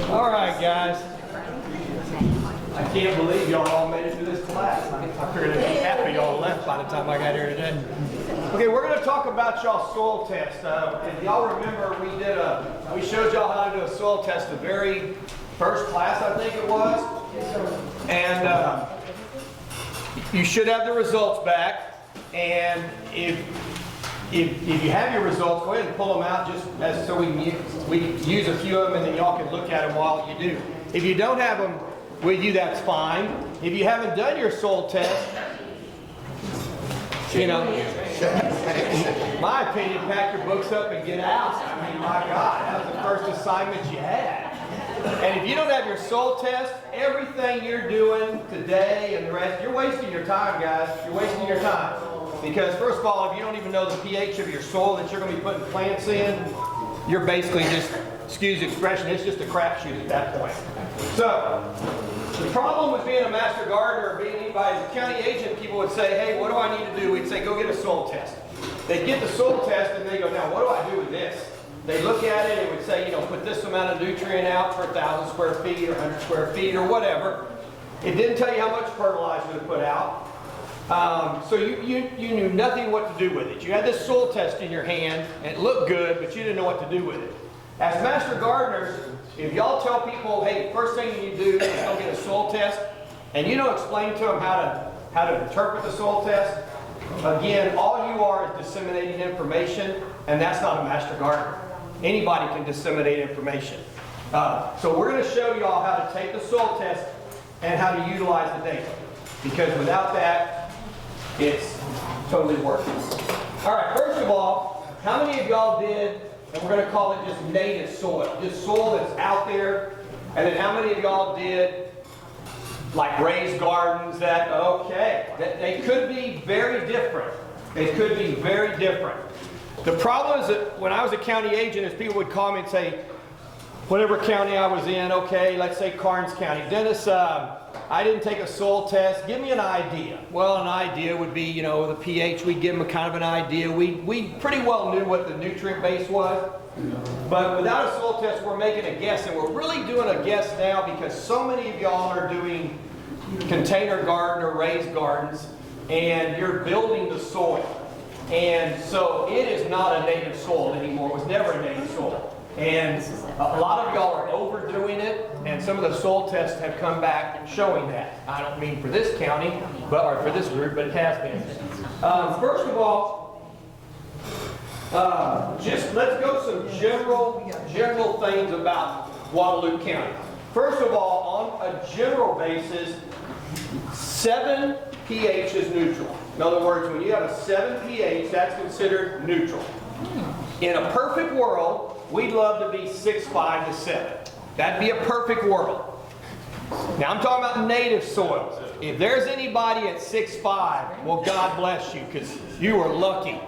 All right, guys. I can't believe y'all all made it through this class. I figured it'd be half of y'all left by the time I got here today. Okay, we're going to talk about y'all soil test. If y'all remember, we showed y'all how to do a soil test the very first class, I think it was. And you should have the results back. And if you have your results, go ahead and pull them out just so we use a few of them, and then y'all can look at them while you do. If you don't have them with you, that's fine. If you haven't done your soil test, you know, my opinion, pack your books up and get out. I mean, my God, that was the first assignment you had. And if you don't have your soil test, everything you're doing today and the rest, you're wasting your time, guys. You're wasting your time. Because first of all, if you don't even know the pH of your soil that you're going to be putting plants in, you're basically just, excuse the expression, it's just a crapshoot at that point. So, the problem with being a master gardener or being anybody as a county agent, people would say, hey, what do I need to do? We'd say, go get a soil test. They'd get the soil test and they go, now what do I do with this? They look at it and would say, you know, put this amount of nutrient out for 1,000 square feet or 100 square feet or whatever. It didn't tell you how much fertilizer to put out. So you knew nothing what to do with it. You had this soil test in your hand and it looked good, but you didn't know what to do with it. As master gardeners, if y'all tell people, hey, first thing you need to do is go get a soil test, and you don't explain to them how to interpret the soil test, again, all you are is disseminating information, and that's not a master gardener. Anybody can disseminate information. So we're going to show y'all how to take the soil test and how to utilize the data, because without that, it's totally worthless. All right, first of all, how many of y'all did, and we're going to call it just native soil, just soil that's out there, and then how many of y'all did like raised gardens that, okay, that they could be very different. They could be very different. The problem is that when I was a county agent, is people would call me and say, whatever county I was in, okay, let's say Karnes County, Dennis, I didn't take a soil test, give me an idea. Well, an idea would be, you know, the pH, we'd give them a kind of an idea. We pretty well knew what the nutrient base was, but without a soil test, we're making a guess, and we're really doing a guess now because so many of y'all are doing container garden or raised gardens, and you're building the soil. And so it is not a native soil anymore. It was never a native soil. And a lot of y'all are overdoing it, and some of the soil tests have come back showing that. I don't mean for this county, or for this group, but it has been. First of all, just let's go some general things about Guadalupe County. First of all, on a general basis, 7 pH is neutral. In other words, when you have a 7 pH, that's considered neutral. In a perfect world, we'd love to be 6.5 to 7. That'd be a perfect world. Now I'm talking about native soils. If there's anybody at 6.5, well, God bless you, because you are lucky.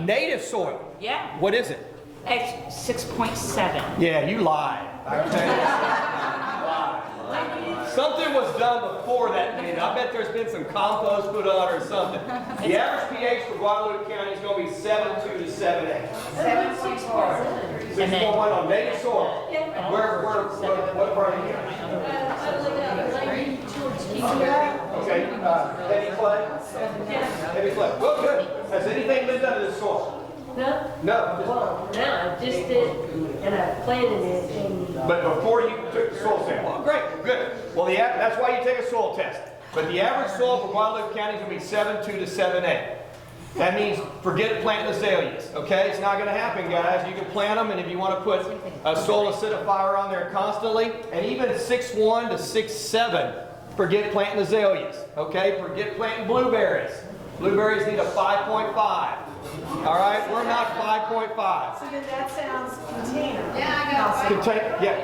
Native soil. Yeah. What is it? It's 6.7. Yeah, you lied. Something was done before that minute. I bet there's been some compost put on or something. The average pH for Guadalupe County is going to be 7.2 to 7.8. 7.4. 6.1 on native soil. What part of the county? Okay, heavy clay? Heavy clay. Well, good. Has anything lived under this soil? No. No. Well, no, I just did, and I planted it. And but before you took the soil sample. Oh, great, good. Well, that's why you take a soil test. But the average soil for Guadalupe County is going to be 7.2 to 7.8. That means forget planting azaleas, okay? It's not going to happen, guys. You can plant them, and if you want to put a soil acidifier on there constantly, and even 6.1 to 6.7, forget planting azaleas, okay? Forget planting blueberries. Blueberries need a 5.5. All right, we're not 5.5. So then that sounds container. Yeah, I got it. Yeah.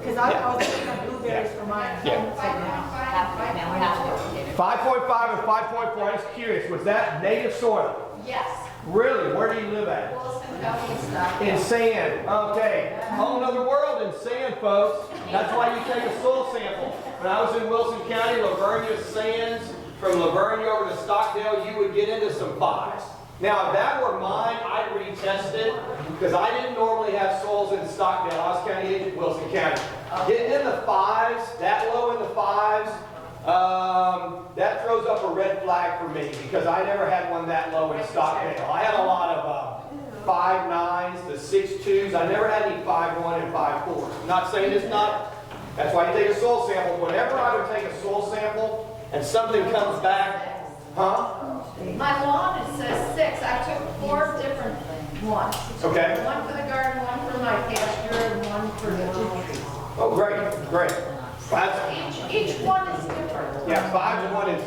Because I was looking at blueberries for mine. Yeah. 5.5 and 5.4. I was curious, was that native soil? Yes. Really? Where do you live at? Wilson County stuff. In sand. Okay. Whole nother world in sand, folks. That's why you take a soil sample. When I was in Wilson County, Lavernia sands, from Lavernia over to Stockdale, you would get into some 5s. Now, if that were mine, I'd retest it, because I didn't normally have soils in Stockdale. I was county agent, Wilson County. Getting in the 5s, that low in the 5s, that throws up a red flag for me, because I never had one that low in Stockdale. I had a lot of 5.9s to 6.2s. I never had any 5.1 and 5.4s. I'm not saying it's not. That's why you take a soil sample. Whenever I would take a soil sample and something comes back, My lawn, it says 6. I took 4 different ones. Okay. One for the garden, one for my pasture, and one for the tree trees. Oh, great, great. Each one is different. Yeah, 5.1 is,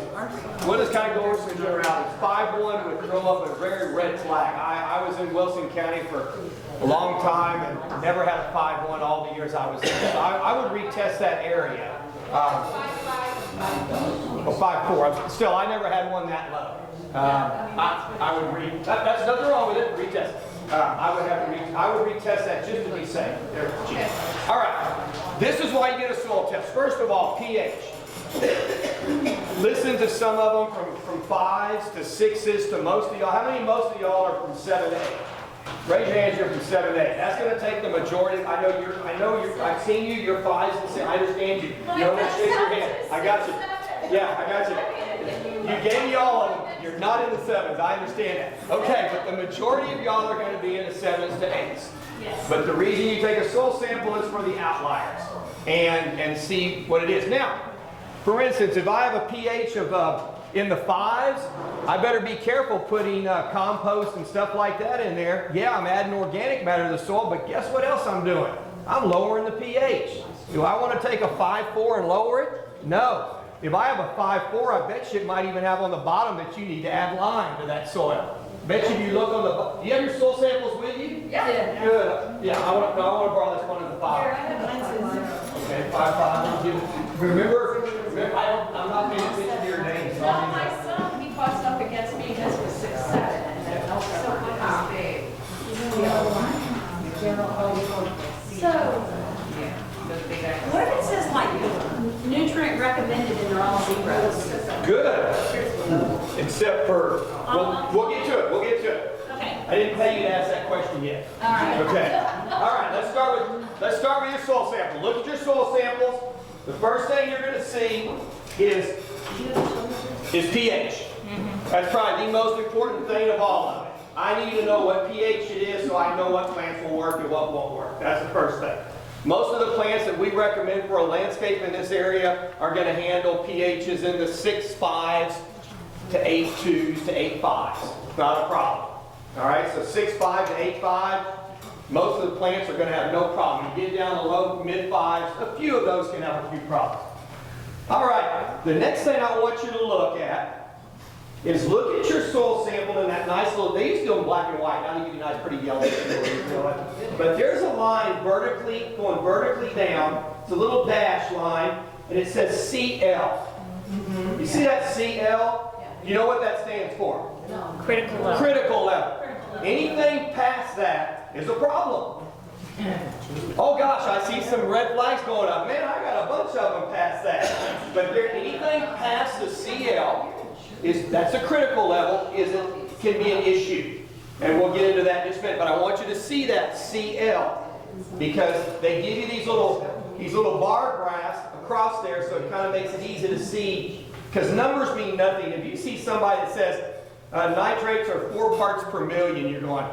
we'll just kind of go over some generalities. 5.1 would throw up a very red flag. I was in Wilson County for a long time and never had a 5.1 all the years I was there. So I would retest that area. Well, 5.4. Still, I never had one that low. I would that's nothing wrong with it. Retest. I would retest that just to be safe. There, Okay. all right. This is why you get a soil test. First of all, pH. Listen to some of them from 5s to 6s to most of y'all. How many most of y'all are from 7 to 8? Raise your hands, you're from 7 to 8. That's going to take the majority. I've seen you, you're 5s and 6. I understand you. You don't have to shake your hand. I got you. Yeah, I got you. You gave me all of them. You're not in the 7s. I understand that. Okay, but the majority of y'all are going to be in the 7s to 8s. Yes. But the reason you take a soil sample is for the outliers and see what it is. Now, for instance, if I have a pH of in the 5s, I better be careful putting compost and stuff like that in there. Yeah, I'm adding organic matter to the soil, but guess what else I'm doing? I'm lowering the pH. Do I want to take a 5.4 and lower it? No. If I have a 5.4, I bet you it might even have on the bottom that you need to add lime to that soil. Bet you if you look on the, do you have your soil samples with you? Yeah. Good. Yeah, I want to borrow this one in the 5. Okay, 5.5. Remember, I'm not paying attention to your names. No, my son, he buzzed up against me, his was 6'7", and then also was big. So, what if it says like nutrient recommended and they're all zeros? Good. Except for, we'll get to it. We'll get to it. Okay. I didn't pay you to ask that question yet. All right. Okay. All right. Let's start with your soil sample. Look at your soil samples. The first thing you're going to see is pH. That's probably the most important thing of all of it. I need to know what pH it is so I know what plants will work and what won't work. That's the first thing. Most of the plants that we recommend for a landscape in this area are going to handle pHs in the 6.5s to 8.2s to 8.5s. Not a problem. All right, so 6.5 to 8.5, most of the plants are going to have no problem. You get down to low, mid-5s, a few of those can have a few problems. All right, the next thing I want you to look at is look at your soil sample in that nice little, they used to do it in black and white, now they give you a nice pretty yellow. But there's a line going vertically down, it's a little dash line, and it says CL. You see that CL? You know what that stands for? Critical level. Critical level. Anything past that is a problem. Oh gosh, I see some red flags going up. Man, I got a bunch of them past that. But anything past the CL, that's a critical level, can be an issue. And we'll get into that in just a minute. But I want you to see that CL, because they give you these little bar graphs across there, so it kind of makes it easy to see. Because numbers mean nothing. If you see somebody that says nitrates are 4 parts per million, you're going,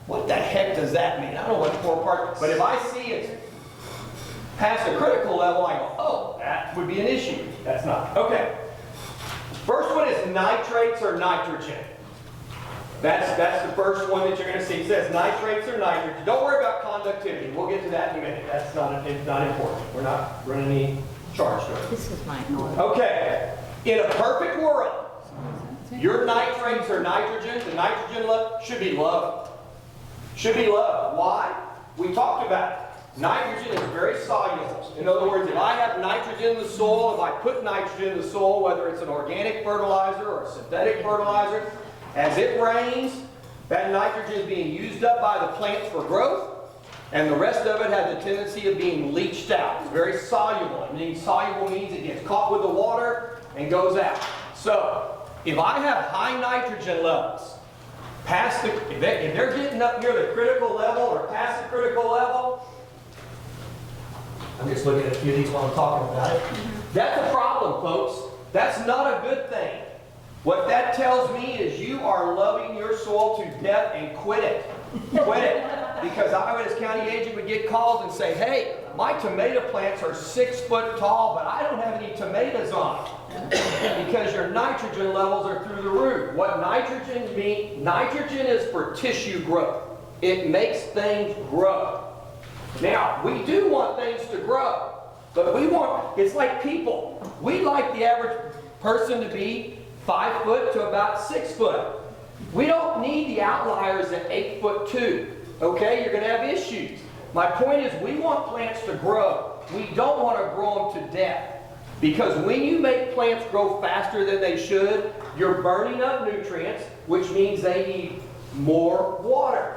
what the heck does that mean? I don't know what 4 parts. But if I see it past a critical level, I go, oh, that would be an issue. That's not. Okay. First one is nitrates or nitrogen. That's the first one that you're going to see. It says nitrates or nitrogen. Don't worry about conductivity. We'll get to that in a minute. That's not important. We're not running any charge to it. This is my Okay. In a perfect world, your nitrates or nitrogen, the nitrogen level should be low. Should be low. Why? We talked about it. Nitrogen is very soluble. In other words, if I have nitrogen in the soil, if I put nitrogen in the soil, whether it's an organic fertilizer or a synthetic fertilizer, as it rains, that nitrogen is being used up by the plants for growth, and the rest of it has a tendency of being leached out. It's very soluble. Soluble means it gets caught with the water and goes out. So, if I have high nitrogen levels, if they're getting up near the critical level or past the critical level, I'm just looking at a few of these while I'm talking about it. That's a problem, folks. That's not a good thing. What that tells me is you are loving your soil to death, and quit it. Quit it. Because I, as county agent, would get calls and say, hey, my tomato plants are 6 foot tall, but I don't have any tomatoes on them. Because your nitrogen levels are through the roof. What nitrogen means, nitrogen is for tissue growth. It makes things grow. Now, we do want things to grow, but we want, it's like people. We like the average person to be 5 foot to about 6 foot. We don't need the outliers at 8 foot 2. Okay, you're going to have issues. My point is we want plants to grow. We don't want to grow them to death. Because when you make plants grow faster than they should, you're burning up nutrients, which means they need more water.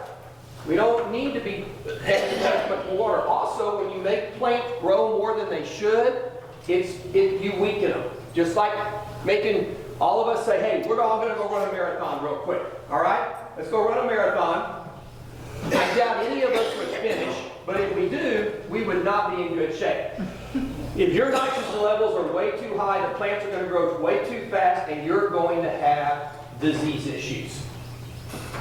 We don't need to be having that much water. Also, when you make plants grow more than they should, you weaken them. Just like making all of us say, hey, we're all going to go run a marathon real quick. All right? Let's go run a marathon. I doubt any of us would finish, but if we do, we would not be in good shape. If your nitrogen levels are way too high, the plants are going to grow way too fast, and you're going to have disease issues.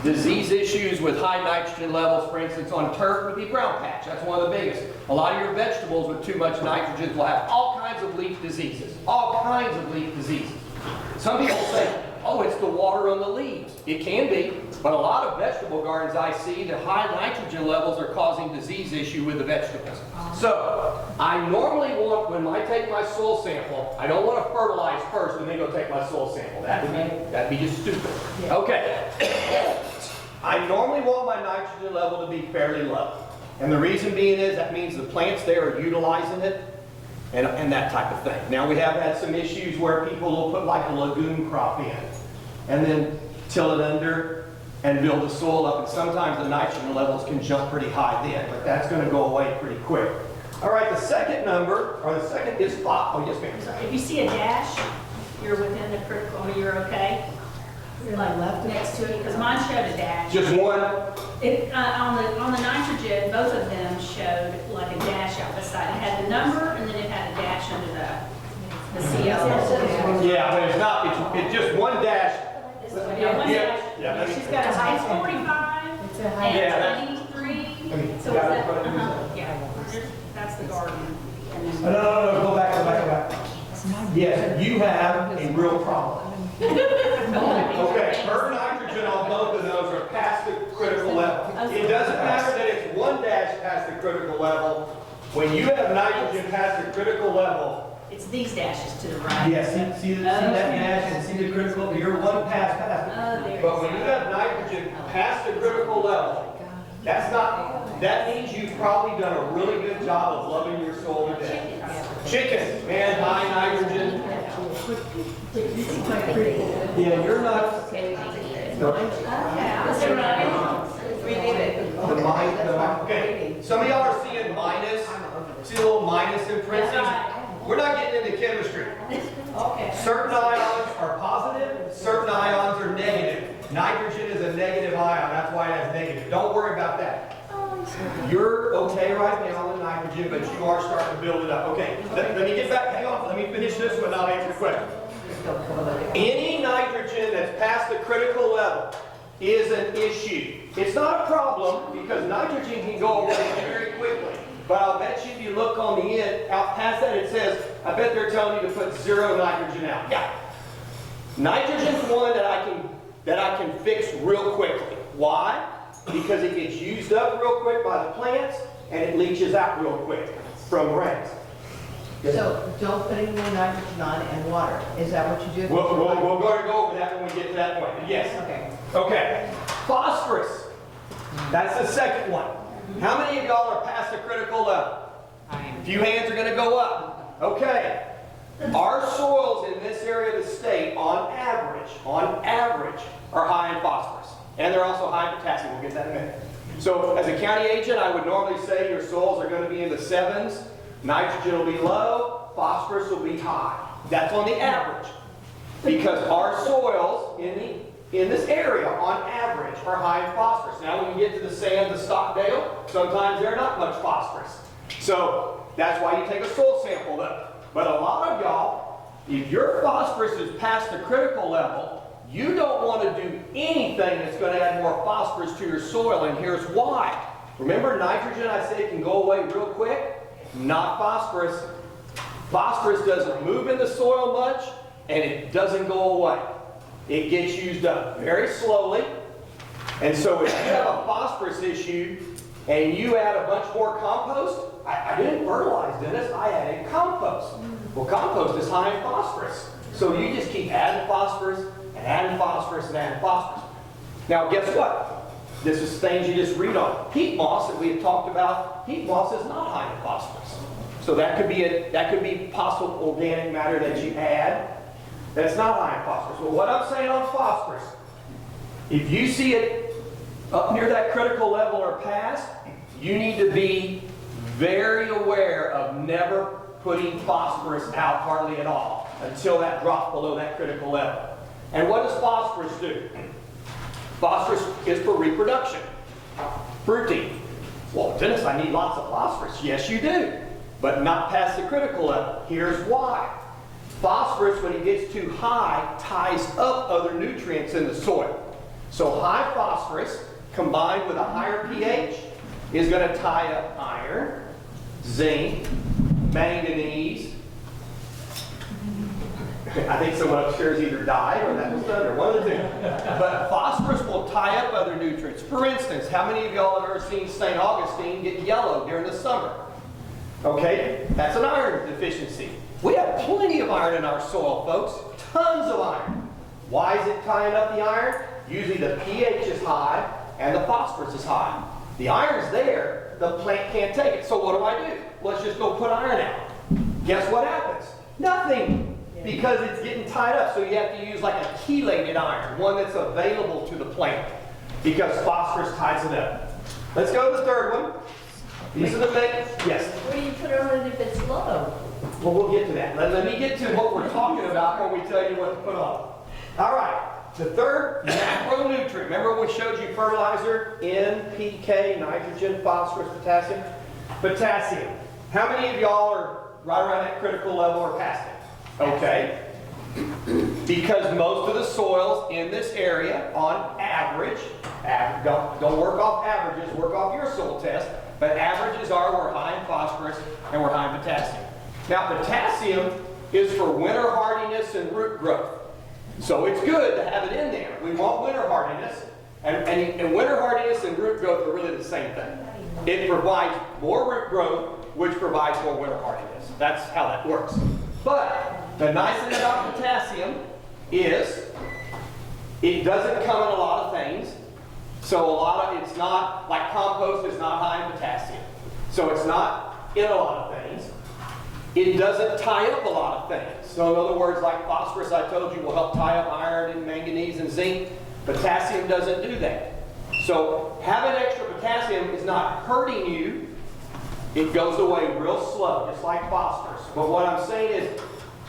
Disease issues with high nitrogen levels, for instance, on turf would be brown patch. That's one of the biggest. A lot of your vegetables with too much nitrogen will have all kinds of leaf diseases. All kinds of leaf diseases. Some people say, oh, it's the water on the leaves. It can be, but a lot of vegetable gardens I see, the high nitrogen levels are causing disease issue with the vegetables. So, I normally want, when I take my soil sample, I don't want to fertilize first and then go take my soil sample. That'd be just stupid. Okay. I normally want my nitrogen level to be fairly low. And the reason being is that means the plants there are utilizing it and that type of thing. Now we have had some issues where people will put like a legume crop in and then till it under and build the soil up, and sometimes the nitrogen levels can jump pretty high then, but that's going to go away pretty quick. All right, the second number, or the second is oh yes ma'am. If you see a dash, you're within the critical, you're okay. Like left next to it, because mine showed a dash. Just one? On the nitrogen, both of them showed like a dash out beside. It had the number and then it had a dash under the CL. Yeah, but it's not, it's just one dash. Yeah, one dash. Yeah, She's got a height 45 It's a height. and 83. So is that, yeah, that's the garden. No, go back. Yes, you have a real problem. Okay, her nitrogen on both of those are past the critical level. It doesn't matter that it's one dash past the critical level. When you have nitrogen past the critical level, It's these dashes to the right. yes, see that dash and see the critical, you're one past there it. it But is. when you have nitrogen past the critical level, that means you've probably done a really good job of loving your soil to death. Chicken, man, high nitrogen. Yeah, you're not. Okay, some of y'all are seeing minus, see a little minus in parentheses. We're not getting into chemistry. Okay. Certain ions are positive, certain ions are negative. Nitrogen is a negative ion, that's why it has negative. Don't worry about that. You're okay right now on the nitrogen, but you are starting to build it up. Okay, let me get back, hang on, let me finish this one and I'll answer the question. Any nitrogen that's past the critical level is an issue. It's not a problem because nitrogen can go away very quickly. But I'll bet you if you look on the end, out past that it says, I bet they're telling you to put 0 nitrogen out. Yeah. Nitrogen's one that I can fix real quickly. Why? Because it gets used up real quick by the plants and it leaches out real quick from rains. So don't put any more nitrogen on and water. Is that what you do? We'll go over that when we get to that point. But yes. Okay. Okay. Phosphorus. That's the second one. How many of y'all are past the critical level? A few hands are going to go up. Okay. Our soils in this area of the state, on average, are high in phosphorus. And they're also high in potassium. We'll get that in a minute. So as a county agent, I would normally say your soils are going to be in the 7s. Nitrogen will be low. Phosphorus will be high. That's on the average. Because our soils in in this area on average are high in phosphorus. Now when you get to the sands of Stockdale, sometimes they're not much phosphorus. So that's why you take a soil sample though. But a lot of y'all, if your phosphorus is past the critical level, you don't want to do anything that's going to add more phosphorus to your soil, and here's why. Remember nitrogen, I said it can go away real quick? Not phosphorus. Phosphorus doesn't move in the soil much, and it doesn't go away. It gets used up very slowly. And so if you have a phosphorus issue and you add a bunch more compost, I didn't fertilize, Dennis, I added compost. Well, compost is high in phosphorus. So you just keep adding phosphorus and adding phosphorus and adding phosphorus. Now guess what? This is things you just read on. Peat moss that we have talked about, peat moss is not high in phosphorus. So that could be possible organic matter that you add that's not high in phosphorus. Well, what I'm saying on phosphorus, if you see it up near that critical level or past, you need to be very aware of never putting phosphorus out hardly at all until that drops below that critical level. And what does phosphorus do? Phosphorus is for reproduction, fruiting. Well, Dennis, I need lots of phosphorus. Yes, you do, but not past the critical level. Here's why. Phosphorus, when it gets too high, ties up other nutrients in the soil. So high phosphorus combined with a higher pH is going to tie up iron, zinc, manganese. I think someone upstairs either died or that was done, or one of the two. But phosphorus will tie up other nutrients. For instance, how many of y'all have ever seen St. Augustine get yellow during the summer? Okay, that's an iron deficiency. We have plenty of iron in our soil, folks. Tons of iron. Why is it tying up the iron? Usually the pH is high and the phosphorus is high. The iron's there, the plant can't take it. So what do? Let's just go put iron out. Guess what happens? Nothing. Because it's getting tied up. So you have to use like a chelated iron, one that's available to the plant, because phosphorus ties it up. Let's go to the third one. These are the things. Yes? Where do you put it on it if it's low? Well, we'll get to that. Let me get to what we're talking about when we tell you what to put on. All right. The third macronutrient. Remember we showed you fertilizer, NPK, nitrogen, phosphorus, potassium? Potassium. How many of y'all are right around that critical level or past it? Okay. Because most of the soils in this area, on average, don't work off averages, work off your soil test, but averages are we're high in phosphorus and we're high in potassium. Now potassium is for winter hardiness and root growth. So it's good to have it in there. We want winter hardiness, and winter hardiness and root growth are really the same thing. It provides more root growth, which provides more winter hardiness. That's how that works. But the nice thing about potassium is it doesn't come in a lot of things. So it's not, like compost is not high in potassium. So it's not in a lot of things. It doesn't tie up a lot of things. So in other words, like phosphorus, I told you, will help tie up iron and manganese and zinc. Potassium doesn't do that. So having extra potassium is not hurting you. It goes away real slow, just like phosphorus. But what I'm saying is,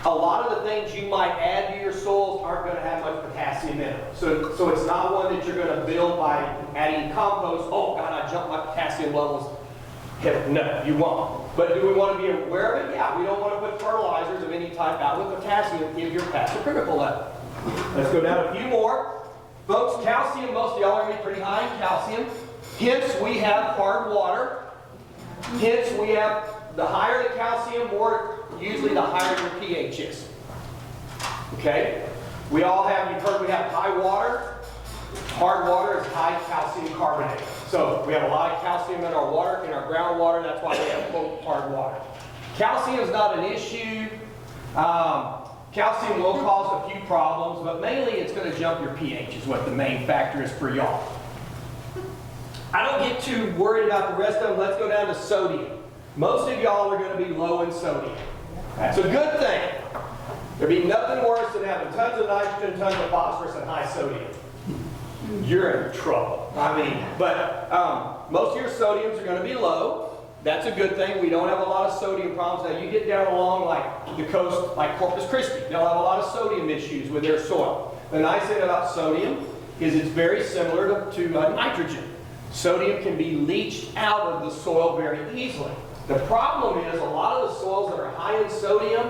a lot of the things you might add to your soils aren't going to have much potassium in them. So it's not one that you're going to build by adding compost. Oh God, I jumped my potassium levels. No, you won't. But do we want to be aware of it? Yeah, we don't want to put fertilizers of any type out with potassium if you're past the critical level. Let's go down a few more. Folks, calcium, most of y'all are going to be pretty high in calcium. Hence, we have hard water. Hence, we have the higher the calcium, usually the higher your pH is. Okay? We all have, you've heard we have high water. Hard water is high calcium carbonate. So we have a lot of calcium in our water, in our groundwater. That's why we have, quote, hard water. Calcium is not an issue. Calcium will cause a few problems, but mainly it's going to jump your pH is what the main factor is for y'all. I don't get too worried about the rest of them. Let's go down to sodium. Most of y'all are going to be low in sodium. That's a good thing. There'd be nothing worse than having tons of nitrogen, tons of phosphorus, and high sodium. You're in trouble. But most of your sodiums are going to be low. That's a good thing. We don't have a lot of sodium problems. Now you get down along like the coast, like Corpus Christi, they'll have a lot of sodium issues with their soil. The nice thing about sodium is it's very similar to nitrogen. Sodium can be leached out of the soil very easily. The problem is a lot of the soils that are high in sodium,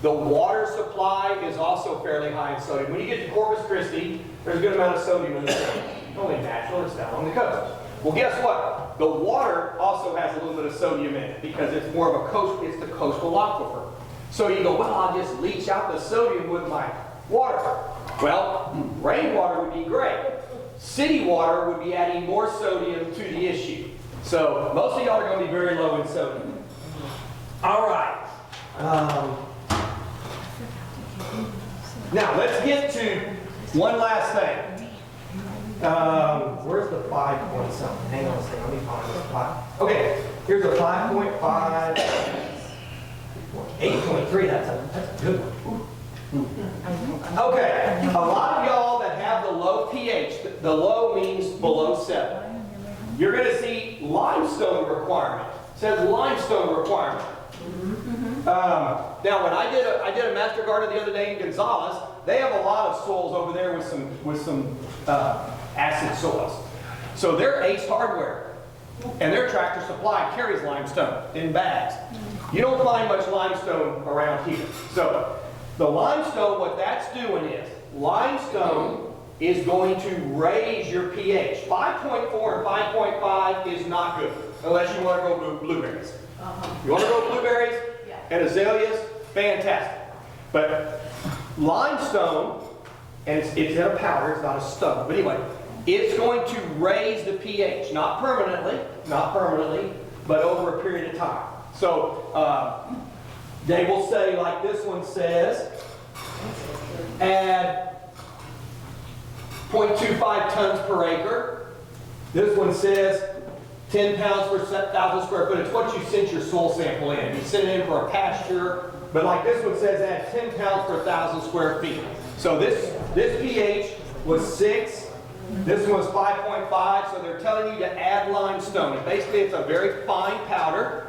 the water supply is also fairly high in sodium. When you get to Corpus Christi, there's a good amount of sodium in the soil. Only natural, it's down on the coast. Well, guess what? The water also has a little bit of sodium in it because it's more of a coast, it's the coastal aquifer. So you go, well, I'll just leach out the sodium with my water. Well, rainwater would be great. City water would be adding more sodium to the issue. So most of y'all are going to be very low in sodium. All right. Now let's get to one last thing. Where's the 5 point something? Hang on a second, let me find this 5. Okay, here's a 5.5, 8.3, that's a good one. Okay, a lot of y'all that have the low pH, the low means below 7. You're going to see limestone requirement. It says limestone requirement. Now, when I did a master garden the other day in Gonzales, they have a lot of soils over there with some acid soils. So their Ace Hardware and their Tractor Supply carries limestone in bags. You don't find much limestone around here. So the limestone, what that's doing is, limestone is going to raise your pH. 5.4 and 5.5 is not good, unless you want to grow blueberries. You want to grow blueberries and azaleas, fantastic. But limestone, and it's in a powder, it's not a stone, but anyway, it's going to raise the pH, not permanently, but over a period of time. So they will say, like this one says, add 0.25 tons per acre. This one says 10 pounds per 1,000 square foot. It's what you sent your soil sample in. You send it in for a pasture, but like this one says add 10 pounds per 1,000 square feet. So this pH was 6. This one was 5.5, so they're telling you to add limestone. And basically it's a very fine powder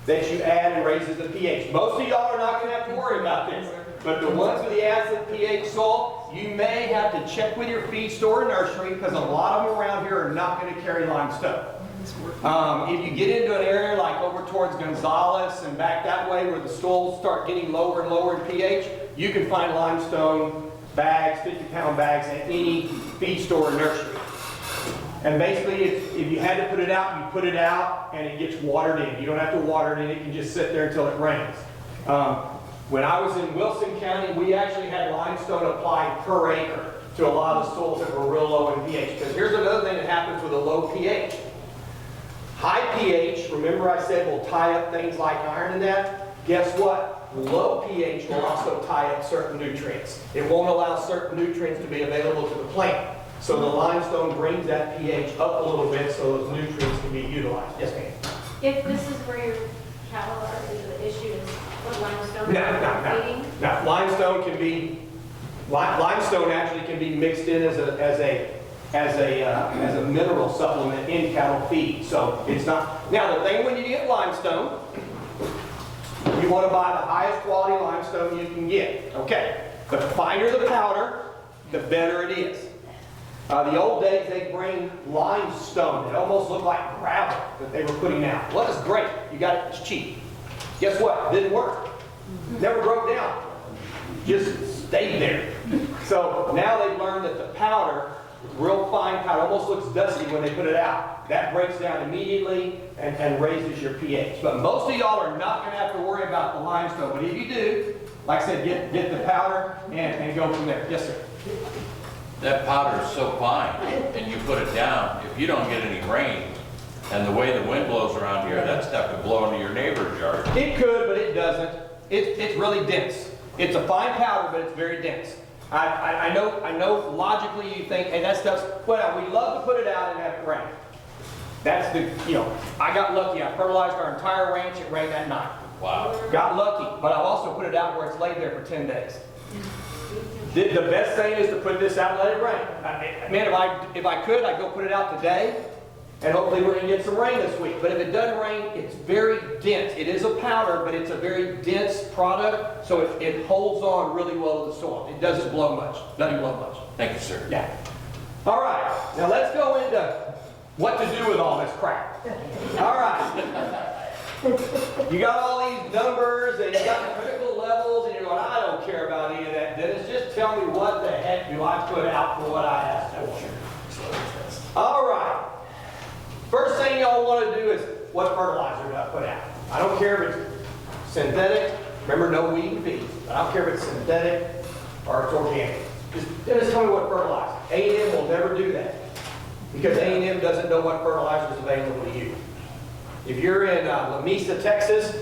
that you add and raises the pH. Most of y'all are not going to have to worry about this. But the ones with the acid pH soil, you may have to check with your feed store or nursery because a lot of them around here are not going to carry limestone. If you get into an area like over towards Gonzales and back that way where the soils start getting lower and lower in pH, you can find limestone bags, 50-pound bags at any feed store or nursery. And basically, if you had to put it out, you put it out and it gets watered in. You don't have to water it in, it can just sit there until it rains. When I was in Wilson County, we actually had limestone applied per acre to a lot of soils that were real low in pH. Because here's another thing that happens with a low pH. High pH, remember I said will tie up things like iron and that? Guess what? Low pH will also tie up certain nutrients. It won't allow certain nutrients to be available to the plant. So the limestone brings that pH up a little bit so those nutrients can be utilized. Yes, ma'am? If this is where your cattle are, is the issue is what limestone they're feeding? No. Limestone can be, limestone actually can be mixed in as a mineral supplement in cattle feed. So it's not, now the thing when you get limestone, you want to buy the highest quality limestone you can get. Okay, the finer the powder, the better it is. The old days, they bring limestone. It almost looked like gravel that they were putting out. Well, it's great. You got it. It's cheap. Guess what? It didn't work. Never broke down. Just stayed there. So now they've learned that the powder, real fine powder, almost looks dusty when they put it out. That breaks down immediately and raises your pH. But most of y'all are not going to have to worry about the limestone. But if you do, like I said, get the powder and go from there. Yes, sir. That powder is so fine, and you put it down, if you don't get any rain, and the way the wind blows around here, that stuff could blow into your neighbor's yard. It could, but it doesn't. It's really dense. It's a fine powder, but it's very dense. I know logically you think, hey, that stuff's, well, we love to put it out and have it rain. That's the, I got lucky. I fertilized our entire ranch. It rained that night. Wow. Got lucky, but I've also put it out where it's laid there for 10 days. The best thing is to put this out and let it rain. Man, if I could, I'd go put it out today, and hopefully we're going to get some rain this week. But if it doesn't rain, it's very dense. It is a powder, but it's a very dense product, so it holds on really well to the soil. It doesn't blow much. Doesn't blow much. Thank you, sir. Yeah. All right, now let's go into what to do with all this crap. All right. You got all these numbers and you got the critical levels and you're going, I don't care about any of that, Dennis. Just tell me what the heck do I put out for what I asked for. All right. First thing y'all want to do is what fertilizer do I put out? I don't care if it's synthetic. Remember, no weed and feed. But I don't care if it's synthetic or it's organic. Just tell me what fertilizer. A&M will never do that because A&M doesn't know what fertilizer is available to you. If you're in La Mesa, Texas,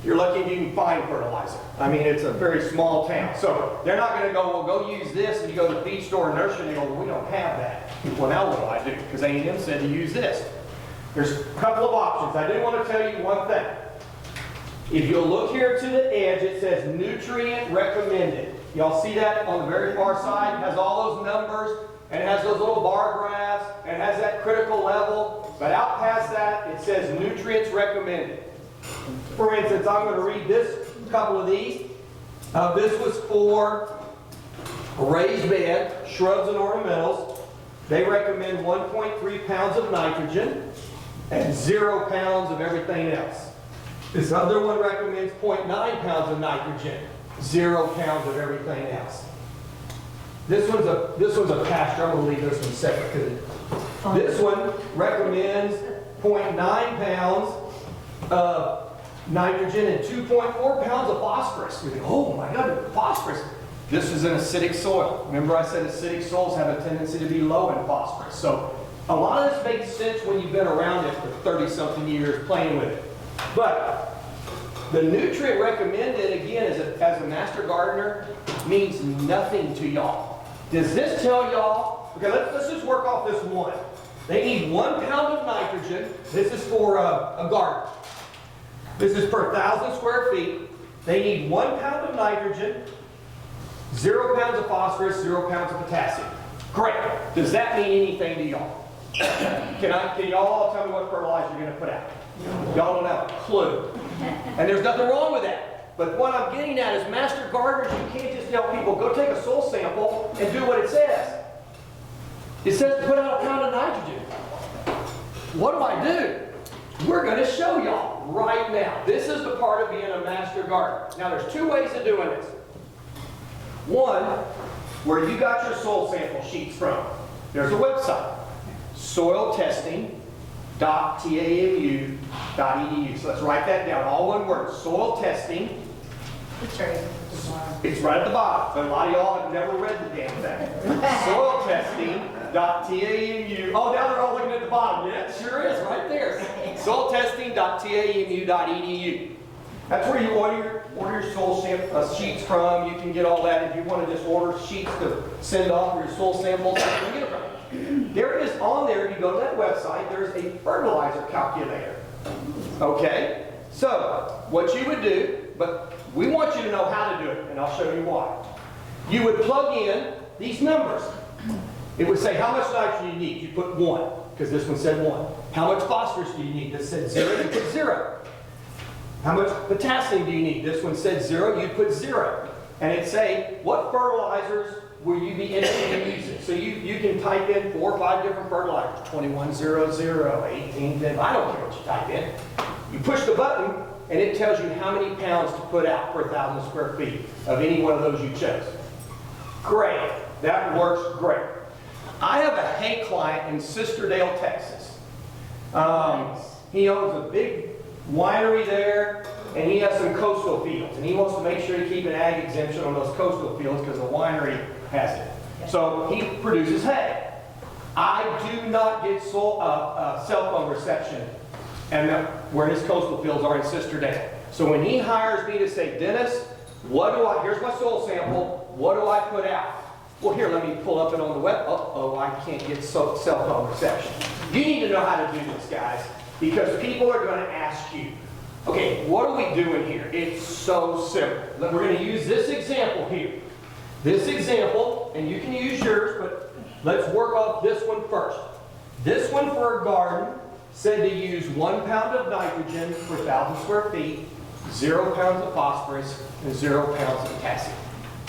you're lucky if you can find fertilizer. I mean, it's a very small town. So they're not going to go, well, go use this, and you go to the feed store and nursery and they go, well, we don't have that. Well, now what do I do? Because A&M said to use this. There's a couple of options. I do want to tell you one thing. If you'll look here to the edge, it says nutrient recommended. Y'all see that on the very far side? It has all those numbers, and it has those little bar graphs, and it has that critical level. But out past that, it says nutrients recommended. For instance, I'm going to read this couple of these. This was for raised bed, shrubs and ornamentals. They recommend 1.3 pounds of nitrogen and 0 pounds of everything else. This other one recommends 0.9 pounds of nitrogen, 0 pounds of everything else. This one's a pasture. I'm going to leave this one separate because this one recommends 0.9 pounds of nitrogen and 2.4 pounds of phosphorus. You think, oh my God, phosphorus. This is an acidic soil. Remember I said acidic soils have a tendency to be low in phosphorus. So a lot of this makes sense when you've been around it for 30-something years playing with it. But the nutrient recommended, again, as a master gardener, means nothing to y'all. Does this tell y'all? Okay, let's just work off this one. They need 1 pound of nitrogen. This is for a garden. This is per 1,000 square feet. They need 1 pound of nitrogen, 0 pounds of phosphorus, 0 pounds of potassium. Great. Does that mean anything to y'all? Can y'all all tell me what fertilizer you're going to put out? Y'all don't have a clue. And there's nothing wrong with that. But what I'm getting at is master gardeners, you can't just tell people, go take a soil sample and do what it says. It says put out 1 pound of nitrogen. What do I do? We're going to show y'all right now. This is the part of being a master gardener. Now there's 2 ways of doing this. One, where you got your soil sample sheets from. There's a website, soiltesting.tamu.edu. So let's write that down, all one word, soil testing. It's right at the bottom, but a lot of y'all have never read the damn thing. Soiltesting.tamu. Oh, now they're all looking at the bottom. Yeah, it sure is, right there. Soiltesting.tamu.edu. That's where you order your soil sheets from. You can get all that. If you want to just order sheets to send off for your soil samples, you can get it from. There is on there, if you go to that website, there's a fertilizer calculator. Okay? So, what you would do, but we want you to know how to do it, and I'll show you why. You would plug in these numbers. It would say how much nitrogen you need. You put 1, because this one said 1. How much phosphorus do you need? This said 0, you put 0. How much potassium do you need? This one said 0, you put 0. And it'd say, what fertilizers will you be interested in using? So you can type in 4 or 5 different fertilizers, 2100, 1810, I don't care what you type in. You push the button, and it tells you how many pounds to put out per 1,000 square feet of any one of those you chose. Great. That works great. I have a hay client in Sisterdale, Texas. He owns a big winery there, and he has some coastal fields, and he wants to make sure to keep an ag exemption on those coastal fields because the winery has it. So he produces hay. I do not get cell phone reception and where his coastal fields are in Sisterdale. So when he hires me to say, Dennis, here's my soil sample, what do I put out? Well, here, let me pull up it on the web. Oh, I can't get cell phone reception. You need to know how to do this, guys, because people are going to ask you, okay, what are we doing here? It's so simple. We're going to use this example here. This example, and you can use yours, but let's work off this one first. This one for a garden said to use 1 pound of nitrogen per 1,000 square feet, 0 pounds of phosphorus, and 0 pounds of potassium.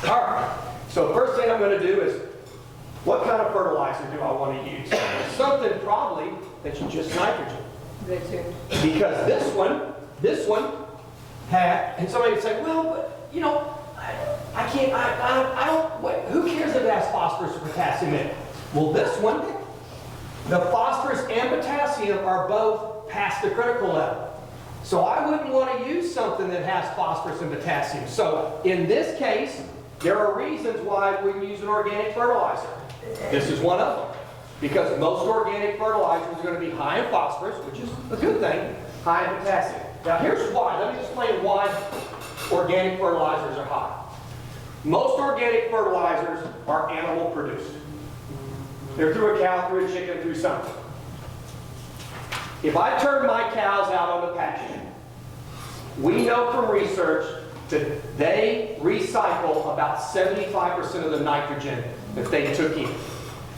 All right. So first thing I'm going to do is What kind of fertilizer do I want to use? Something probably that's just nitrogen. Good too. Because this one had, and somebody would say, well, but you know, I can't, I don't, wait, who cares if it has phosphorus or potassium in it? Well, this one, the phosphorus and potassium are both past the critical level. So I wouldn't want to use something that has phosphorus and potassium. So in this case, there are reasons why we use an organic fertilizer. This is one of them. Because most organic fertilizers are going to be high in phosphorus, which is a good thing, high in potassium. Now here's why. Let me explain why organic fertilizers are high. Most organic fertilizers are animal produced. They're through a cow, through a chicken, through something. If I turn my cows out on the pasture, we know from research that they recycle about 75% of the nitrogen that they took in.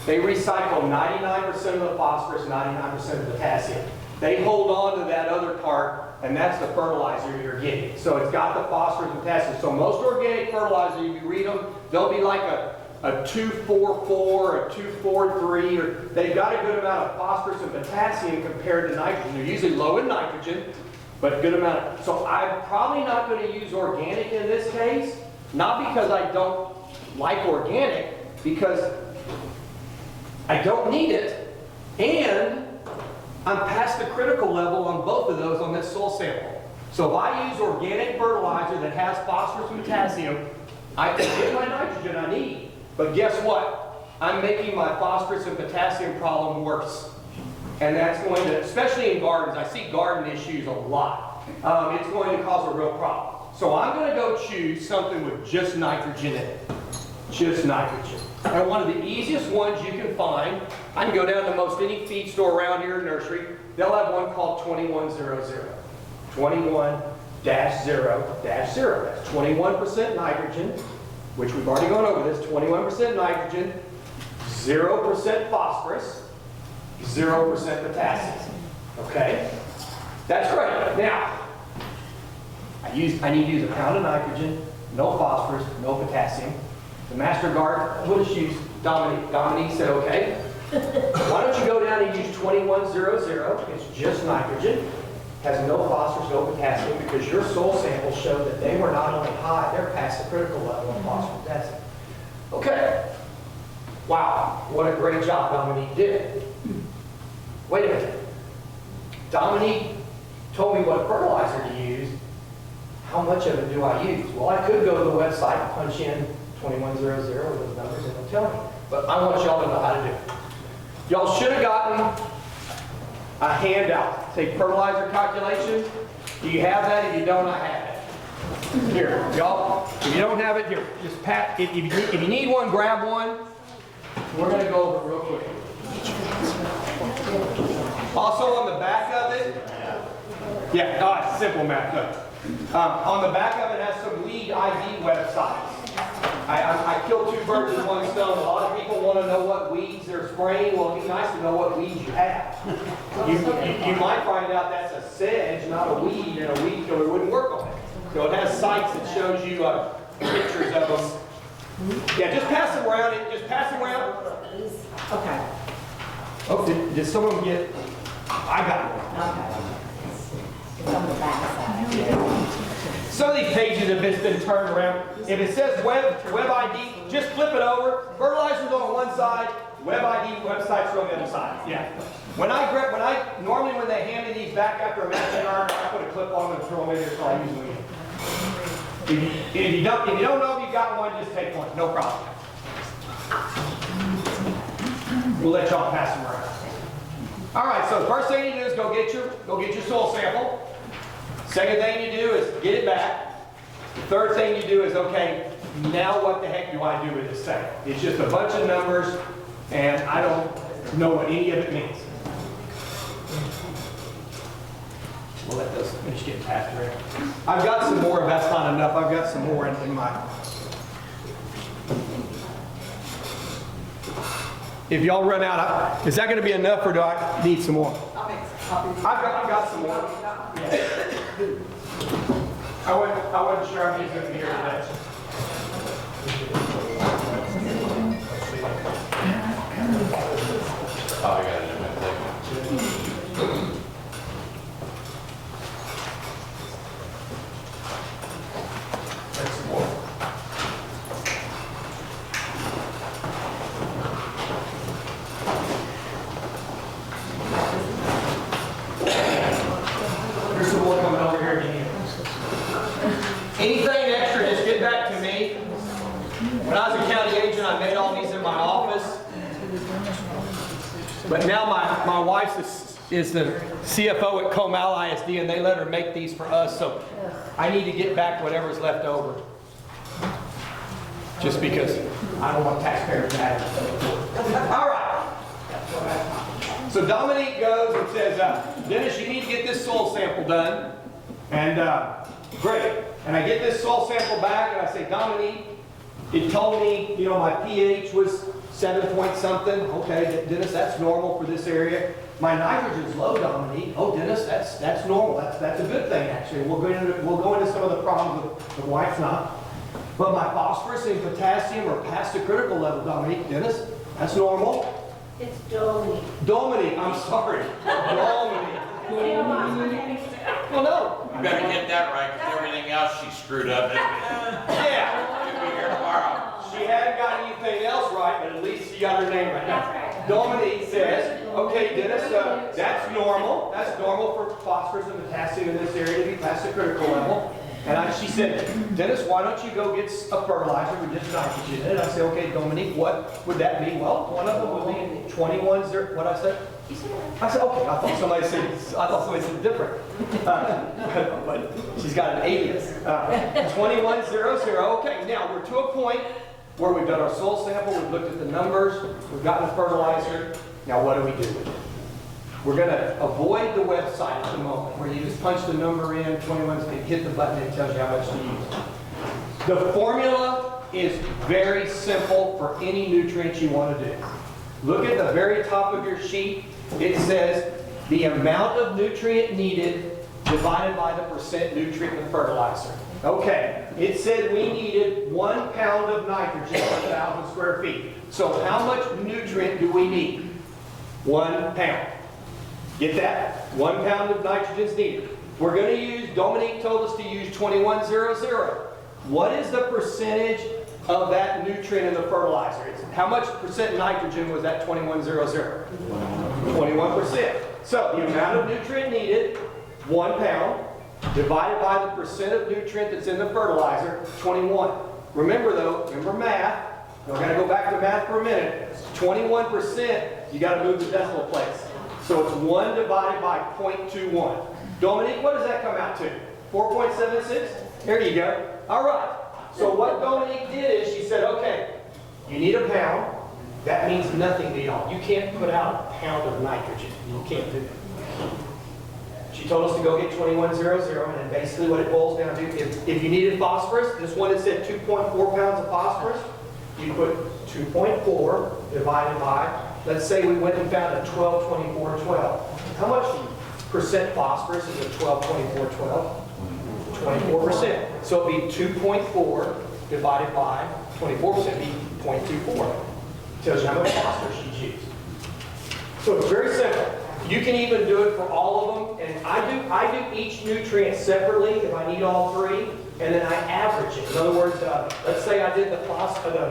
They recycle 99% of the phosphorus, 99% of the potassium. They hold on to that other part, and that's the fertilizer you're getting. So it's got the phosphorus and potassium. So most organic fertilizer, if you read them, they'll be like a 244, a 243, or they've got a good amount of phosphorus and potassium compared to nitrogen. They're usually low in nitrogen, but good amount of, so I'm probably not going to use organic in this case, not because I don't like organic, because I don't need it, and I'm past the critical level on both of those on this soil sample. So if I use organic fertilizer that has phosphorus and potassium, I can get my nitrogen I need. But guess what? I'm making my phosphorus and potassium problem worse. And that's going to, especially in gardens, I see garden issues a lot. It's going to cause a real problem. So I'm going to go choose something with just nitrogen in it. Just nitrogen. And one of the easiest ones you can find, I can go down to most any feed store around here in nursery, they'll have one called 2100. 21-0-0. That's 21% nitrogen, which we've already gone over this, 21% nitrogen, 0% phosphorus, 0% potassium. Okay? That's great. Now, I need to use a pound of nitrogen, no phosphorus, no potassium. The master gardener, we'll just use Dominique. Dominique said, okay, why don't you go down and use 2100, it's just nitrogen, has no phosphorus, no potassium, because your soil samples showed that they were not only high, they're past the critical level of phosphorus and potassium. Okay. Wow, what a great job Dominique did. Wait a minute. Dominique told me what fertilizer to use. How much of it do I use? Well, I could go to the website and punch in 2100 with those numbers and it'll tell me. But I want y'all to know how to do it. Y'all should have gotten a handout. Take fertilizer calculations. Do you have that? If you don't, I have it. Here, y'all. If you don't have it, here, just pat. If you need one, grab one. We're going to go over it real quick. Also on the back of it, yeah, simple math. Good. On the back of it has some weed ID websites. I killed two birds with one stone. A lot of people want to know what weeds they're spraying. Well, it'd be nice to know what weeds you have. You might find out that's a sedge, not a weed, and a weed killer wouldn't work on it. So it has sites that shows you pictures of them. Yeah, just pass them around. Just pass them around. Okay. Oh, did someone get? I got one. Okay. It's on the back side. Some of these pages have been turned around. If it says web ID, just flip it over. Fertilizer's on one side, web ID websites are on the other side. Yeah. Normally when they hand me these back after a master garden, I put a clip on them and throw them in there so I use them again. If you don't know if you got one, just take one. No problem. We'll let y'all pass them around. All right. So the first thing you do is go get your soil sample. Second thing you do is get it back. The third thing you do is, okay, now what the heck do I do with this thing? It's just a bunch of numbers, and I don't know what any of it means. We'll let those finish getting passed around. I've got some more, if that's not enough. I've got some more in my... If y'all run out, is that going to be enough, or do I need some more? I've got some more. Yeah. I wasn't sure if he's going to be here today. Oh, I got it in my thing. That's some more. There's some more coming over here if you need it. Anything extra, just get back to me. When I was a county agent, I made all these in my office. But now my wife is the CFO at Comal ISD, and they let her make these for us, so I need to get back whatever's left over. Just because I don't want taxpayers mad. All right. So Dominique goes and says, Dennis, you need to get this soil sample done. And great. And I get this soil sample back, and I say, Dominique, it told me, you know, my pH was 7 point something. Okay, Dennis, that's normal for this area. My nitrogen's low, Dominique. Oh, Dennis, that's normal. That's a good thing, actually. We'll go into some of the problems with why it's not. But my phosphorus and potassium are past the critical level, Dominique. Dennis, that's normal. It's Dominique. Dominique, I'm sorry. Dominique. Well, no. You better get that right, because everything else she screwed up. Yeah. She'll be here tomorrow. She hadn't got anything else right, but at least she got her name right. That's Now, right. Dominique says, okay, Dennis, that's normal. That's normal for phosphorus and potassium in this area to be past the critical level. And she said, Dennis, why don't you go get a fertilizer with just nitrogen? And I said, okay, Dominique, what would that be? Well, one of them would be 21, what I said? I said, okay, I thought somebody said different. But she's got an alias. 2100, okay. Now we're to a point where we've done our soil sample, we've looked at the numbers, we've gotten the fertilizer. Now what do we do with it? We're going to avoid the website at the moment where you just punch the number in, 21, and hit the button and it tells you how much to use. The formula is very simple for any nutrient you want to do. Look at the very top of your sheet. It says the amount of nutrient needed divided by the percent nutrient in the fertilizer. Okay, it said we needed 1 pound of nitrogen per 1,000 square feet. So how much nutrient do we need? 1 pound. Get that? 1 pound of nitrogen is needed. We're going to use, Dominique told us to use 2100. What is the percentage of that nutrient in the fertilizer? How much percent nitrogen was that 2100? 21%. So the amount of nutrient needed, 1 pound, divided by the percent of nutrient that's in the fertilizer, 21. Remember though, remember math. We're going to go back to math for a minute. 21%, you got to move the decimal place. So it's 1 divided by 0.21. Dominique, what does that come out to? 4.76? There you go. All right. So what Dominique did is she said, okay, you need a pound. That means nothing to y'all. You can't put out a pound of nitrogen. You can't do that. She told us to go get 2100, and basically what it boils down to, if you needed phosphorus, this one it said 2.4 pounds of phosphorus, you put 2.4 divided by, let's say we went and found a 12, 24, 12. How much percent phosphorus is a 12, 24, 12? 24%. So it'd be 2.4 divided by 24%, it'd be 0.24. Tells you how much phosphorus you use. So it's very simple. You can even do it for all of them, and I do each nutrient separately if I need all three, and then I average it. In other words, let's say I did the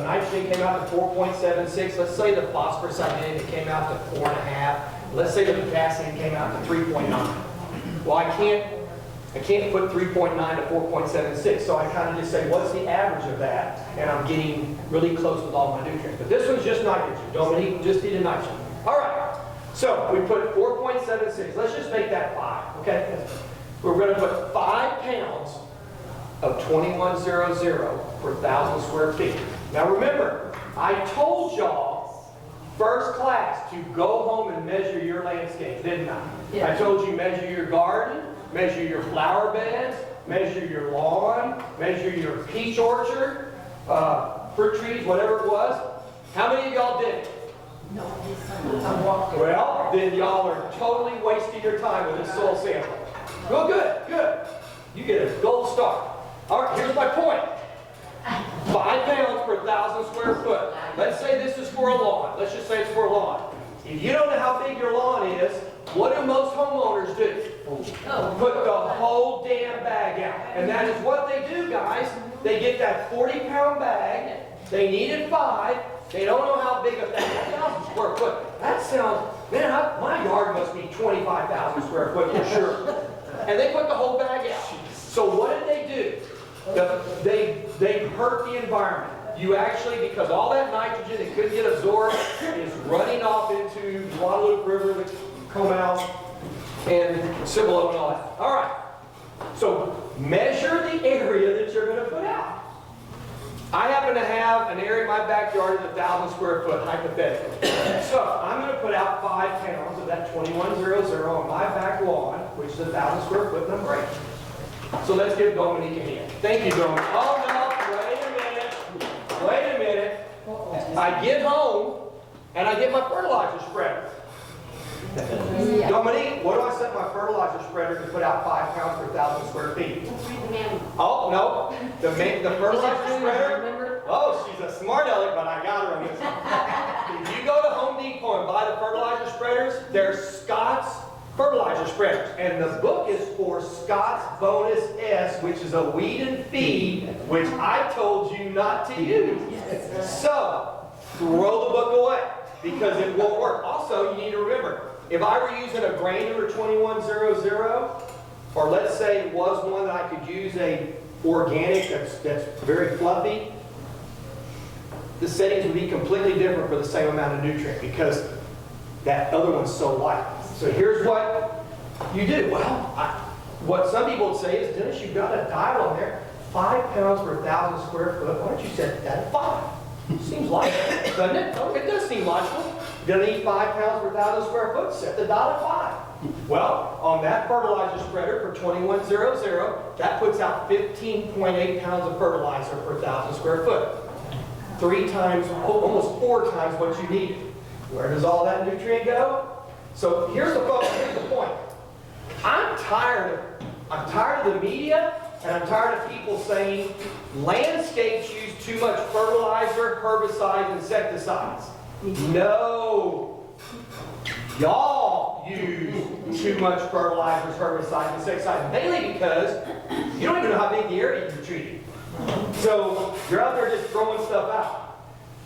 nitrogen came out to 4.76. Let's say the phosphorus I did, it came out to 4.5. Let's say the potassium came out to 3.9. Well, I can't put 3.9 to 4.76, so I kind of just say, what's the average of that? And I'm getting really close with all my nutrients. But this one's just nitrogen. Dominique just needed nitrogen. All right. So we put 4.76. Let's just make that 5, okay? We're going to put 5 pounds of 2100 per 1,000 square feet. Now remember, I told y'all first class to go home and measure your landscape, didn't I? Yeah. I told you measure your garden, measure your flower beds, measure your lawn, measure your peach orchard, fruit trees, whatever it was. How many of y'all did it? No. Well, then y'all are totally wasting your time with this soil sample. Well, good, good. You get a gold star. All right, here's my point. 5 pounds per 1,000 square foot. Let's say this is for a lawn. Let's just say it's for a lawn. If you don't know how big your lawn is, what do most homeowners do? Put the whole damn bag out. And that is what they do, guys. They get that 40-pound bag. They needed 5. They don't know how big a 1,000 square foot. That sounds, man, my yard must be 25,000 square foot for sure. And they put the whole bag out. So what did they do? They hurt the environment. You actually, because all that nitrogen that couldn't get absorbed is running off into the Guadalupe River, the Comal, and Cibolo and all that. All right. So measure the area that you're going to put out. I happen to have an area in my backyard that's 1,000 square foot, hypothetically. So I'm going to put out 5 pounds of that 2100 on my back lawn, which is 1,000 square foot, and I'm great. So let's give Dominique a hand. Thank you, Dominique. Oh no, wait a minute. Wait a minute. I get home and I get my fertilizer spreader. Dominique, what do I set my fertilizer spreader to put out 5 pounds per 1,000 square feet? Let's read the manual. Oh, no. The fertilizer spreader? Oh, she's a smart aleck, but I got her on this one. If you go to Home Depot and buy the fertilizer spreaders, they're Scott's fertilizer spreaders. And the book is for Scott's Bonus S, which is a weed and feed, which I told you not to use. So, throw the book away because it won't work. Also, you need to remember, if I were using a granular 2100, or let's say it was one that I could use a organic that's very fluffy, the settings would be completely different for the same amount of nutrient because that other one's so light. So here's what you do. Well, what some people would say is, Dennis, you've got a dial on there, 5 pounds per 1,000 square foot. Why don't you set that at 5? Seems logical, doesn't it? Oh, it does seem logical. You're gonna need 5 pounds per 1,000 square foot, set the dial at 5. Well, on that fertilizer spreader for 2100, that puts out 15.8 pounds of fertilizer per 1,000 square foot. 3 times, almost 4 times what you need. Where does all that nutrient go? So here's the point. I'm tired of the media, and I'm tired of people saying landscapes use too much fertilizer, herbicides, insecticides. No. Y'all use too much fertilizers, herbicides, insecticides, mainly because you don't even know how big the area you're treating. So you're out there just throwing stuff out.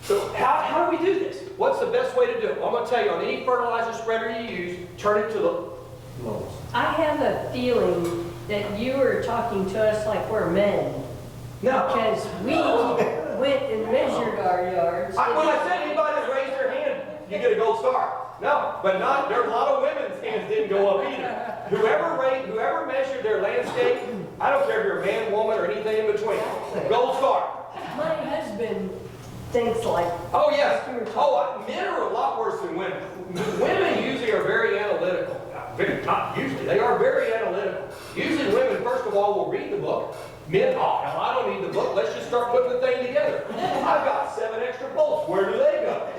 So how do we do this? What's the best way to do it? Well, I'm going to tell you, on any fertilizer spreader you use, turn it to the lowest. I have a feeling that you are talking to us like we're men. No. Because we went and measured our yards. When I said anybody that raised their hand, you get a gold star. No, but not, there's a lot of women's hands didn't go up either. Whoever measured their landscape, I don't care if you're a man, woman, or anything in between, gold star. My husband thinks like. Oh, yes. Oh, men are a lot worse than women. Women usually are very analytical. Not usually. They are very analytical. Usually women, first of all, will read the book. Men, oh, hell, I don't need the book. Let's just start putting the thing together. I've got 7 extra bolts. Where do they go?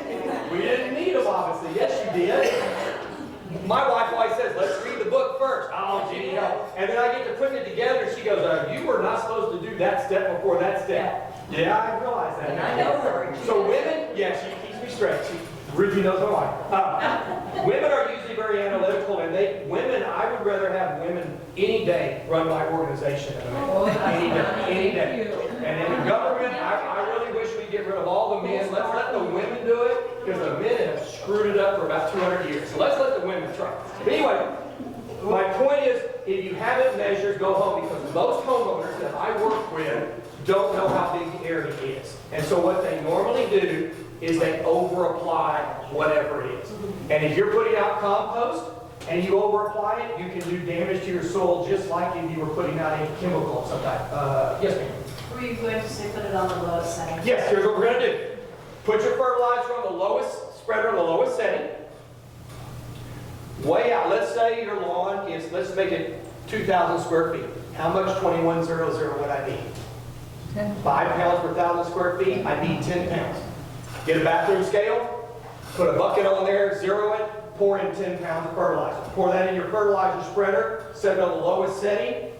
We didn't need them, obviously. Yes, you did. My wife always says, let's read the book first. Oh, gee, no. And then I get to putting it together, and she goes, you were not supposed to do that step before that step. Yeah, I realize that. And I know her. So women, yeah, she keeps me straight. Ruthie knows my wife. Women are usually very analytical, and women, I would rather have women any day run my organization than men. Any day. And in the government, I really wish we'd get rid of all the men. Let's let the women do it, because the men have screwed it up for about 200 years. So let's let the women try. But anyway, my point is, if you haven't measured, go home, because most homeowners that I work with don't know how big the area is. And so what they normally do is they over-apply whatever it is. And if you're putting out compost and you over-apply it, you can do damage to your soil just like if you were putting out a chemical of some type. Yes, ma'am? Were you going to say put it on the lowest setting? Yes, here's what we're going to do. Put your fertilizer on the lowest spreader on the lowest setting. Way out. Let's say your lawn is, let's make it 2,000 square feet. How much 2100 would I need? 5 pounds per 1,000 square feet, I need 10 pounds. Get a bathroom scale, put a bucket on there, zero it, pour in 10 pounds of fertilizer. Pour that in your fertilizer spreader, set it on the lowest setting,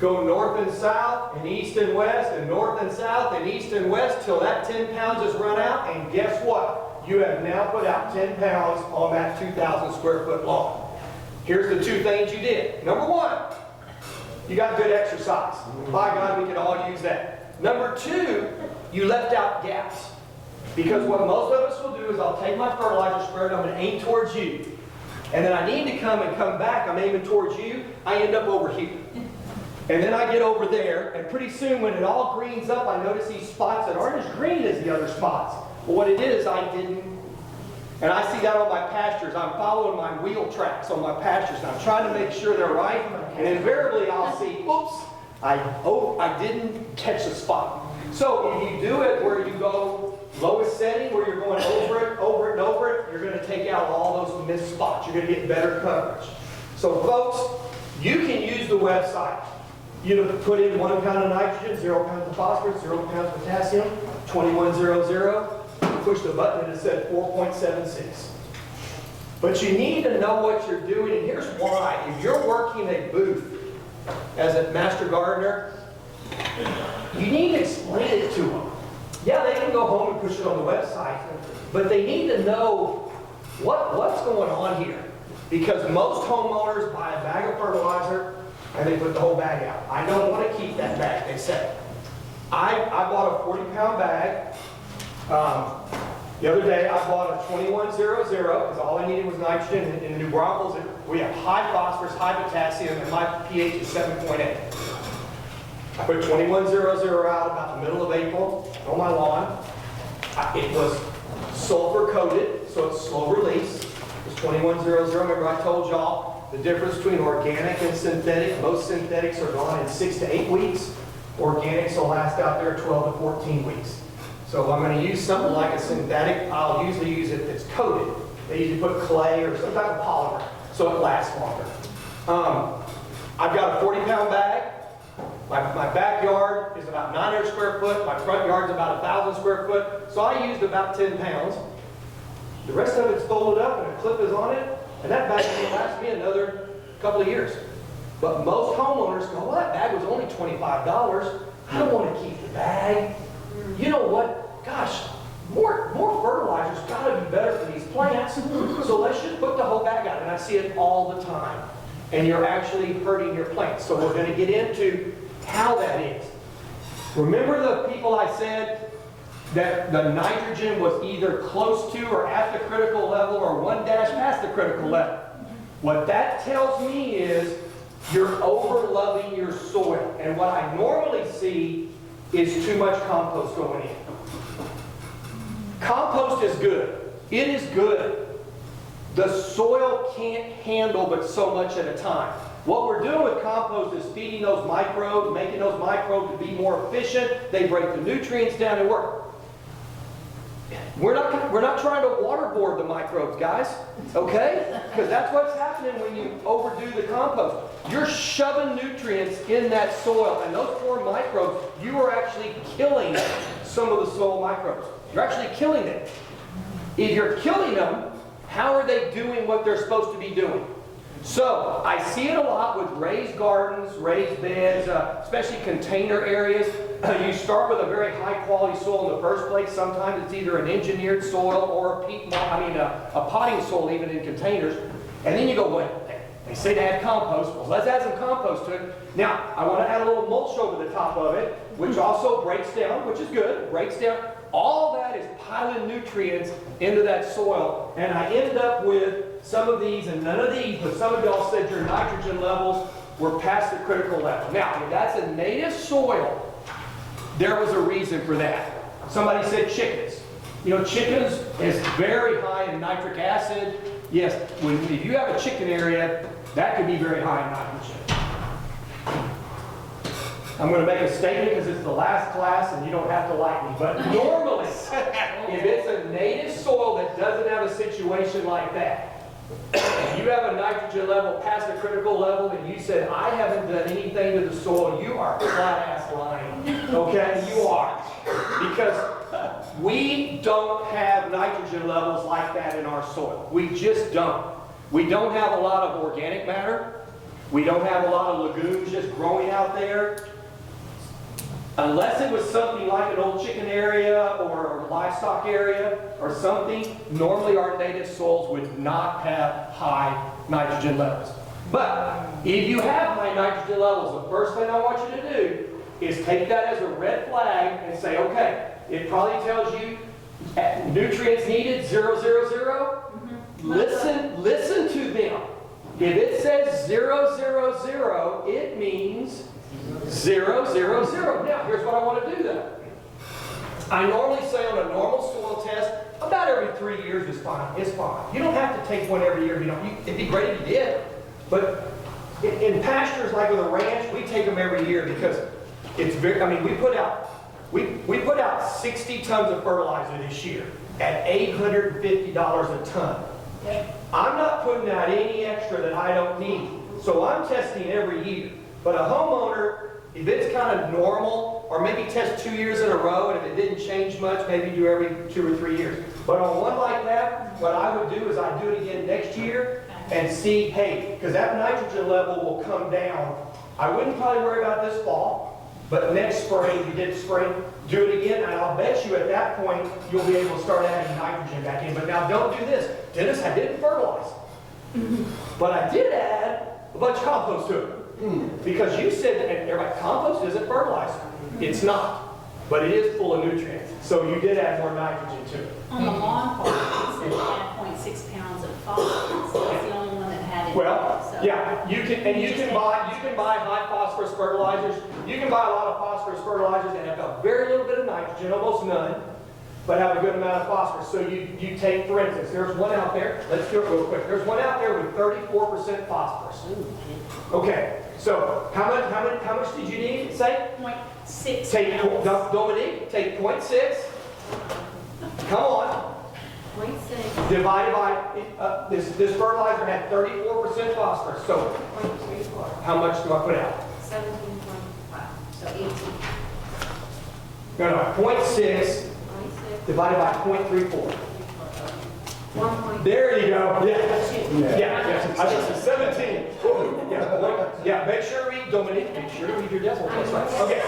go north and south, and east and west, and north and south, and east and west, till that 10 pounds is run out, and guess what? you have now put out 10 pounds on that 2,000 square foot lawn. Here's the two things you did. Number one, you got good exercise. By God, we can all use that. Number two, you left out gaps. Because what most of us will do is I'll take my fertilizer spread, I'm going to aim towards you. And then I need to come back, I'm aiming towards you, I end up over here. And then I get over there, and pretty soon when it all greens up, I notice these spots that aren't as green as the other spots. Well, what it is, I didn't. And I see that on my pastures. I'm following my wheel tracks on my pastures, and I'm trying to make sure they're right. And invariably I'll see, oops, I didn't catch the spot. So if you do it where you go lowest setting, where you're going over it, and over it, you're going to take out all those missed spots. You're going to get better coverage. So folks, you can use the website. You know, put in 1 pound of nitrogen, 0 pounds of phosphorus, 0 pounds of potassium, 2100. Push the button and it said 4.76. But you need to know what you're doing, and here's why. If you're working a booth as a master gardener, you need to explain it to them. Yeah, they can go home and push it on the website, but they need to know what's going on here. Because most homeowners buy a bag of fertilizer and they put the whole bag out. I don't want to keep that bag, they say. I bought a 40-pound bag. The other day I bought a 2100 because all I needed was nitrogen. In the New Braunfels, we have high phosphorus, high potassium, and my pH is 7.8. I put 2100 out about the middle of April on my lawn. It was sulfur coated, so it's slow release. It's 2100. Remember I told y'all the difference between organic and synthetic. Most synthetics are gone in 6 to 8 weeks. Organics will last out there 12 to 14 weeks. So if I'm going to use something like a synthetic, I'll usually use it that's coated. They usually put clay or some type of polymer so it lasts longer. I've got a 40-pound bag. My backyard is about 900 square foot. My front yard is about 1,000 square foot. So I used about 10 pounds. The rest of it's folded up and a clip is on it. And that bag will last me another couple of years. But most homeowners go, well, that bag was only $25. I don't want to keep the bag. You know what? Gosh, more fertilizer's got to be better for these plants. So let's just put the whole bag out. And I see it all the time. And you're actually hurting your plants. So we're going to get into how that is. Remember the people I said that the nitrogen was either close to or at the critical level or 1 dash past the critical level. What that tells me is you're over-loving your soil. And what I normally see is too much compost going in. Compost is good. It is good. The soil can't handle but so much at a time. What we're doing with compost is feeding those microbes, making those microbes to be more efficient. They break the nutrients down and work. We're not trying to waterboard the microbes, guys, okay? Because that's what's happening when you overdo the compost. You're shoving nutrients in that soil, and those poor microbes, you are actually killing some of the soil microbes. You're actually killing them. If you're killing them, how are they doing what they're supposed to be doing? So, I see it a lot with raised gardens, raised beds, especially container areas. You start with a very high quality soil in the first place. Sometimes it's either an engineered soil or a potting soil even in containers. And then you go, well, they say to add compost. Well, let's add some compost to it. Now, I want to add a little mulch over the top of it, which also breaks down, which is good, breaks down. All that is piling nutrients into that soil. And I ended up with some of these, and none of these, but some of y'all said your nitrogen levels were past the critical level. Now, if that's a native soil, there was a reason for that. Somebody said chickens. You know, chickens is very high in nitric acid. Yes, if you have a chicken area, that could be very high in nitrogen. I'm going to make a statement because it's the last class and you don't have to like me. But normally, if it's a native soil that doesn't have a situation like that, if you have a nitrogen level past the critical level and you said, I haven't done anything to the soil, you are flat-ass lying. Okay? You are. Because we don't have nitrogen levels like that in our soil. We just don't. We don't have a lot of organic matter. We don't have a lot of legumes just growing out there. Unless it was something like an old chicken area or a livestock area or something, normally our native soils would not have high nitrogen levels. But if you have high nitrogen levels, the first thing I want you to do is take that as a red flag and say, okay, it probably tells you nutrients needed 0, 0, 0. Listen to them. If it says 0, 0, 0, it means 0, 0, 0. Now, here's what I want to do though. I normally say on a normal soil test, about every 3 years is fine. It's fine. You don't have to take one every year. It'd be great if you did. But in pastures like with a ranch, we take them every year because it's very, I mean, we put out 60 tons of fertilizer this year at $850 a ton. I'm not putting out any extra that I don't need. So I'm testing every year. But a homeowner, if it's kind of normal, or maybe test 2 years in a row, and if it didn't change much, maybe do every 2 or 3 years. But on one like that, what I would do is I'd do it again next year and see, hey, because that nitrogen level will come down. I wouldn't probably worry about this fall, but next spring, if you did spring, do it again, and I'll bet you at that point, you'll be able to start adding nitrogen back in. But now don't do this. Dennis, I didn't fertilize. But I did add a bunch of compost to it. Because you said, and everybody, compost isn't fertilizer. It's not. But it is full of nutrients. So you did add more nitrogen to it. On the lawn part, it said add 0.6 pounds of phosphorus. That's the only one that had it. Well, So- yeah, you can buy high phosphorus fertilizers. You can buy a lot of phosphorus fertilizers that have a very little bit of nitrogen, almost none, but have a good amount of phosphorus. So you take, for instance, there's one out there. Let's do it real quick. There's one out there with 34% phosphorus. Okay, so how much did you need? Say. 0.6 Take pounds. Dominique. Take 0.6. Come on. 0.6, Divided by this fertilizer had 34% phosphorus. So 0.34, how much do I put out? 17.5, so 18. No, 0.6 0.6, divided by 0.34. 1. There you go. Yeah. I think it's 17. Yeah. Make sure to read, Dominique. Make sure to read your decimal. That's right. Okay.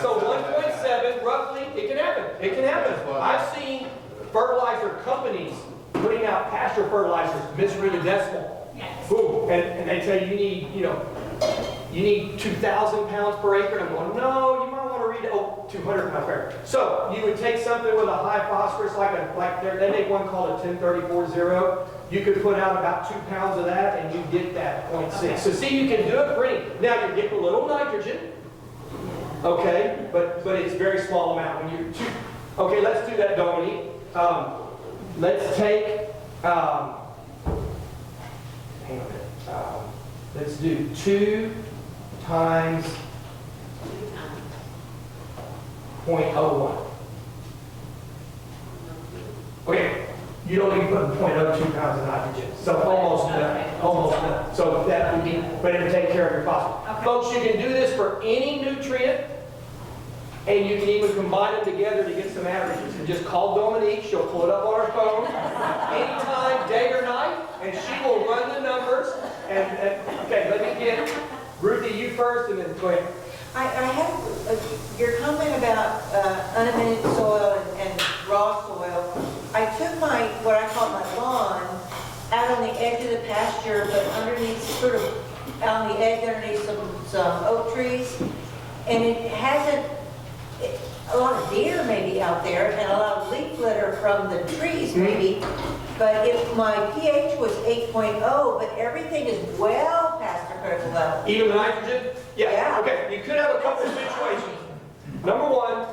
So 1.7, roughly. It can happen. It can happen. I've seen fertilizer companies putting out pasture fertilizers misread a decimal. Yes. Boom. And they tell you you need 2,000 pounds per acre. And I'm going, no, you might want to read 200 pounds per acre. So you would take something with a high phosphorus, they make one called a 1034-0. You could put out about 2 pounds of that, and you get that 0.6. Okay. So see, you can do it pretty. Now you're getting a little nitrogen, okay, but it's very small amount. When you're okay, let's do that, Dominique. Let's take. Hang on a minute. Let's do 2 times 0.01. Okay, you don't need to put 0.02 pounds of nitrogen. So almost none. Almost none. So that would be, but it would take care of your phosphorus. Okay. Folks, you can do this for any nutrient, and you can even combine them together to get some averages. And just call Dominique, she'll pull it up on her phone, anytime, day or night, and she will run the numbers. Okay, let me get Ruthie, you first, and then go ahead. I have your comment about unamended soil and raw soil. I took what I call my lawn, out on the edge of the pasture, but underneath, sort of on the edge underneath some oak trees, and it hasn't, a lot of deer maybe out there, and a lot of leaf litter from the trees maybe, but if my pH was 8.0, but everything is well past the critical level. Even the nitrogen? Yeah. Okay, you could have a couple of situations. Number one,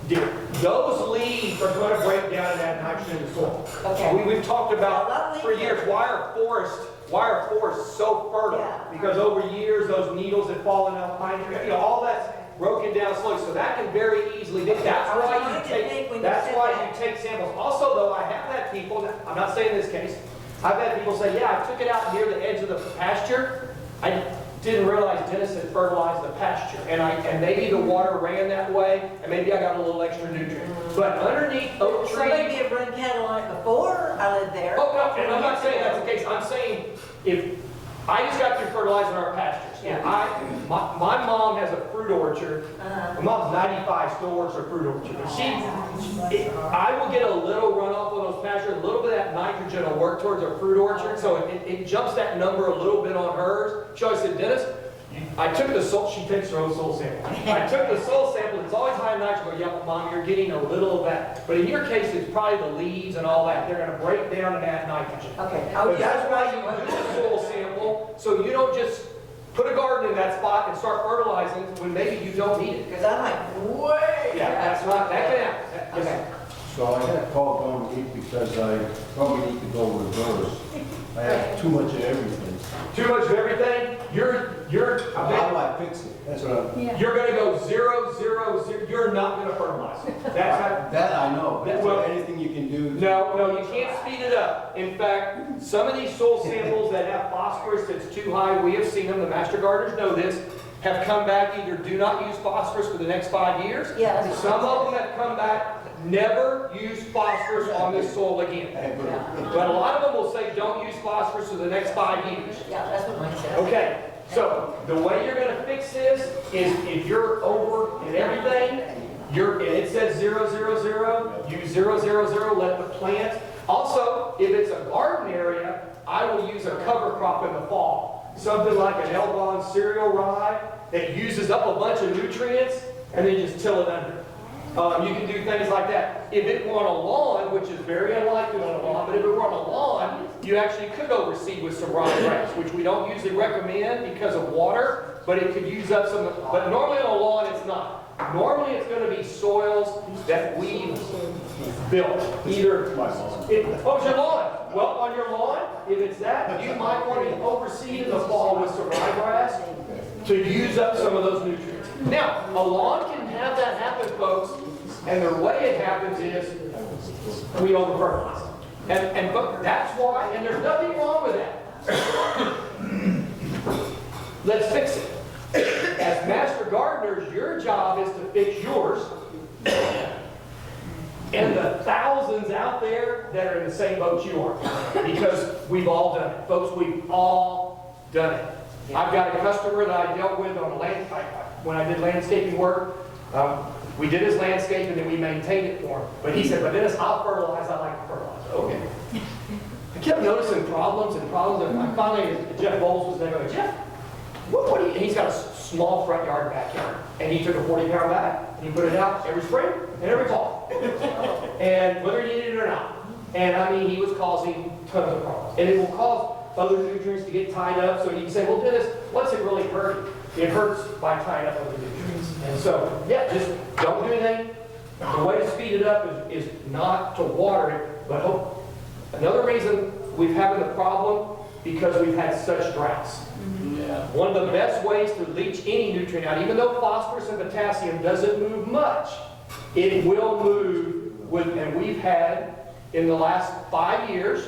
deer. Those leaves are going to break down and add nitrogen to the soil. Okay. We've talked I about love for leaf years, litter. why are forests so fertile? Yeah. Because over years, those needles have fallen out, pine tree, all that's broken down slowly. So that can very easily, that's I was why trying you to take, think when you that's said why that. you take samples. Also though, I have had people, I'm not saying this case, I've had people say, yeah, I took it out near the edge of the pasture. I didn't realize Dennis had fertilized the pasture. And maybe the water ran that way, and maybe I got a little extra nutrient. But underneath oak trees. Somebody may have run cattle on it before I lived there. Oh, no, and I'm not saying that's the case. I'm saying if I just got through fertilizing our pastures. And my mom has a fruit orchard. My mom's 95, still works her fruit orchard. But I will get a little runoff on those pastures, a little bit of that nitrogen will work towards our fruit orchard, so it jumps that number a little bit on hers. She always said, Dennis, I took the soil, she takes her own soil sample. I took the soil sample, it's always high in nitrogen, but yeah, but Mom, you're getting a little of that. But in your case, it's probably the leaves and all that. They're gonna break down and add nitrogen. Okay. But that's why you do the soil sample, so you don't just put a garden in that spot and start fertilizing when maybe you don't need it. Because I'm like, way. Yeah, that's not, that can happen. Okay. So I had called Dominique because I probably need to go reverse. I have too much of everything. Too much of everything, How do I fix it? That's what I'm, you're gonna go 0, 0, 0, you're not gonna fertilize it. That's how, that I know. Is Well- there anything you can do? no, you can't speed it up. In fact, some of these soil samples that have phosphorus that's too high, we have seen them, the master gardeners know this, have come back either do not use phosphorus for the next 5 years. Yeah, that's- Some of them have come back, never use phosphorus on this soil again. But a lot of them will say, don't use phosphorus for the next 5 years. Yeah, that's what mine said. Okay, so the way you're gonna fix this is if you're over in everything, and it says 0, 0, 0, use 0, 0, 0, let the plant. Also, if it's a garden area, I will use a cover crop in the fall. Something like an Elbon cereal rye that uses up a bunch of nutrients and then just till it under. You can do things like that. If it were on a lawn, which is very unlikely on a lawn, but if it were on a lawn, you actually could overseed with some ryegrass, which we don't usually recommend because of water, but it could use up some, but normally on a lawn it's not. Normally it's going to be soils that we've built, either, oh, it's your lawn. Well, on your lawn, if it's that, you might want to overseed in the fall with some ryegrass to use up some of those nutrients. Now, a lawn can have that happen, folks, and the way it happens is we over-fertilize. But that's why, and there's nothing wrong with that. Let's fix it. As master gardeners, your job is to fix yours and the thousands out there that are in the same boat you are. Because we've all done it. Folks, we've all done it. I've got a customer that I dealt with on when I did landscaping work. We did his landscape and then we maintained it for him. But he said, but Dennis, I'll fertilize, I like to fertilize. Okay. I kept noticing problems and I finally, Jeff Bowles was there, I go, Jeff, what do you, he's got a small front yard backyard. And he took a 40-pound bag and he put it out every spring and every fall. And whether he needed it or not. And I mean, he was causing tons of problems. And it will cause other nutrients to get tied up. So you can say, well, Dennis, what's it really hurting? It hurts by tying up other nutrients. And so, yeah, just don't do anything. The way to speed it up is not to water it, but another reason we're having the problem because we've had such droughts. Yeah. One of the best ways to leach any nutrient out, even though phosphorus and potassium doesn't move much, it will move and we've had, in the last 5 years,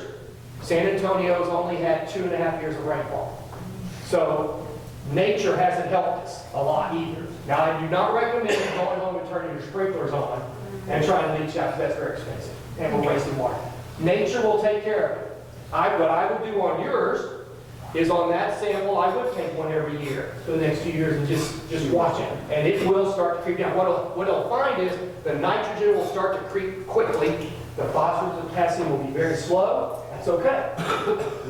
San Antonio's only had 2.5 years of rainfall. So nature hasn't helped us a lot either. Now, I do not recommend going home and turning your sprinklers on and trying to leach out, because that's very expensive and we're wasting water. Nature will take care of it. What I would do on yours is on that sample, I would take one every year for the next few years and just watch it. And it will start to creep down. What it'll find is the nitrogen will start to creep quickly. The phosphorus and potassium will be very slow. That's okay.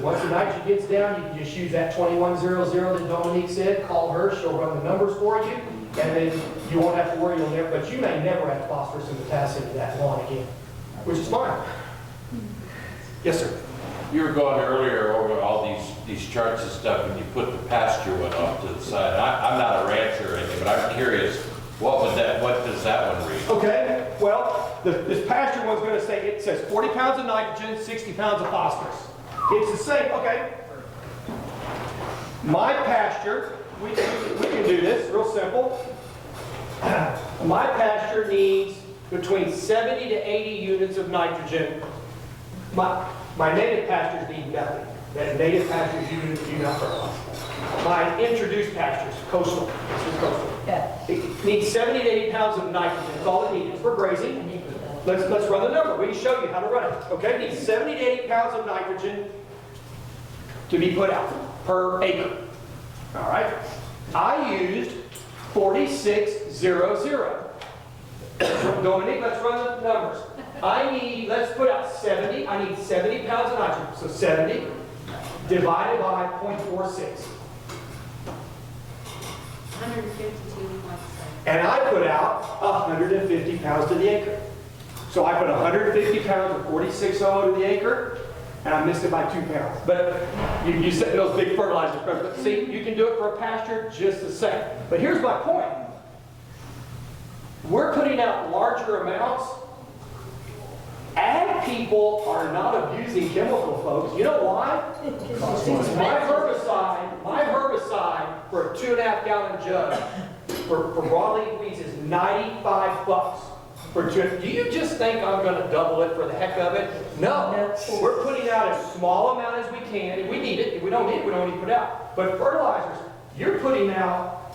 Once the nitrogen gets down, you can just use that 2100 that Dominique said. Call her, she'll run the numbers for you. And then you won't have to worry, but you may never have phosphorus and potassium in that lawn again, which is fine. Yes, sir. You were going earlier over all these charts and stuff, and you put the pasture one off to the side. I'm not a rancher or anything, but I'm curious, what does that one read? Okay, well, this pasture one's going to say, it says 40 pounds of nitrogen, 60 pounds of phosphorus. It's the same, okay. My pasture, we can do this, real simple. My pasture needs between 70 to 80 units of nitrogen. My native pastures need nothing. That native pastures you do not fertilize. My introduced pastures, coastal, this is coastal. Yeah. It needs 70 to 80 pounds of nitrogen. That's all it needs. It's for grazing. Let's run the number. We can show you how to run it. Okay, it needs 70 to 80 pounds of nitrogen to be put out. per acre. All right? I used 4600. Dominique, let's run the numbers. Let's put out 70, I need 70 pounds of nitrogen. So 70 divided by 0.46. 152.7. And I put out 150 pounds to the acre. So I put 150 pounds of 4600 to the acre, and I missed it by 2 pounds. But you set those big fertilizers. But see, you can do it for a pasture just the same. But here's my point. We're putting out larger amounts. Ag people are not abusing chemical, folks. You know why? My herbicide for a 2.5 gallon jug for broadleaf weeds is $95 for 2. Do you just think I'm going to double it for the heck of it? No. We're putting out as small amount as we can. If we need it, if we don't need it, we don't need to put out. But fertilizers, you're putting out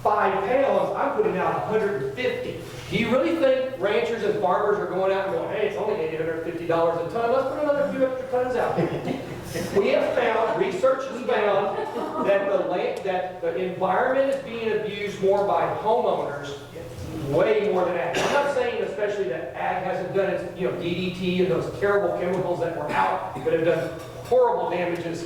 5 pounds, I'm putting out 150. Do you really think ranchers and farmers are going out and going, hey, it's only $850 a ton, let's put another few extra tons out there? We have found, research has found, that the environment is being abused more by homeowners, way more than ag. I'm not saying especially that ag hasn't done its, DDT and those terrible chemicals that were out that have done horrible damages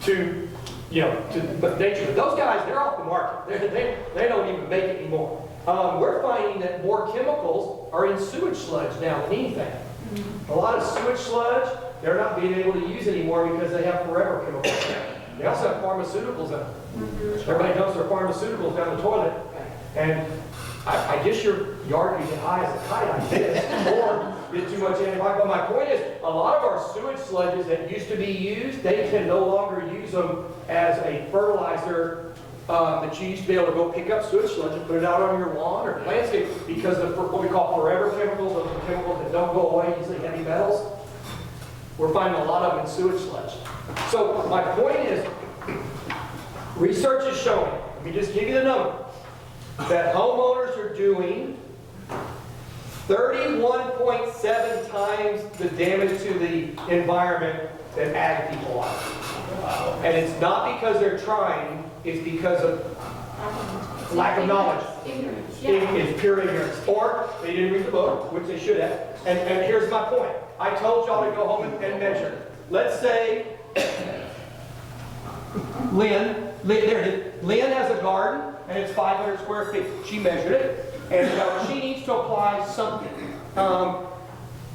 to nature. Those guys, they're off the market. They don't even make it anymore. We're finding that more chemicals are in sewage sludge now than anything. A lot of sewage sludge, they're not being able to use anymore because they have forever chemicals. They also have pharmaceuticals in them. Everybody dumps their pharmaceuticals down the toilet. And I guess your yard can get high as a kite like this, or get too much antibiotic. But my point is, a lot of our sewage sludges that used to be used, they can no longer use them as a fertilizer that you used to be able to go pick up sewage sludge and put it out on your lawn or landscape because of what we call forever chemicals, those are chemicals that don't go away, usually heavy metals. We're finding a lot of them in sewage sludge. So my point is, research is showing, let me just give you the number, that homeowners are doing 31.7 times the damage to the environment than ag people are. And it's not because they're trying, it's because of lack of knowledge. Ignorance. It's pure ignorance. Or they didn't read the book, which they should have. And here's my point. I told y'all to go home and measure. Let's say Lynn has a garden and it's 500 square feet. She measured it, and she needs to apply something.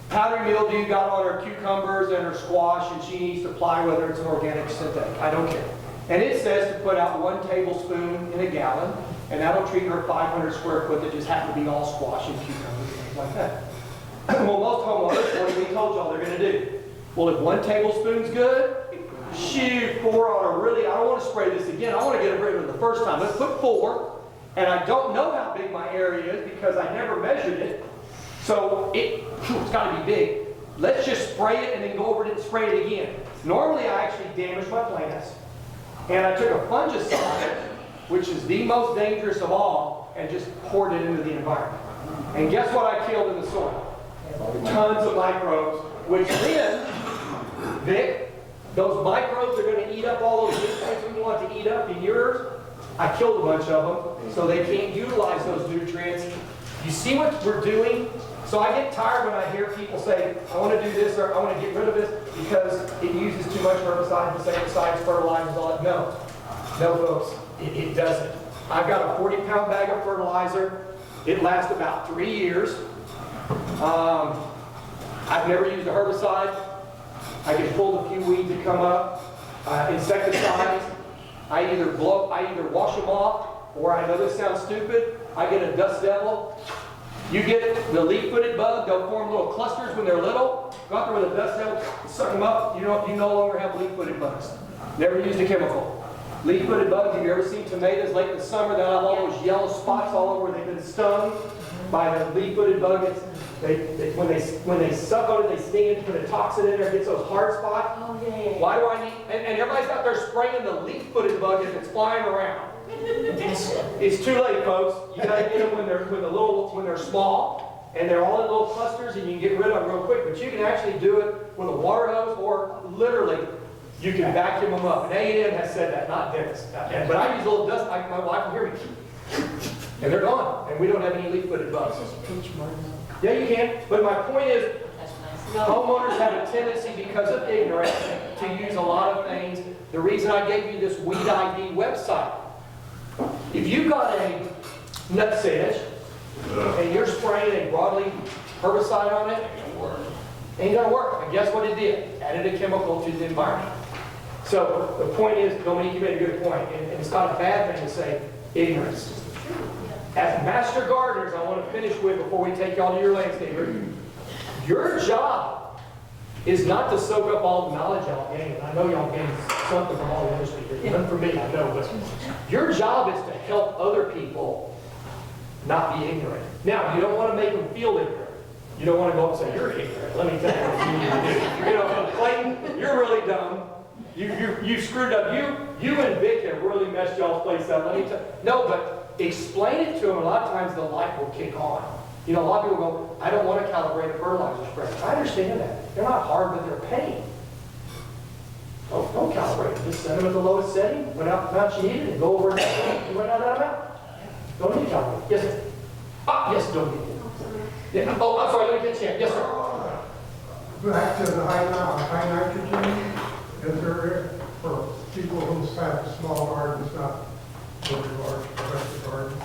Powdery mildew got on her cucumbers and her squash, and she needs to apply whether it's an organic or synthetic. I don't care. And it says to put out 1 tablespoon in a gallon, and that'll treat her 500 square foot that just happen to be all squash and cucumbers and things like that. Well, most homeowners, what we told y'all they're going to do? Well, if 1 tablespoon's good, shoot, 4 ought to really, I don't want to spray this again. I want to get rid of it the first time. Let's put 4, and I don't know how big my area is because I never measured it. So it's got to be big. Let's just spray it and then go over it and spray it again. Normally, I actually damage my plants, and I took a fungicide, which is the most dangerous of all, and just poured it into the environment. And guess what I killed in the soil? Tons of microbes, which then, Vic, those microbes are going to eat up all those nutrients we want to eat up in yours. I killed a bunch of them, so they can't utilize those nutrients. You see what we're doing? So I get tired when I hear people say, I want to do this or I want to get rid of this because it uses too much herbicides, insecticides, fertilizers, all that. No, folks, it doesn't. I've got a 40-pound bag of fertilizer. It lasts about 3 years. I've never used a herbicide. I can pull the few weeds that come up. Insecticides, I either wash them off, or I know this sounds stupid, I get a dust devil. You get the leaf-footed bug, they'll form little clusters when they're little. Go out there with a dust devil, suck them up, you no longer have leaf-footed bugs. Never used a chemical. Leaf-footed bugs, have you ever seen tomatoes late in the summer that have all those yellow spots all over where they've been stung by the leaf-footed bug? When they suck on it, they sting it, put a toxin in there, it gets those hard spots. Oh, yeah. Why do I need, and everybody's out there spraying the leaf-footed bug as it's flying around. It's too late, folks. You gotta get them when they're small, and they're all in little clusters, and you can get rid of them real quick. But you can actually do it with a water hose, or literally you can vacuum them up. And A&M has said that, not Dennis. But I use a little dust, my wife will hear me. And they're gone, and we don't have any leaf-footed bugs. Yeah, you can, but my point is, homeowners have a tendency, because of ignorance, to use a lot of things. The reason I gave you this Weed ID website, if you've got a nutsedge, and you're spraying a broadleaf herbicide on it, ain't gonna work. And guess what it did? Added a chemical to the environment. So the point is, Dominique, you made a good point, and it's not a bad thing to say ignorance. As master gardeners, I want to finish with, before we take y'all to your landscaper, your job is not to soak up all the knowledge y'all gain. And I know y'all gain something from all the other speakers, none from me, I know, but your job is to help other people not be ignorant. Now, you don't want to make them feel ignorant. You don't want to go up and say, you're ignorant. Let me tell you what you need to do. You know, Clayton, you're really dumb. You screwed up. You and Vic have really messed y'all's place up. Let me tell you. No, but explain it to them. A lot of times the light will kick on. You know, a lot of people go, I don't want to calibrate a fertilizer spray. I understand that. They're not hard, but they're pain. Don't calibrate them. Just set them at the lowest setting. When out you need it, and go over and run out of that amount. Don't need to calibrate. Yes, sir. Ah, yes, don't need it. Yeah. Oh, I'm sorry. Let me get you. Yes, sir. Back to the high nitrogen, is there, for people who have small gardens, not very large professional gardens,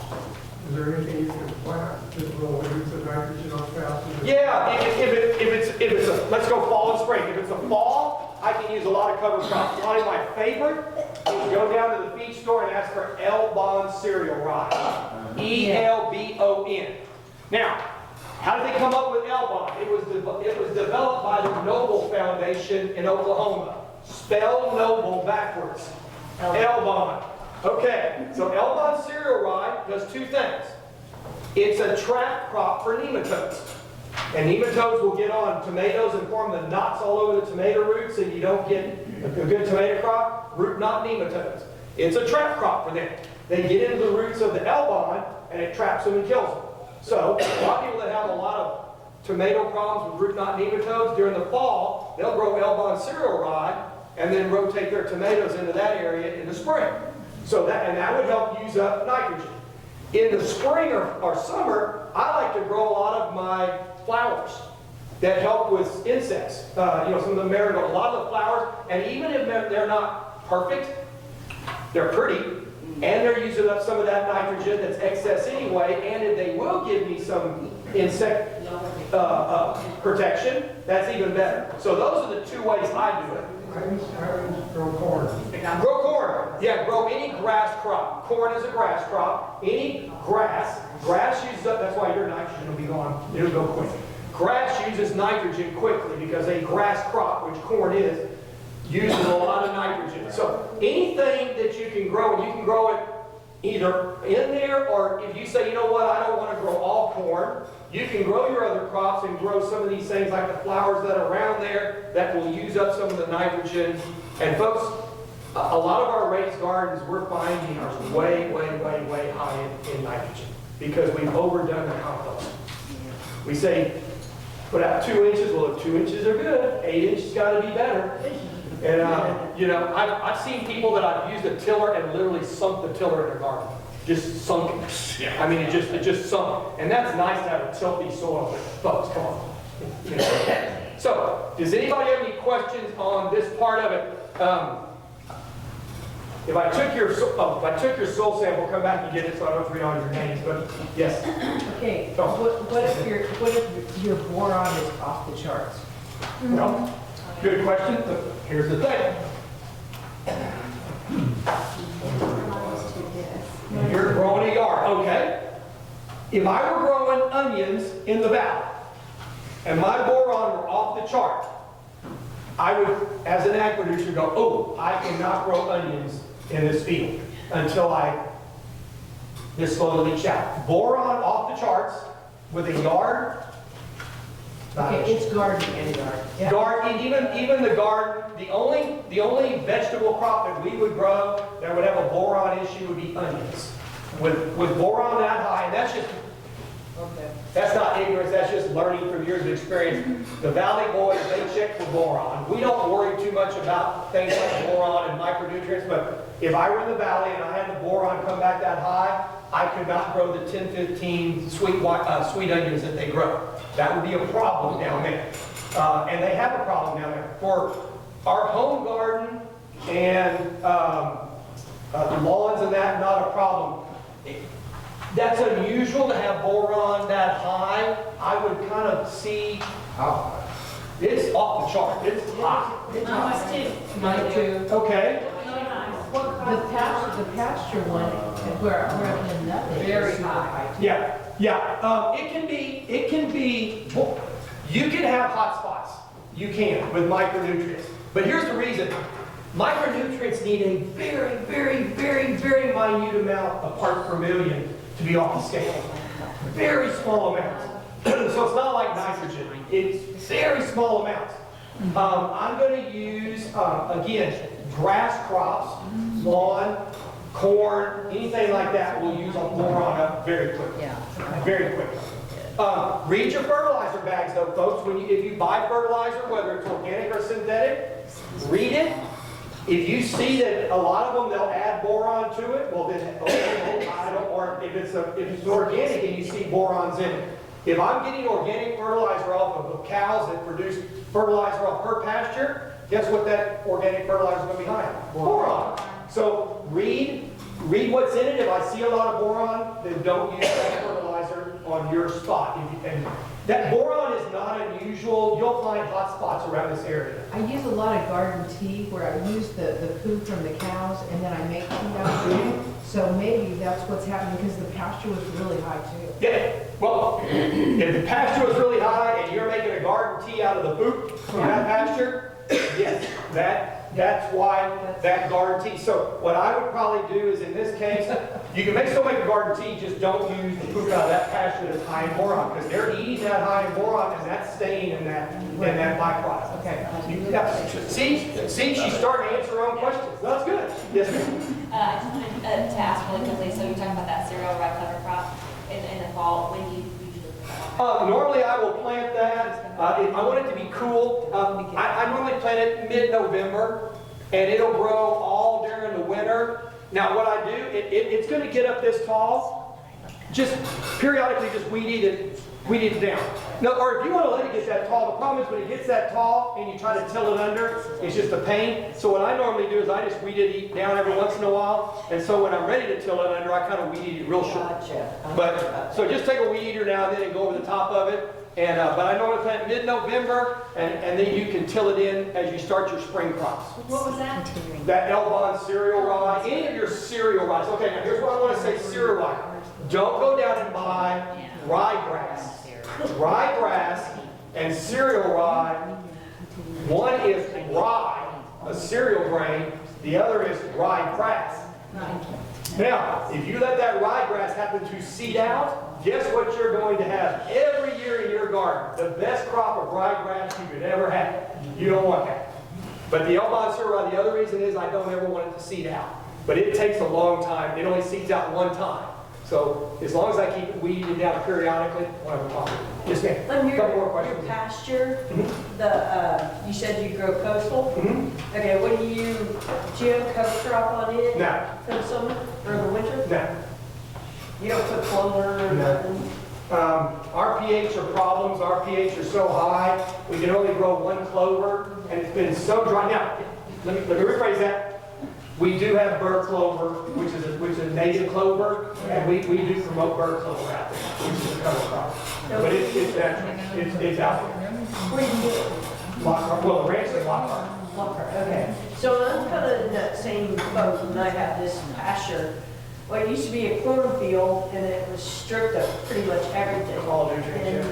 is there anything you can plant that will use the nitrogen on fast? Yeah, if it's a, let's go fall and spring. If it's a fall, I can use a lot of cover crops. One of my favorite is go down to the feed store and ask for Elbon cereal rye. E-L-B-O-N. Now, how did they come up with Elbon? It was developed by the Noble Foundation in Oklahoma. Spell Noble backwards. Elbon. Okay, so Elbon cereal rye does two things. It's a trap crop for nematodes. And nematodes will get on tomatoes and form the knots all over the tomato roots, and you don't get a good tomato crop. Root knot nematodes. It's a trap crop for them. They get into the roots of the Elbon, and it traps them and kills them. So, a lot of people that have a lot of tomato problems with root knot nematodes, during the fall, they'll grow Elbon cereal rye, and then rotate their tomatoes into that area in the spring. So that would help use up nitrogen. In the spring or summer, I like to grow a lot of my flowers that help with insects. You know, some of the marigold, a lot of the flowers, and even if they're not perfect, they're pretty, and they're using up some of that nitrogen that's excess anyway, and if they will give me some insect protection, that's even better. So those are the two ways I do it. I used to grow corn. Grow corn. Yeah, grow any grass crop. Corn is a grass crop. Any grass uses up, that's why your nitrogen will be gone. It'll go quick. Grass uses nitrogen quickly because a grass crop, which corn is, uses a lot of nitrogen. So anything that you can grow, and you can grow it either in there, or if you say, you know what, I don't want to grow all corn, you can grow your other crops and grow some of these things like the flowers that are around there that will use up some of the nitrogen. And folks, a lot of our raised gardens we're finding are way, way, way, way high in nitrogen because we've overdone the compost. We say, put out 2 inches. Well, if 2 inches are good, 8 inches got to be better. And, you know, I've seen people that I've used a tiller and literally sunk the tiller in their garden. Just sunk it. I mean, it just sunk. And that's nice to have a tilthy soil, but folks, come on. You know. So, does anybody have any questions on this part of it? If I took your soil sample, come back and get it so I don't have to read all your names, but yes. Okay, what if your boron is off the charts? Well, good question. Here's the thing. You're growing a yard, okay? If I were growing onions in the valley and my boron were off the chart, I would, as an ag producer, go, oh, I cannot grow onions in this field until this slowly leach out. Boron off the charts with a yard. Okay, it's gardening and yard. Yeah. Garden, even the garden, the only vegetable crop that we would grow that would have a boron issue would be onions. With boron that high, and that's just Okay. That's not ignorance, that's just learning from years of experience. The Valley boys, they check for boron. We don't worry too much about things like boron and micronutrients, but if I were in the valley and I had the boron come back that high, I could not grow the 10-15 sweet onions that they grow. That would be a problem down there. And they have a problem down there. For our home garden and lawns and that, not a problem. That's unusual to have boron that high. I would kind of see, it's off the chart, it's high. Mine too. Mine too. Okay, Really nice. The pasture one, where I'm in nothing. Very high. yeah. It can be, you can have hot spots. You can with micronutrients. But here's the reason. Micronutrients need a very, very, very, very minute amount of parts per million to be off the scale. Very small amounts. So it's not like nitrogen. It's very small amounts. I'm going to use, again, grass crops, lawn, corn, anything like that will use boron up very quickly. Yeah. Very quickly. Read your fertilizer bags though, folks. If you buy fertilizer, whether it's organic or synthetic, read it. If you see that a lot of them, they'll add boron to it, well then, okay, I don't, or if it's organic and you see borons in it. If I'm getting organic fertilizer off of the cows that produce fertilizer off her pasture, guess what that organic fertilizer is going to be high on? Boron. So read what's in it. If I see a lot of boron, then don't use that fertilizer on your spot. And that boron is not unusual. You'll find hot spots around this area. I use a lot of garden tea where I use the poo from the cows and then I make tea out of it. So maybe that's what's happening because the pasture was really high too. Yeah, well, if the pasture was really high and you're making a garden tea out of the poop from that pasture, yes, that's why that garden tea. So what I would probably do is in this case, you can still make a garden tea, just don't use the poop out of that pasture that's high in boron because they're eating that high in boron and that's staying in that byproduct. Okay. See, she's starting to answer her own questions. That's good. Yes, ma'am. I just wanted to ask really quickly, so you're talking about that cereal red cover crop in the fall, when you usually put that on? Normally I will plant that, I want it to be cool. I normally plant it mid-November and it'll grow all during the winter. Now what I do, it's going to get up this tall, just periodically just weed eat it down. No, or if you want to let it get that tall, the problem is when it gets that tall and you try to till it under, it's just a pain. So what I normally do is I just weed it down every once in a while. And so when I'm ready to till it under, I kind of weed eat it real short. But so just take a weed eater now and then and go over the top of it. And but I normally plant mid-November, and then you can till it in as you start your spring crops. What was that? That Elbon cereal rye, any of your cereal rye. Okay, now here's what I want to say: cereal rye. Don't go down and buy ryegrass. Ryegrass and cereal rye. One is rye, a cereal grain. The other is ryegrass. Now, if you let that ryegrass happen to seed out, guess what you're going to have every year in your garden? The best crop of ryegrass you could ever have. You don't want that. But the Elbon cereal rye, the other reason is I don't ever want it to seed out. But it takes a long time. It only seeds out one time. So as long as I keep weeding down periodically, we'll have a problem. Yes, ma'am. On Couple more questions. your pasture, you said you grow coastal? Okay, what do you have cover crop on it? No. For the summer or the winter? No. You don't put clover or nothing? Our pH are problems. Our pH are so high, we can only grow one clover, and it's been so dry. Now, let me rephrase that. We do have burr clover, which is a native clover, and we do promote burr clover out there, which is a cover crop. But it's natural. It's out there. Where do you get it? Lockhart. Well, the ranch is Lockhart. Lockhart, okay. So I'm kind of in that same boat, and I have this pasture. Well, it used to be a cornfield, and it was stripped of pretty much everything. All nutrients,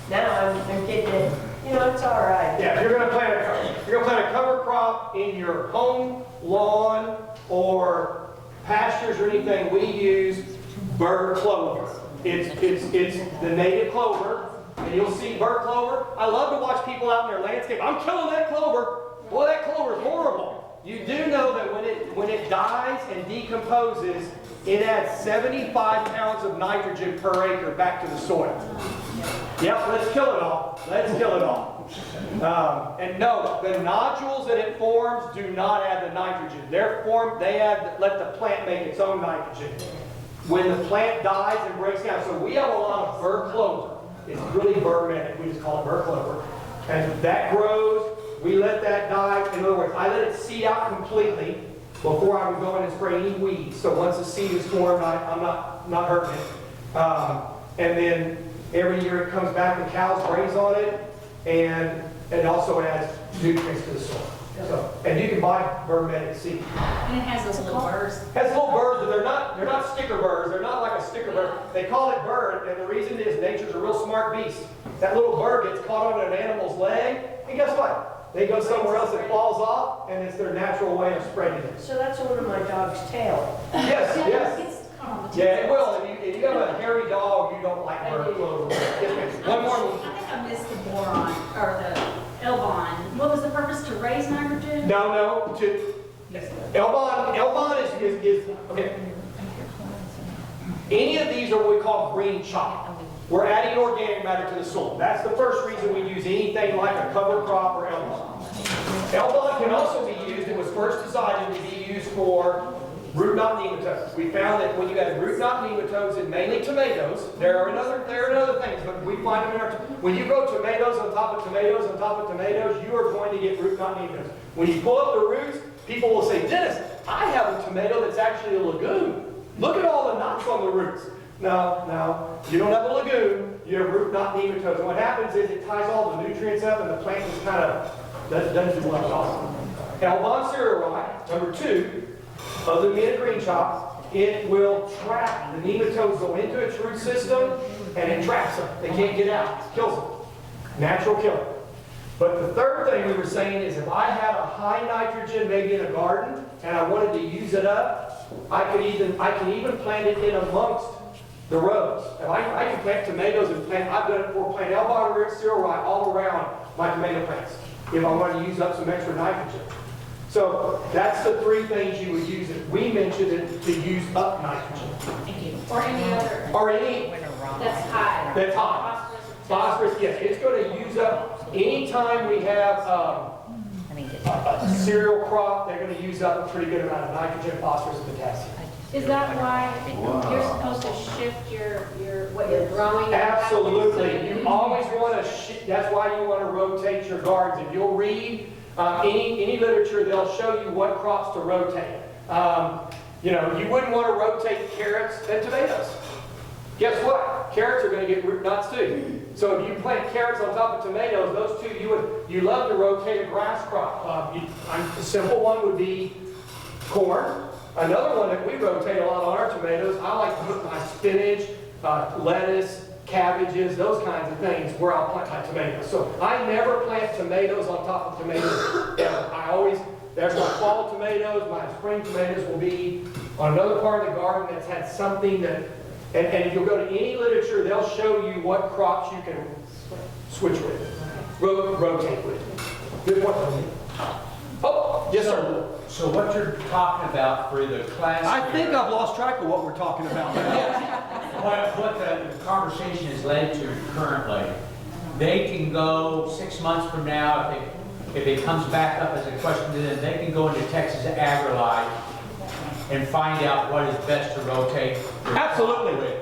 And now I'm getting it, it's all right. Yeah, you're going to plant a cover crop in your home, lawn, or pastures or anything. We use burr clover. It's the native clover, and you'll see burr clover. I love to watch people out in their landscape. I'm killing that clover. Boy, that clover is horrible. you do know that when it dies and decomposes, it adds 75 pounds of nitrogen per acre back to the soil. Yep, let's kill it all. Let's kill it all. And no, the nodules that it forms do not add the nitrogen. Let the plant make its own nitrogen. When the plant dies and breaks down, so we have a lot of burr clover. It's really burr-medic, we just call it burr clover. And that grows, we let that die. In other words, I let it seed out completely before I would go in and spray any weeds. So once the seed is formed, I'm not hurting it. And then every year it comes back, the cows graze on it, and it also adds nutrients to the soil. So, and you can buy burr-medic seed. And it has those little burrs. It has little birds, but they're not sticker birds. They're not like a sticker bird. They call it bird, and the reason is nature's a real smart beast. That little bird gets caught on an animal's leg, and guess what? They go somewhere else, it falls off, and it's their natural way of spreading it. So that's one of my dog's tail. Yes, yes. It's common. Yeah, it will. If you have a hairy dog, you don't like bird clover. Yes, ma'am. One more. I think I missed the boron, or the Elbon. What was the purpose, to raise nitrogen? No, Elbon is okay. Any of these are what we call green chop. We're adding organic matter to the soil. That's the first reason we use anything like a cover crop or Elbon. Elbon can also be used, it was first designed to be used for root knot nematodes. We found that when you have root knot nematodes in mainly tomatoes, there are other things, but we find them in our, when you grow tomatoes on top of tomatoes on top of tomatoes, you are going to get root knot nematodes. When you pull up the roots, people will say, Dennis, I have a tomato that's actually a legume. Look at all the knots on the roots. No, you don't have a legume, you have root knot nematodes. And what happens is it ties all the nutrients up and the plant just kind of doesn't do well at all. Elbon cereali, number 2, other than being a green chop, it will trap. The nematodes go into its root system and it traps them. They can't get out. Kills them. Natural killer. But the third thing we were saying is if I had a high nitrogen maybe in a garden and I wanted to use it up, I can even plant it in amongst the rows. If I can plant tomatoes and I've done it for plant Elbon cereali all around my tomato plants if I want to use up some extra nitrogen. So that's the 3 things you would use it. We mentioned it to use up nitrogen. Or any other, Or any that's high. that's high. Phosphorus, yes, it's going to use up, anytime we have a cereal crop, they're going to use up a pretty good amount of nitrogen, phosphorus, and potassium. Is that why you're supposed to shift what you're growing? Absolutely. You always want to, that's why you want to rotate your gardens. If you'll read any literature, they'll show you what crops to rotate. You wouldn't want to rotate carrots and tomatoes. Guess what? Carrots are going to get root knots too. So if you plant carrots on top of tomatoes, those two, you love to rotate a grass crop. A simple one would be corn. Another one that we rotate a lot on our tomatoes, I like to put my spinach, lettuce, cabbages, those kinds of things where I'll plant my tomatoes. So I never plant tomatoes on top of tomatoes ever. There's my fall tomatoes, my spring tomatoes will be on another part of the garden that's had something that, and if you'll go to any literature, they'll show you what crops you can switch with, rotate with. Good point. Oh, yes, sir. So what you're talking about for the class I think here, I've lost track of what we're talking about. what the conversation has led to currently, they can go 6 months from now, if it comes back up as a question to them, they can go into Texas AgriLife and find out what is best to rotate. Absolutely.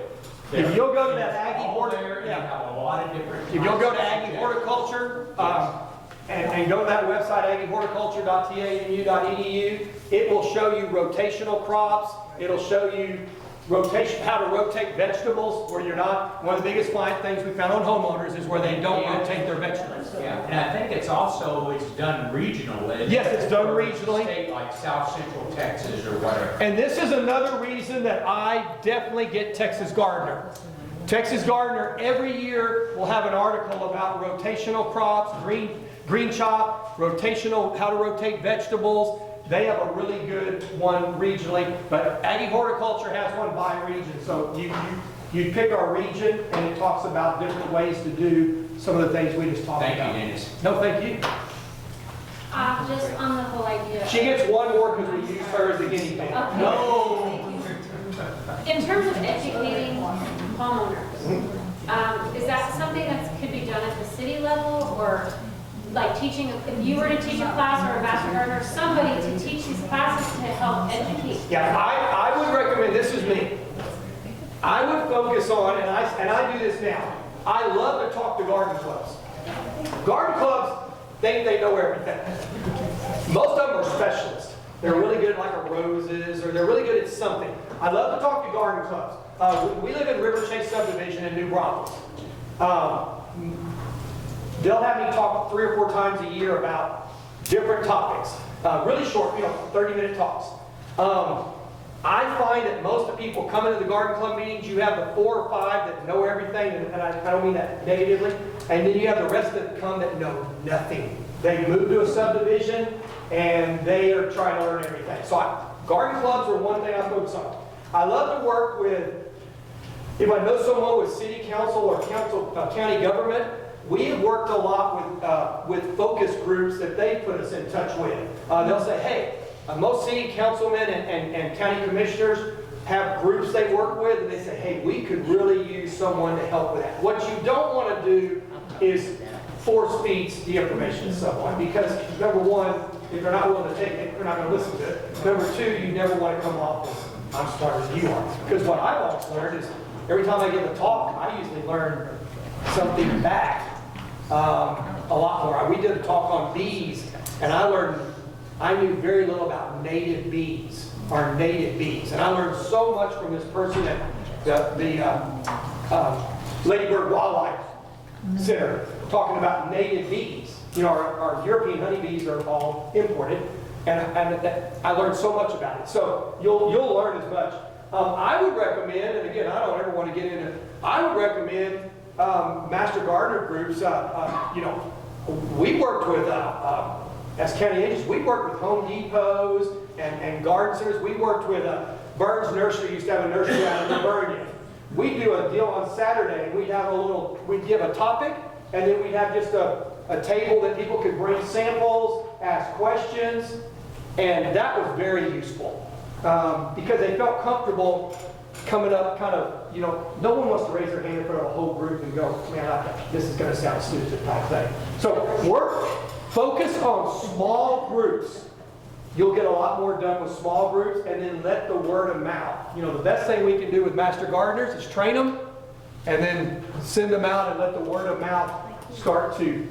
If you'll go to that Aggie horticulture, have a lot of different. If you'll go to Aggie Horticulture, and go to that website, aggiehorticulture.tanu.edu, it will show you rotational crops. It'll show you how to rotate vegetables where you're not. One of the biggest things we found on homeowners is where they don't rotate their vegetables. Yeah, and I think it's done regionally. Yes, it's done regionally. State like South Central Texas or whatever. And this is another reason that I definitely get Texas Gardener. Texas Gardener every year will have an article about rotational crops, green chop, how to rotate vegetables. They have a really good one regionally, but Aggie Horticulture has one by region. So you pick our region, and it talks about different ways to do some of the things we just talked about. Thank you, Dennis. No, thank you. Just on the whole idea. She gets one more because we use her as a guinea pig. Okay. No. In terms of educating homeowners, is that something that could be done at the city level, or like teaching, if you were to teach a class or a master gardener, somebody to teach these classes to help educate? Yeah, I would recommend, this is me. I would focus on, and I do this now, I love to talk to garden clubs. Garden clubs think they know everything. Most of them are specialists. They're really good at like a roses, or they're really good at something. I love to talk to garden clubs. We live in River Chase subdivision in New Braunfels. They'll have me talk 3 or 4 times a year about different topics. Really short, 30-minute talks. I find that most of the people come into the garden club meetings, you have the 4 or 5 that know everything, and I don't mean that negatively, and then you have the rest that come that know nothing. They move to a subdivision, and they are trying to learn everything. So garden clubs are one thing I focus on. I love to work with, if I know someone with city council or county government, we have worked a lot with focus groups that they put us in touch with. They'll say, hey, most city councilmen and county commissioners have groups they work with, and they say, hey, we could really use someone to help with that. What you don't want to do is force feed the information to someone, because number one, if they're not willing to take it, they're not going to listen to it. Number two, you never want to come off as I'm smarter than you are. Because what I've always learned is every time I give a talk, I usually learn something back a lot more. We did a talk on bees, and I knew very little about native bees, our native bees. And I learned so much from this person at the Ladybird Wildlife Center, talking about native bees. Our European honeybees are all imported, and I learned so much about it. So you'll learn as much. I would recommend, and again, I don't ever want to get into, I would recommend master gardener groups. We worked with, as county agents, we worked with Home Depots and garden centers. We worked with Burns Nursery, used to have a nursery out in Vernon. We'd do a deal on Saturday, and we'd give a topic, and then we'd have just a table that people could bring samples, ask questions, and that was very useful because they felt comfortable coming up kind of, no one wants to raise their hand in front of a whole group and go, man, this is going to sound stupid type thing. So focus on small groups. You'll get a lot more done with small groups, and then let the word of mouth. The best thing we can do with master gardeners is train them and then send them out and let the word of mouth start to.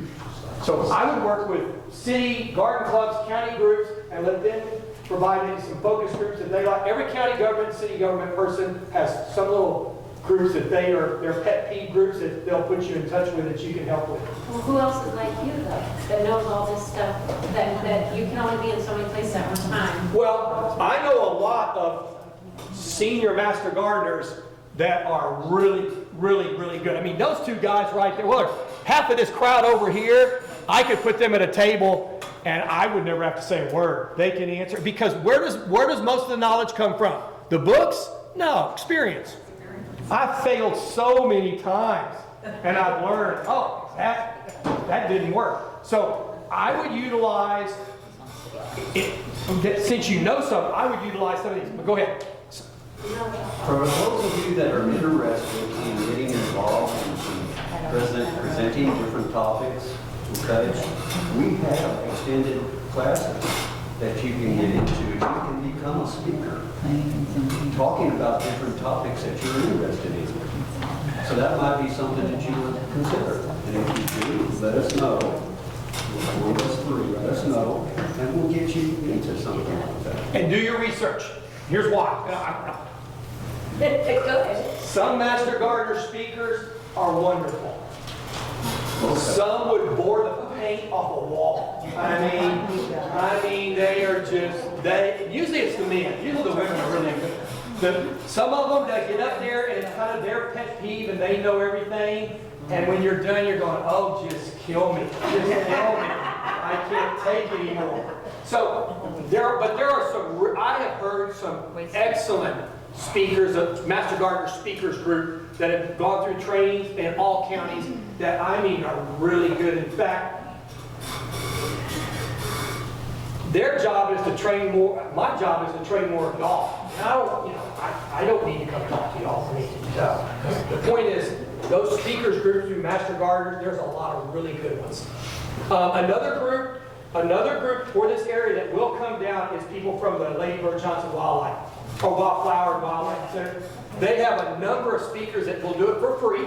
So I would work with city, garden clubs, county groups, and let them provide maybe some focus groups that they like. Every county government, city government person has some little groups that their pet peeve groups that they'll put you in touch with that you can help with. Well, who else is like you, though, that knows all this stuff, that you can only be in so many places at one time? Well, I know a lot of senior master gardeners that are really, really, really good. I mean, those 2 guys right there, well, half of this crowd over here, I could put them at a table and I would never have to say a word. They can answer. Because where does most of the knowledge come from? The books? No, experience. I've failed so many times, and I've learned, oh, that didn't work. So I would utilize it, since you know something, I would utilize some of these. But go ahead. For those of you that are interested in getting involved in presenting different topics, okay, we have extended classes that you can get into. You can become a speaker talking about different topics that you're interested in. So that might be something that you would consider. And if you do, let us know. One of us 3, let us know, and we'll get you into something like that. And do your research. Here's why. Go ahead. Some master gardener speakers are wonderful. Okay. Some would bore the paint off a wall. I mean, they are just, usually it's the men. Usually the women are really good. Some of them, they get up there and it's kind of their pet peeve and they know everything. And when you're done, you're going, oh, just kill me. Just kill me. I can't take it anymore. So, there are some, I have heard some excellent speakers, a Master Gardener Speakers Group that have gone through trainings in all counties that, I mean, are really good. In fact, their job is to train more, my job is to train more of y'all. And I don't need to come talk to y'all for anything. The point is, those speakers groups through Master Gardeners, there's a lot of really good ones. Another group for this area that will come down is people from the Lady Bird Johnson Wildlife, or Wildflower and Wildlife Center. They have a number of speakers that will do it for free,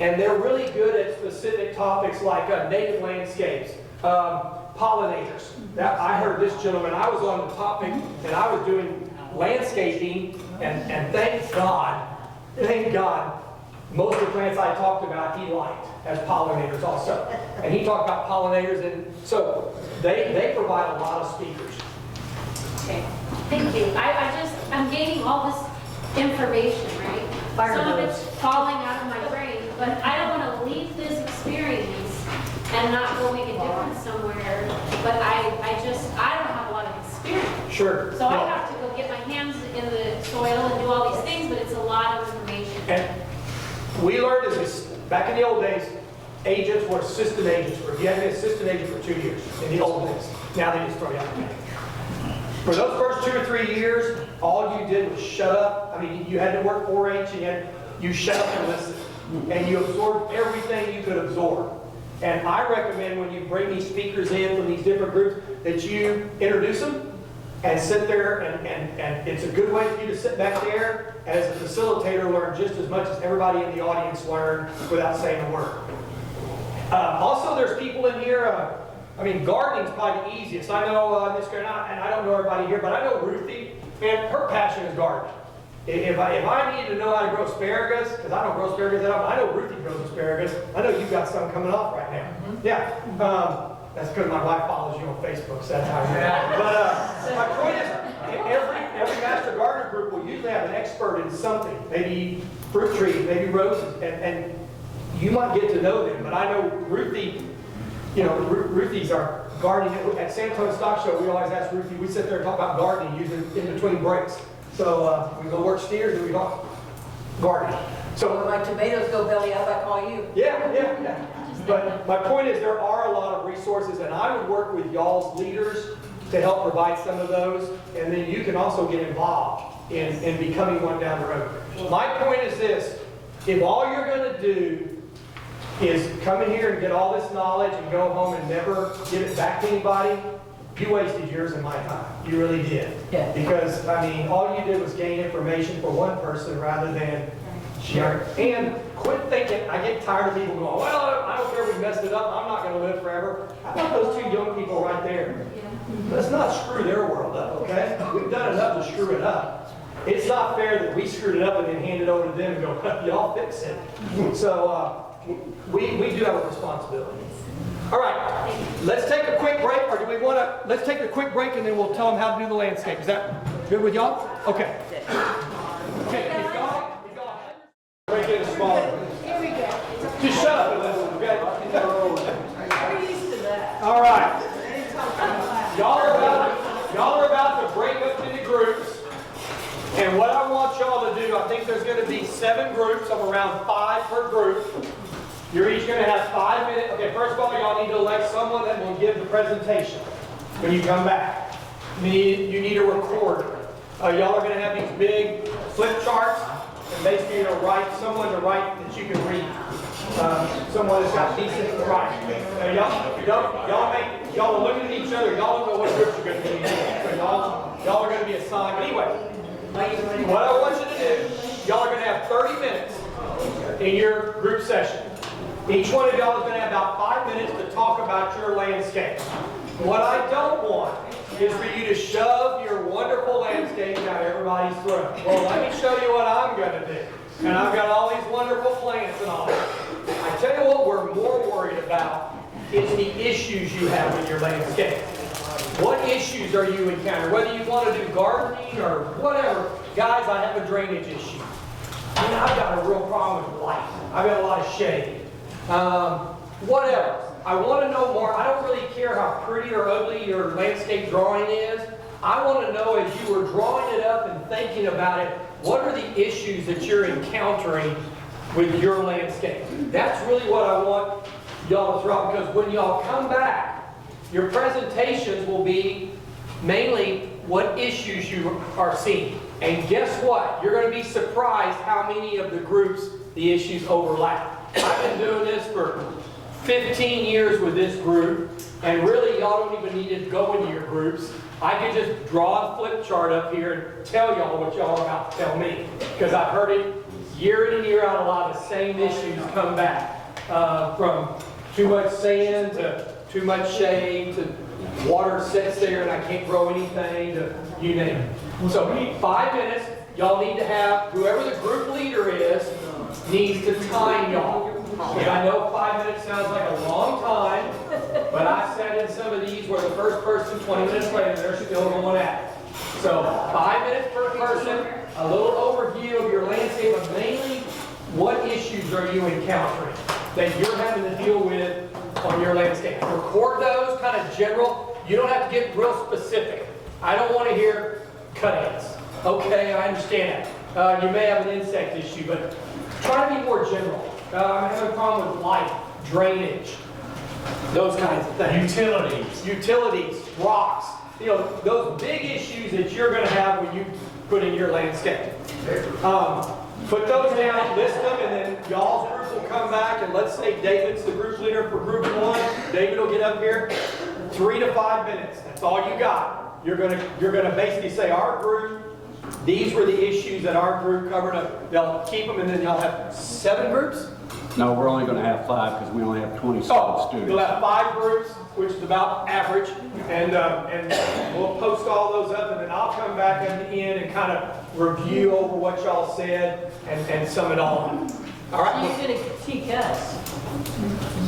and they're really good at specific topics like native landscapes, pollinators. I heard this gentleman, I was on the topic, and I was doing landscaping, and thank God, most of the plants I talked about he liked as pollinators also. And he talked about pollinators, and so they provide a lot of speakers. Okay, thank you. I'm gaining all this information, right? Some of it's falling out of my brain, but I don't want to leave this experience and not go make a difference somewhere. But I don't have a lot of experience. Sure. So I have to go get my hands in the soil and do all these things, but it's a lot of information. And we learned this back in the old days, agents were assistant agents. You had to be an assistant agent for 2 years in the old days. Now they just throw you out the gate. For those first 2 or 3 years, all you did was shut up. I mean, you had to work 4-H, and you shut up and listen. And you absorbed everything you could absorb. And I recommend when you bring these speakers in from these different groups that you introduce them and sit there, and it's a good way for you to sit back there as a facilitator, learn just as much as everybody in the audience learned without saying a word. Also, there's people in here, gardening's probably the easiest. I know Miss Karen, and I don't know everybody here, but I know Ruthie, and her passion is gardening. If I needed to know how to grow asparagus, because I don't grow asparagus that often, I know Ruthie grows asparagus. I know you've got some coming off right now. Yeah. That's because my wife follows you on Facebook, so that's how you know. But my point is, every Master Gardener group will usually have an expert in something. Maybe fruit trees, maybe roses, and you might get to know them. But I know Ruthie, Ruthie's our gardening. At San Antonio Stock Show, we always ask Ruthie, we sit there and talk about gardening, usually in between breaks. So we go work steers and we talk gardening. So when my tomatoes go belly up, I call you. Yeah. But my point is there are a lot of resources, and I would work with y'all's leaders to help provide some of those, and then you can also get involved in becoming one down the road. My point is this: if all you're going to do is come in here and get all this knowledge and go home and never give it back to anybody, you wasted yours and my time. You really did. Yeah. Because, all you did was gain information for one person rather than share it. And quit thinking, I get tired of people going, well, I don't care if we messed it up, I'm not going to live forever. How about those 2 young people right there? Let's not screw their world up, okay? We've done enough to screw it up. It's not fair that we screwed it up and then hand it over to them and go, y'all fix it. So we do have a responsibility. All right, let's take a quick break, or do we want to, let's take a quick break and then we'll tell them how to do the landscape. Is that good with y'all? Okay. Okay, break it smaller. Here we go. Just shut up and listen, okay? We're used to that. All right. Y'all are about to break up into groups. And what I want y'all to do, I think there's going to be 7 groups of around 5 per group. You're each going to have 5 minutes. Okay, first of all, y'all need to elect someone that will give the presentation when you come back. You need a recorder. Y'all are going to have these big flip charts, and basically you're going to write someone to write that you can read. Someone that's got decent writing. Y'all are looking at each other. Y'all don't know what groups you're going to be in. So y'all are going to be assigned. But anyway, what I want you to do, y'all are going to have 30 minutes in your group session. Each one of y'all is going to have about 5 minutes to talk about your landscape. What I don't want is for you to shove your wonderful landscape down everybody's throat. Well, let me show you what I'm going to do. And I've got all these wonderful plants and all that. I tell you what we're more worried about is the issues you have with your landscape. What issues are you encountering? Whether you want to do gardening or whatever. Guys, I have a drainage issue. I've got a real problem with light. I've got a lot of shade. Whatever. I want to know more. I don't really care how pretty or ugly your landscape drawing is. I want to know, as you were drawing it up and thinking about it, what are the issues that you're encountering with your landscape? That's really what I want y'all to throw out, because when y'all come back, your presentations will be mainly what issues you are seeing. And guess what? You're going to be surprised how many of the groups the issues overlap. I've been doing this for 15 years with this group, and really y'all don't even need to go into your groups. I could just draw a flip chart up here and tell y'all what y'all are about to tell me, because I've heard it year in and year out. A lot of the same issues come back, from too much sand to too much shade to water sits there and I can't grow anything to you name it. So 5 minutes. Y'all need to have, whoever the group leader is, needs to time y'all. And I know 5 minutes sounds like a long time, but I sat in some of these where the first person, 20 minutes later, they're still going at it. So 5 minutes per person, a little overview of your landscape, but mainly what issues are you encountering that you're having to deal with on your landscape. Record those, kind of general. You don't have to get real specific. I don't want to hear cut ants. Okay, I understand that. You may have an insect issue, but try to be more general. I'm having a problem with light, drainage, those kinds of things. Utilities, rocks. You know, those big issues that you're going to have when you put in your landscape. Put those down, list them, and then y'all's group will come back, and let's say David's the group leader for group 1. David will get up here. 3 to 5 minutes. That's all you got. You're gonna basically say our group. These were the issues that our group covered up. They'll keep them, and then y'all have 7 groups. No, we're only going to have 5 because we only have 27 students. You'll have 5 groups, which is about average, and we'll post all those up, and then I'll come back at the end and kind of review over what y'all said and sum it all up. All right? You're going to critique us.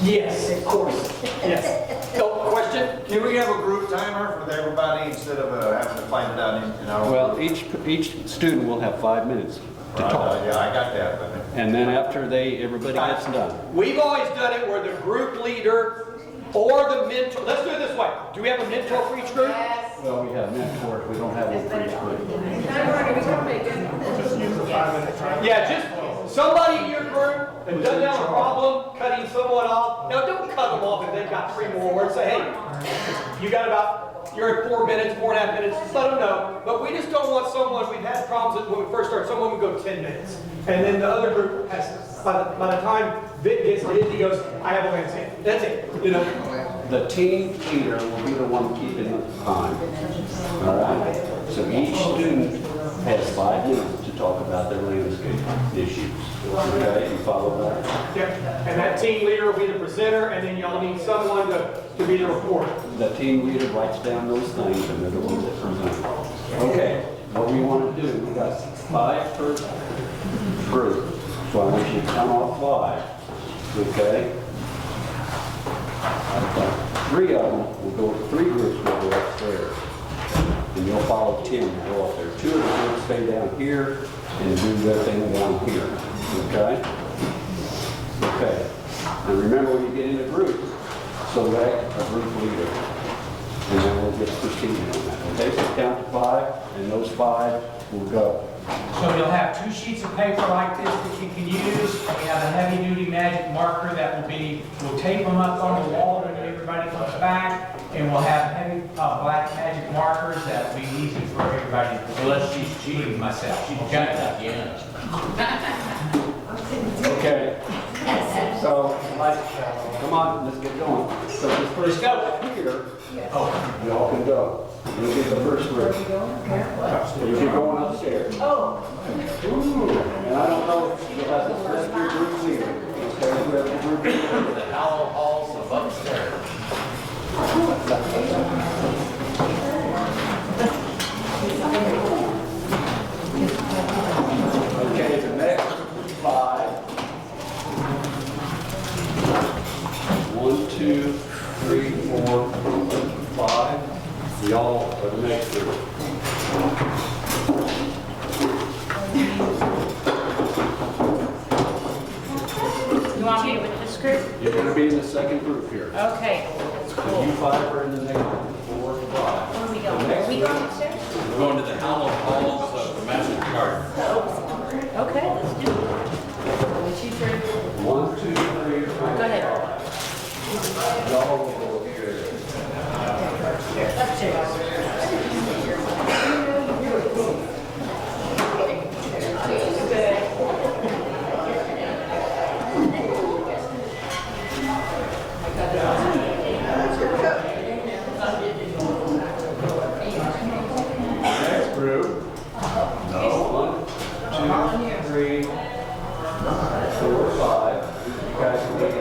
Yes, of course. Yes. So, question? Can we have a group timer for everybody instead of having to find it out in our... Well, each student will have 5 minutes to talk. Yeah, I got that. But... And then after everybody gets done. We've always done it where the group leader or the mentor, let's do it this way. Do we have a mentor for each group? Well, we have mentors, we don't have one for each group. Just use the 5 minute time. Yeah, just somebody in your group that doesn't have a problem cutting someone off. Now, don't cut them off if they've got 3 more words. Say, hey, you got you're at 4 minutes, 4.5 minutes. Just let them know. But we just don't want someone, we've had problems when we first started, someone would go 10 minutes. And then the other group has, by the time Vic gets to it, he goes, I have a landscape. That's it. You know? The team leader will be the one keeping the time. All right? So each student has 5 minutes to talk about their landscape issues. Okay, you follow that? Yep. And that team leader will be the presenter, and then y'all need someone to be the reporter. The team leader writes down those things, and they're the ones that present. Okay, what we want to do, we got 5 per group. So I want you to count off 5. Okay? 3 of them will go, 3 groups will go upstairs. And you'll follow 10 and go up there. 2 of the groups stay down here and do their thing down here. Okay? Okay. And remember when you get in a group, select a group leader. And then we'll get proceeded on that. Okay? So count to 5, and those 5 will go. So you'll have 2 sheets of paper like this that you can use. We have a heavy-duty magic marker that will be, we'll tape them up on the wall when everybody comes back, and we'll have heavy black magic markers that will be easy for everybody. Unless she's cheating myself. She's got it again. Okay. So, come on, let's get going. So this first go here, you all can go. You'll get the first group. You're going upstairs. Oh. Ooh. And I don't know if you'll have to select your group leader. Okay, who has the group leader? The Howell Halls of upstairs. Okay, the next 5. 1, 2, 3, 4, 5. Y'all are the next group. You want me with this group? You're going to be in the second group here. Okay. So you 5 are in the next group. 4, 5. Where are we going? Are we going upstairs? We're going to the Howell Halls of the Master Garden. Okay, let's do it. 1, 2, 3. 1, 2, 3, 4. Go ahead. Y'all will go here. Upstairs.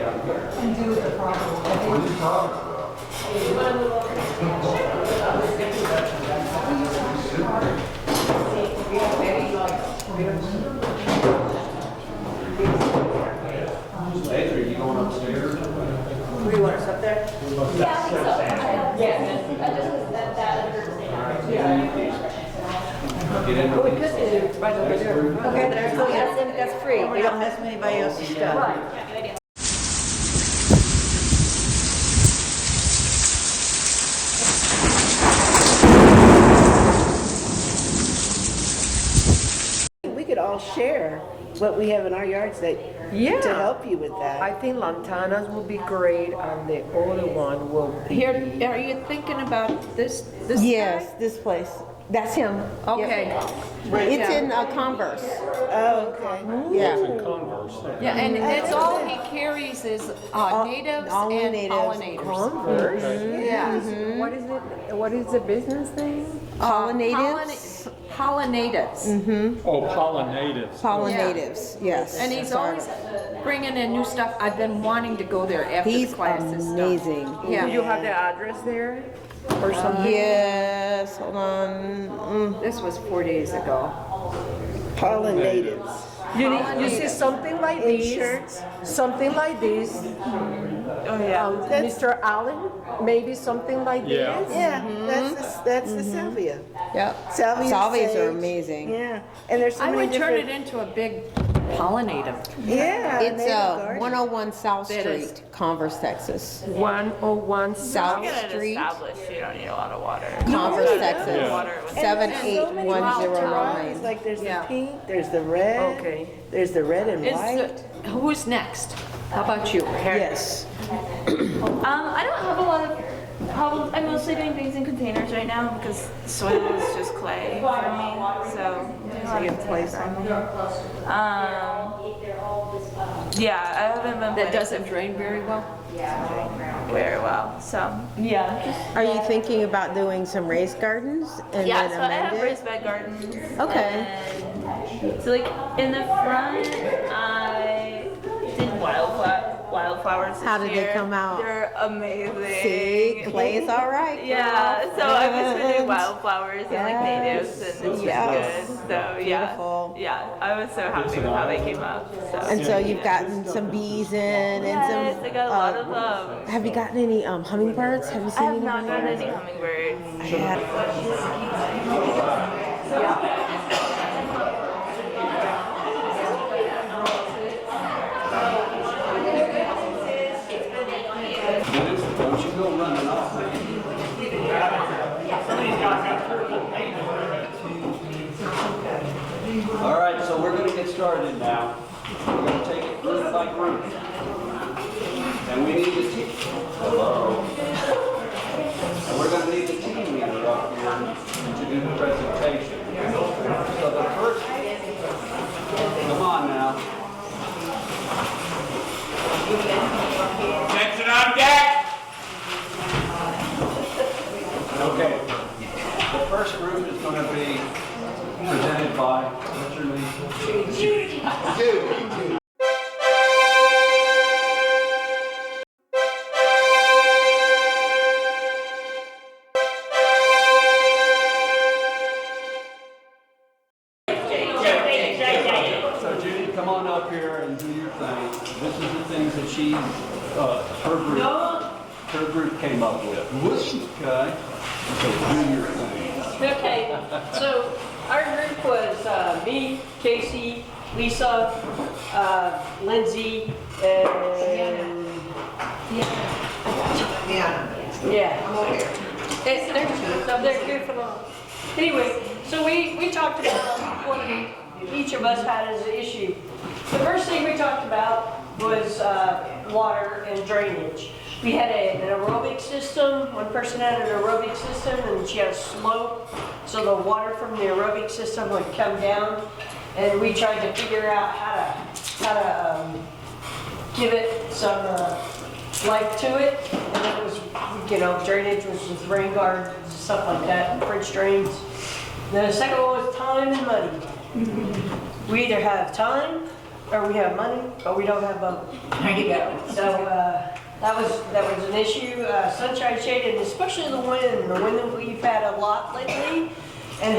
down here. And do it the proper way. What are you talking about? Later, are you going upstairs? Where do you want us up there? Get in. We could do right over there. Okay, that's free. We don't mess with anybody else's stuff. Right. We could all share what we have in our yards that, Yeah. to help you with that. I think Lantana's will be great, and the other one will. Here, are you thinking about this? Yes, this place. That's him. Okay. It's in Converse. Oh, okay. Yeah. Yeah, and it's all he carries is natives only and natives. pollinators. Converse. Yeah. What is it? What is the business name? Pollinatives. Pollinatives. Oh, pollinators. Pollinatives, yes. And he's always bringing in new stuff. I've been wanting to go there after the He's classes. amazing. Yeah. Do you have the address there, or something? Yes, hold on. This was 4 days ago. Pollinatives. You see something like this, Insurance. something like this. Oh, yeah. Mr. Allen, maybe something like Yeah. this. Yeah, that's the salvia. Yeah. Salvias are amazing. Yeah, and there's so I many would turn different. it into a big pollinator. Yeah, It's native garden. 101 South That is- Street, Converse, Texas. 101 South Street, You don't need a lot of water. Converse, Yeah. Texas. And there's so many different 78109. varieties, like there's the pink, there's the red, Okay. there's the red and white. Who's next? How about you? Yes. I don't have a lot of problems. I'm mostly doing things in containers right now because the soil is just clay for me. So there's a good place on them. Yeah, I haven't been. That doesn't drain very well? Very well. So yeah. Are you thinking about doing some raised gardens and Yeah, then so I have amend it? raised bed gardens. Okay. And so like in the front, I did wildflowers this How did they year. come out? They're amazing. See, clay's all right. Yeah, girl. so I've just been doing wildflowers and like natives, and it's Yes. just good. So Beautiful. yeah, I was so happy with how they came up. So. And so you've gotten some bees in and Yes, some. I got a lot of them. Have you gotten any hummingbirds? Have you I seen have any not gotten hummingbirds? any hummingbirds. Don't you go running off. All right, so we're going to get started now. We're going to take it group by group. And we need a team. Hello. And we're going to need a team leader up here to do the presentation. So the first, come on now. Attention on deck! Okay. The first group is going to be presented by, what's your name? Dude. So Judy, come on up here and do your thing. This is the things that she, her group came up with. Okay? So do your thing. Okay, so our group was me, Casey, Lisa, Lindsay, and... Yeah. They're good for them. Anyway, so we talked about what each of us had as an issue. The first thing we talked about was water and drainage. We had an aerobic system. One person had an aerobic system and she had a slope, so the water from the aerobic system would come down. And we tried to figure out how to give it some life to it. And it was, drainage was with rain gardens and stuff like that, French drains. The second one was time and money. We either have time or we have money, but we don't have both. There you go. So, that was an issue, sunshine shade, and especially the wind that we've had a lot lately, and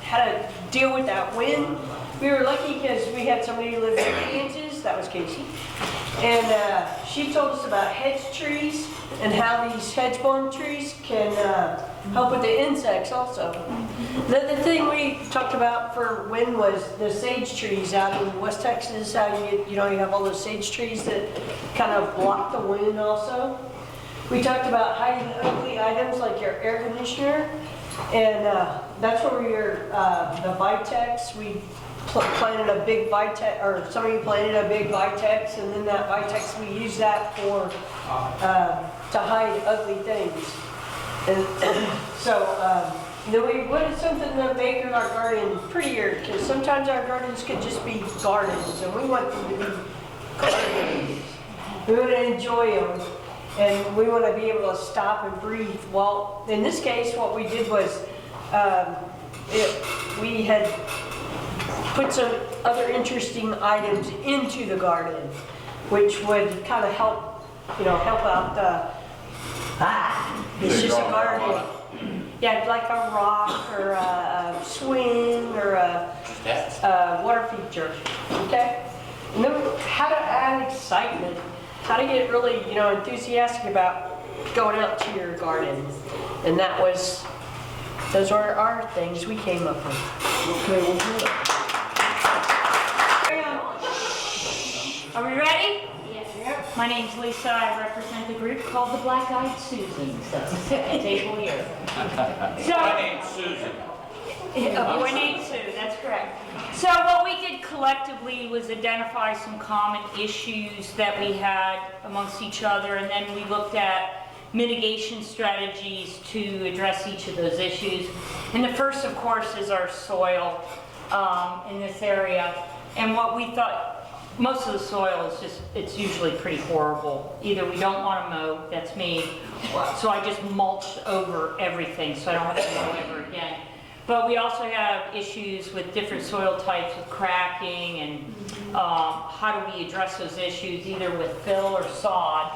how to deal with that wind. We were lucky because we had somebody who lived in Kansas, that was Casey, and she told us about hedge trees and how these hedge-borne trees can help with the insects also. The thing we talked about for wind was the sage trees out in West Texas, how you have all those sage trees that kind of block the wind also. We talked about hiding ugly items like your air conditioner, and that's where we were, the Vitex, we planted a big Vitex, or somebody planted a big Vitex, and then that Vitex, we use that for, to hide ugly things. And so, then we wanted something to make our garden prettier, because sometimes our gardens could just be gardens, and we want them to be gardens. We want to enjoy them, and we want to be able to stop and breathe. Well, in this case, what we did was, we had put some other interesting items into the garden, which would kind of help, help out the, it's just a garden. Yeah, like a rock or a swing or a water feature, okay? And then how to add excitement, how to get really, enthusiastic about going out to your garden. And those are our things we came up with. Okay, we'll do it. Are we ready? Yes. My name's Lisa. I represent the group called the Black Eyed Susans. That's the second table here. My name's Susan. A boy named Sue, that's correct. So what we did collectively was identify some common issues that we had amongst each other, and then we looked at mitigation strategies to address each of those issues. And the first, of course, is our soil in this area. And what we thought, most of the soil is just, it's usually pretty horrible. Either we don't want to mow, that's me, so I just mulch over everything so I don't have to mow ever again. But we also have issues with different soil types, with cracking, and how do we address those issues, either with fill or sod.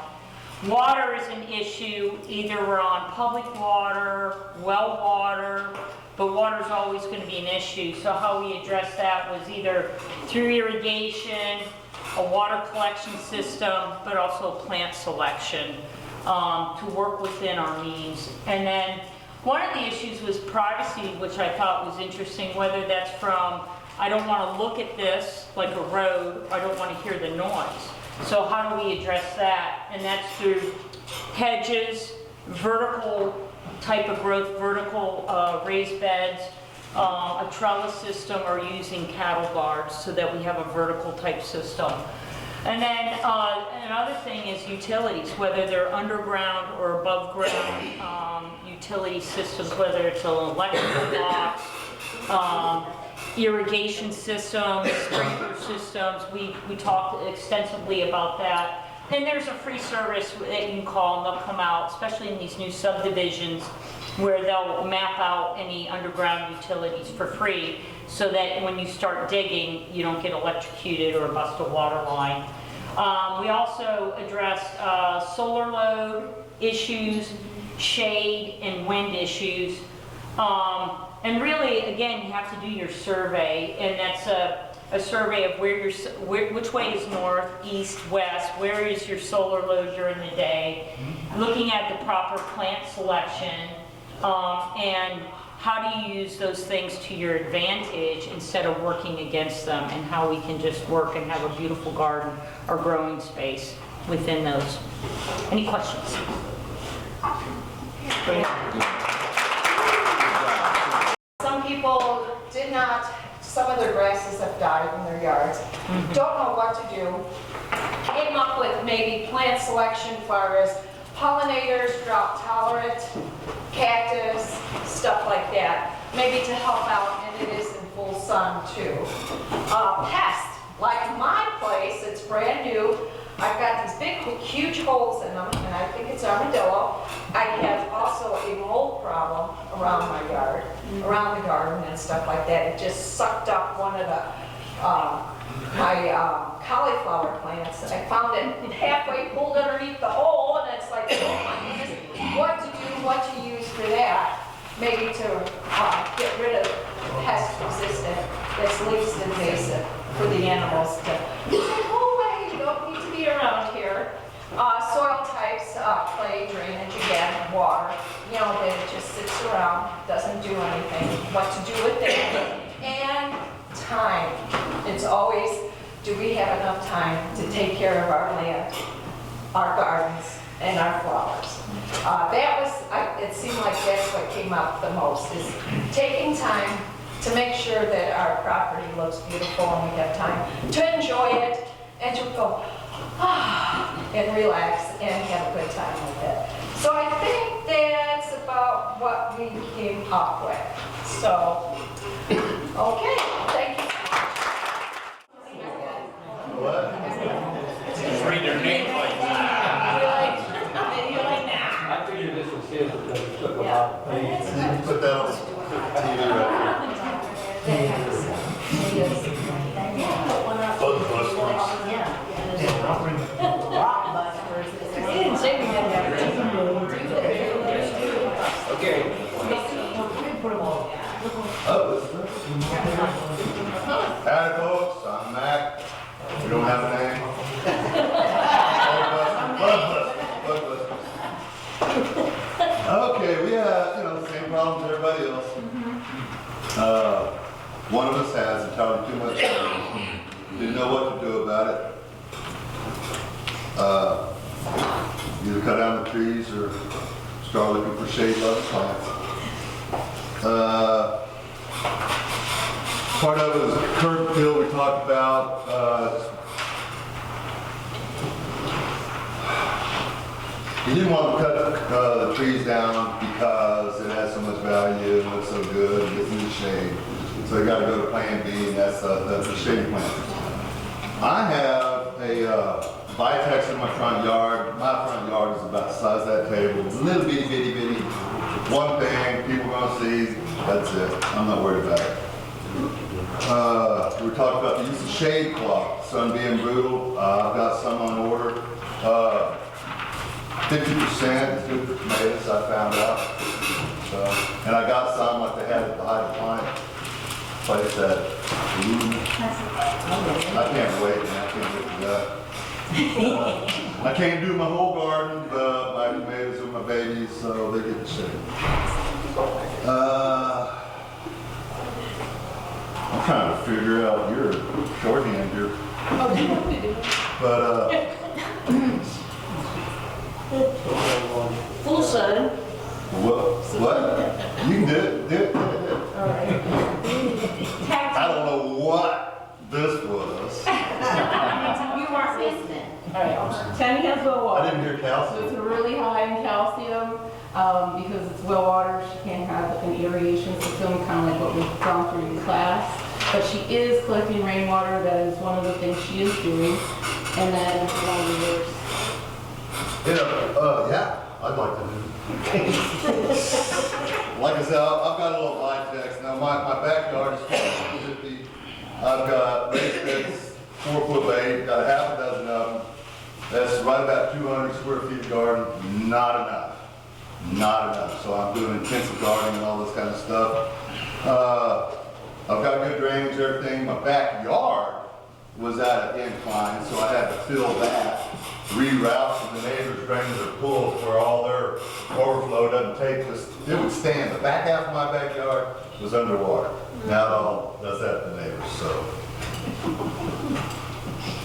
Water is an issue, either we're on public water, well water, but water is always going to be an issue. So how we address that was either through irrigation, a water collection system, but also plant selection to work within our means. And then one of the issues was privacy, which I thought was interesting, whether that's from, I don't want to look at this like a road, I don't want to hear the noise. So how do we address that? And that's through hedges, vertical type of growth, vertical raised beds, a trellis system, or using cattle guards so that we have a vertical type system. And then another thing is utilities, whether they're underground or above ground utility systems, whether it's an electrical box, irrigation systems, sprinkler systems. We talked extensively about that. And there's a free service that you can call, and they'll come out, especially in these new subdivisions, where they'll map out any underground utilities for free, so that when you start digging, you don't get electrocuted or bust a water line. We also addressed solar load issues, shade, and wind issues. And really, again, you have to do your survey, and that's a survey of which way is north, east, west, where is your solar load during the day, looking at the proper plant selection, and how do you use those things to your advantage instead of working against them, and how we can just work and have a beautiful garden or growing space within those. Any questions? Some people did not, some of their grasses have died in their yards, don't know what to do. Came up with maybe plant selection as far as pollinators, drought tolerant, cactus, stuff like that. Maybe to help out, and it is in full sun too. Pests, like my place, it's brand new. I've got these big, huge holes in them, and I think it's armadillo. I have also a mold problem around my yard, around the garden and stuff like that. It just sucked up one of the cauliflower plants. I found it halfway pulled underneath the hole, and it's like, oh my goodness, what to do, what to use for that. Maybe to get rid of pest resistant, that's least invasive for the animals to go away, you don't need to be around here. Soil types, clay, drainage, again, water, you know, that it just sits around, doesn't do anything, what to do with it. And time. It's always, do we have enough time to take care of our land, our gardens, and our flowers? It seemed like that's what came up the most, is taking time to make sure that our property looks beautiful and we have time to enjoy it and to go, and relax and have a good time with it. So I think that's about what we came up with. So, okay, thank you. Just read their name like I figured this was his because it took a lot. You can put that on TV right here. Bug busters. He didn't say we had to have Okay. Howdy folks, I'm Mac. We don't have a name. Bug busters. Okay, we have, the same problems as everybody else. One of us has entirely too much time. Didn't know what to do about it. Either cut down the trees or start looking for shade by the plants. Part of it was curb fill we talked about. He didn't want to cut the trees down because it has so much value and looks so good and gets in the shade. So they got to go to plan B, and that's the shade plant. I have a Vitex in my front yard. My front yard is about the size of that table. It's a little bitty. One thing people are going to see, that's it. I'm not worried about it. We were talking about the use of shade cloth. Sun being brutal. I've got some on order. 50% is good for tomatoes, I found out. So, and I got some like they had at the hydroponic place that I can't wait, man. I can't get to that. I can't do my whole garden, but my tomatoes are my babies, so they get the shade. I'm trying to figure out your shorthand here. But full sun. What? You can do it. All right. I don't know what this was. You weren't listening. All right, Tammy has well water. I didn't hear So calcium. it's really high in calcium, because it's well water, she can't have an aeration system, kind of like what we've gone through in class. But she is collecting rainwater, that is one of the things she is doing. And then one of the yours. Yeah, I'd like to do. Like I said, I've got a little Vitex. Now my backyard is 50. I've got raised beds, 4 foot by 8, got half a dozen of them. That's right about 200 square feet of garden. Not enough. So I'm doing intensive gardening and all this kind of stuff. I've got good drainage, everything. My backyard was at an incline, so I had to fill that, reroute from the neighbors' drains are pulled where all their overflow doesn't take this. It would stand. The back half of my backyard was underwater. Now it all does that to the neighbors, so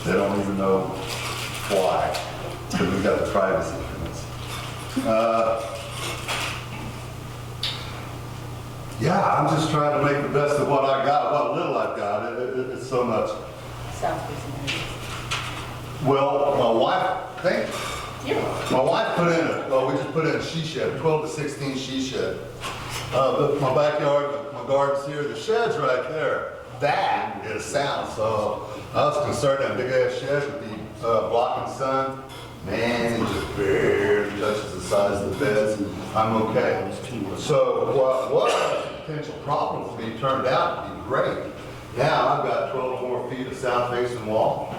they don't even know why, because we've got the privacy fence. Yeah, I'm just trying to make the best of what I got, what little I've got. It's so much. Well, my wife, my wife put in we just put in a she shed, 12 to 16 she shed. My backyard, my garden's here, the shed's right there. That is sound, so I was concerned that big ass shed would be blocking sun. Man, it just barely touches the size of the beds. I'm okay. So what was a potential problem for me turned out to be great. Now I've got 12 more feet of south facing wall.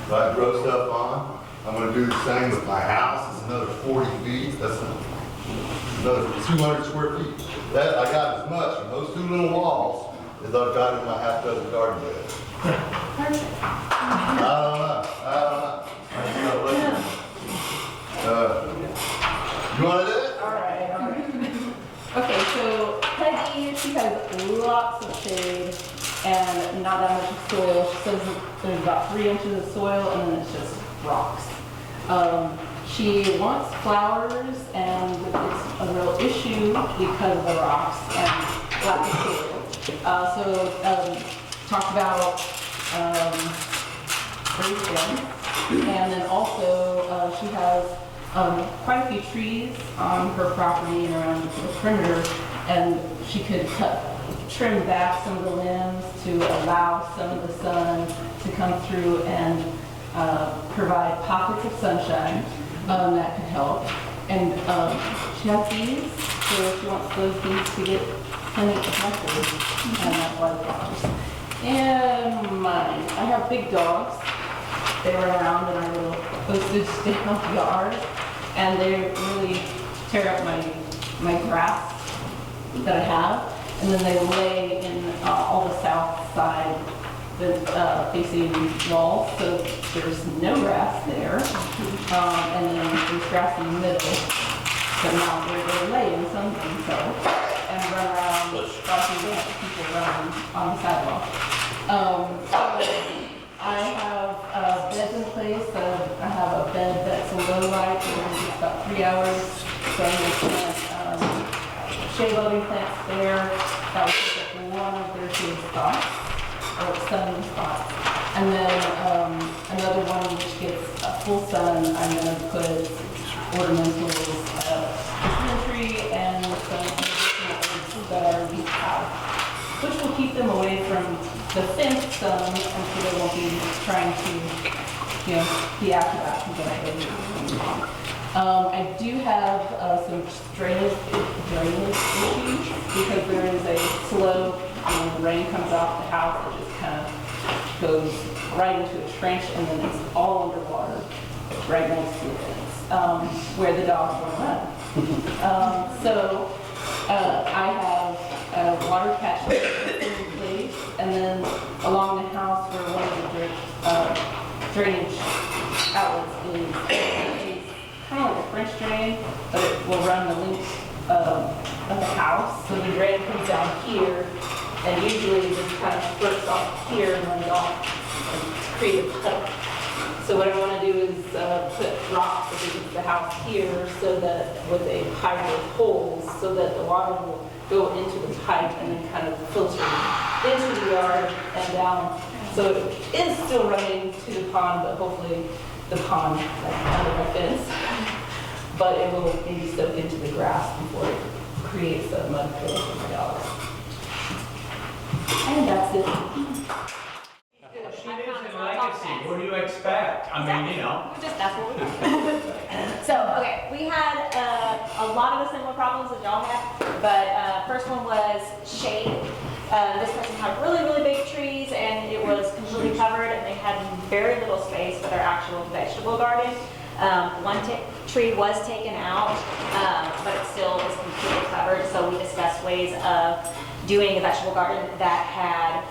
So I grow stuff on. I'm gonna do the same with my house. It's another 40 feet. That's another 200 square feet. That, I got as much from those 2 little walls as I've got in my half dozen garden beds. I don't know. I just gotta let you want to do it? All right. Okay, so Peggy, she has lots of shade and not that much soil. She says that there's about 3 inches of soil and then it's just rocks. She wants flowers and it's a real issue because of the rocks and lack of soil. Talked about raised beds, and then also she has quite a few trees on her property and around the perimeter, and she could trim back some of the limbs to allow some of the sun to come through and provide pockets of sunshine that could help. And she has bees, so she wants those bees to get plenty of nectar, and that's why the flowers. And mine, I have big dogs. They run around in our little postage stamp yard, and they really tear up my grass that I have, and then they lay in all the south side facing walls, so there's no grass there, and then there's grass in the middle, but now they're laying some themselves and run around, watching the people run on the sidewalk. So I have beds in place. I have a bed that's a low light, and it's about 3 hours, so I'm going to plant shade loving plants there. That will take up one of their shade spots, or sun spots. And then another one which gets full sun, I'm going to put ornamentals, tree and some additional herbs that are leaf out, which will keep them away from the fence sun, and so they won't be trying to, be after that and get away. I do have some drainage issues because there is a slope, and when the rain comes off the house, it just kind of goes right into a trench, and then it's all underwater right next to the fence, where the dogs want to run. So I have a water catchment in place, and then along the house where one of the drainage outlets is kind of like a French drain, but it will run the length of the house. So the drain comes down here, and usually it just kind of squirts off here and runs off and create a puddle. So what I want to do is put rocks against the house here, so that with a pipe with holes, so that the water will go into the pipe and then kind of filter into the yard and down. So it is still running to the pond, but hopefully the pond under my fence. But it will maybe soak into the grass before it creates a mud pit for my dogs. And that's it. She lives in Legacy. What do you expect? I mean, That's what we do. So, okay, we had a lot of the similar problems that y'all had, but first one was shade. This person had really, really big trees, and it was completely covered, and they had very little space for their actual vegetable garden. One tree was taken out, but it still is completely covered, so we discussed ways of doing a vegetable garden that had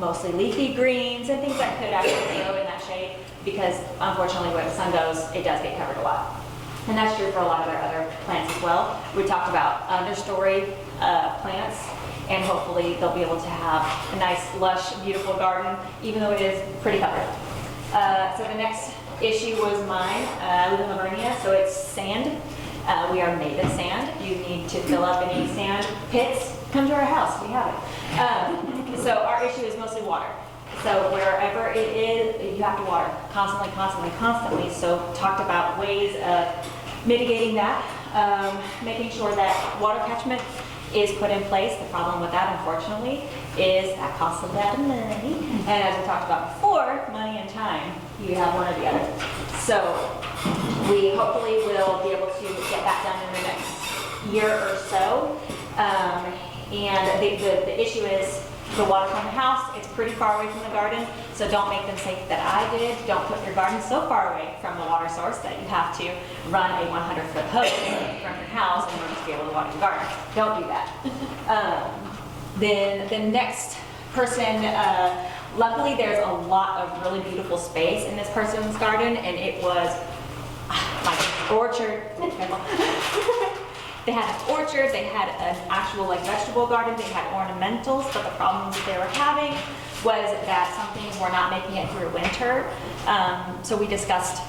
mostly leafy greens and things that could actually grow in that shade, because unfortunately where the sun goes, it does get covered a lot. And that's true for a lot of our other plants as well. We talked about understory plants, and hopefully they'll be able to have a nice, lush, beautiful garden, even though it is pretty covered. So the next issue was mine. I live in Livonia, so it's sand. We are made of sand. You need to fill up any sand pits, come to our house, we have it. So our issue is mostly water. So wherever it is, you have to water constantly, constantly, constantly. So talked about ways of mitigating that, making sure that water catchment is put in place. The problem with that, unfortunately, is that costs a lot of money. And as we talked about before, money and time, you have one or the other. So we hopefully will be able to get that done in the next year or so. And the issue is the water from the house. It's pretty far away from the garden, so don't make the mistake that I did. Don't put your garden so far away from the water source that you have to run a 100-foot hose from your house in order to be able to water your garden. Don't do that. Then the next person, luckily there's a lot of really beautiful space in this person's garden, and it was like an orchard. They had an orchard, they had an actual like vegetable garden, they had ornamentals, but the problems that they were having was that some things were not making it through winter. So we discussed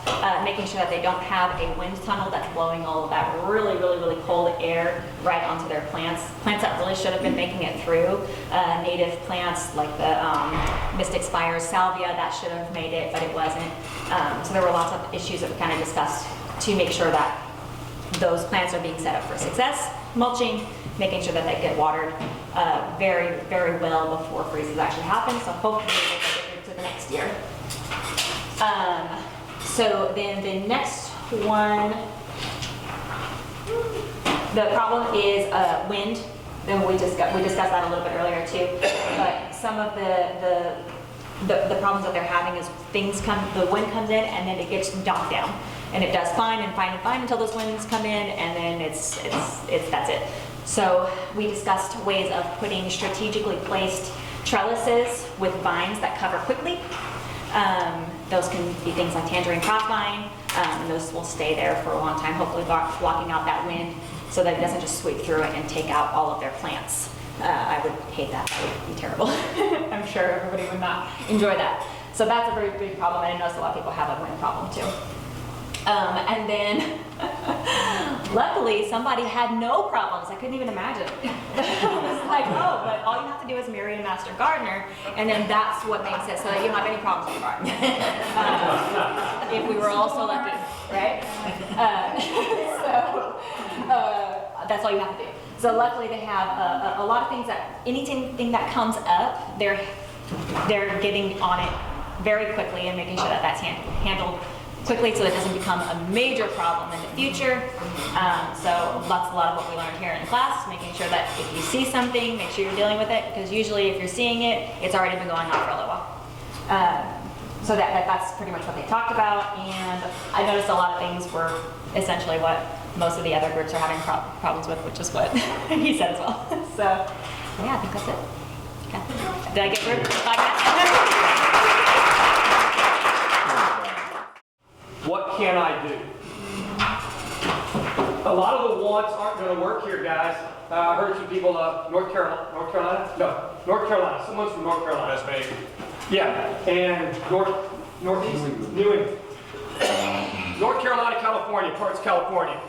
making sure that they don't have a wind tunnel that's blowing all of that really, really, really cold air right onto their plants. Plants that really should have been making it through. Native plants like the Mystic Spires salvia, that should have made it, but it wasn't. So there were lots of issues that we kind of discussed to make sure that those plants are being set up for success. Mulching, making sure that they get watered very, very well before freezes actually happen. So hopefully we'll get through to the next year. So then the next one, the problem is wind. Then we discussed that a little bit earlier too. But some of the problems that they're having is the wind comes in and then it gets knocked down. And it does fine and fine and fine until those winds come in, and then that's it. So we discussed ways of putting strategically placed trellises with vines that cover quickly. Those can be things like tangerine crossvine. Those will stay there for a long time, hopefully blocking out that wind so that it doesn't just sweep through it and take out all of their plants. I would hate that. That would be terrible. I'm sure everybody would not enjoy that. So that's a very big problem, and I noticed a lot of people have a wind problem too. And then, luckily, somebody had no problems. I couldn't even imagine. I was like, oh, but all you have to do is marry a master gardener, and then that's what makes it so that you don't have any problems with your garden. If we were all so lucky, right? That's all you have to do. So luckily, they have a lot of things that, anything that comes up, they're getting on it very quickly and making sure that that's handled quickly so it doesn't become a major problem in the future. So a lot of what we learned here in class, making sure that if you see something, make sure you're dealing with it, because usually if you're seeing it, it's already been going on for a little while. So that's pretty much what they talked about, and I noticed a lot of things were essentially what most of the other groups are having problems with, which is what he said as well. So yeah, I think that's it. Okay. Did I get through 5 minutes? What can I do? A lot of the wants aren't going to work here, guys. I heard some people, North Carolina? No, North Carolina. Someone's from North Carolina. That's me. Yeah, and Northeast, New England. North Carolina, California, parts California.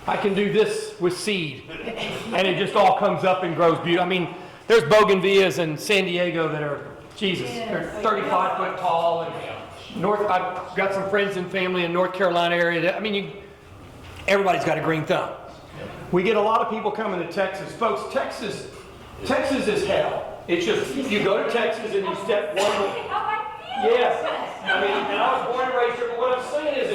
I can do this with seed, and it just all comes up and grows beautiful. I mean, there's bougainvilleas in San Diego that are, Jesus, they're 35 foot tall, and I've got some friends and family in North Carolina area that, I mean, everybody's got a green thumb. We get a lot of people coming to Texas. Folks, Texas is hell. It's just, you go to Texas and you step one. Yes. I mean, and I was born and raised here, but what I'm saying is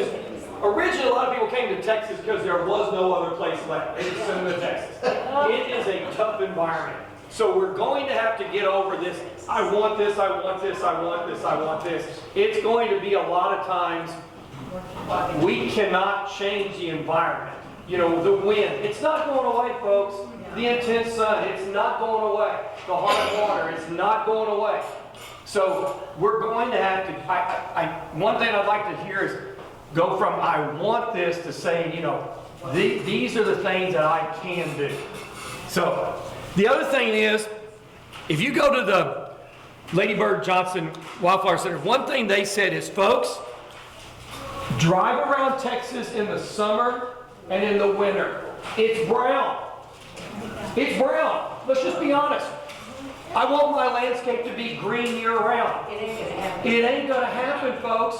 originally a lot of people came to Texas because there was no other place left. They just sent them to Texas. It is a tough environment. So we're going to have to get over this, I want this, I want this, I want this, I want this. It's going to be a lot of times, we cannot change the environment. You know, the wind, it's not going away, folks. The intense sun, it's not going away. The hard water, it's not going away. So we're going to have to, one thing I'd like to hear is go from I want this to saying, you know, these are the things that I can do. So the other thing is, if you go to the Lady Bird Johnson Wildflower Center, one thing they said is, folks, drive around Texas in the summer and in the winter. It's brown. It's brown. Let's just be honest. I want my landscape to be green year-round. It ain't gonna happen, folks.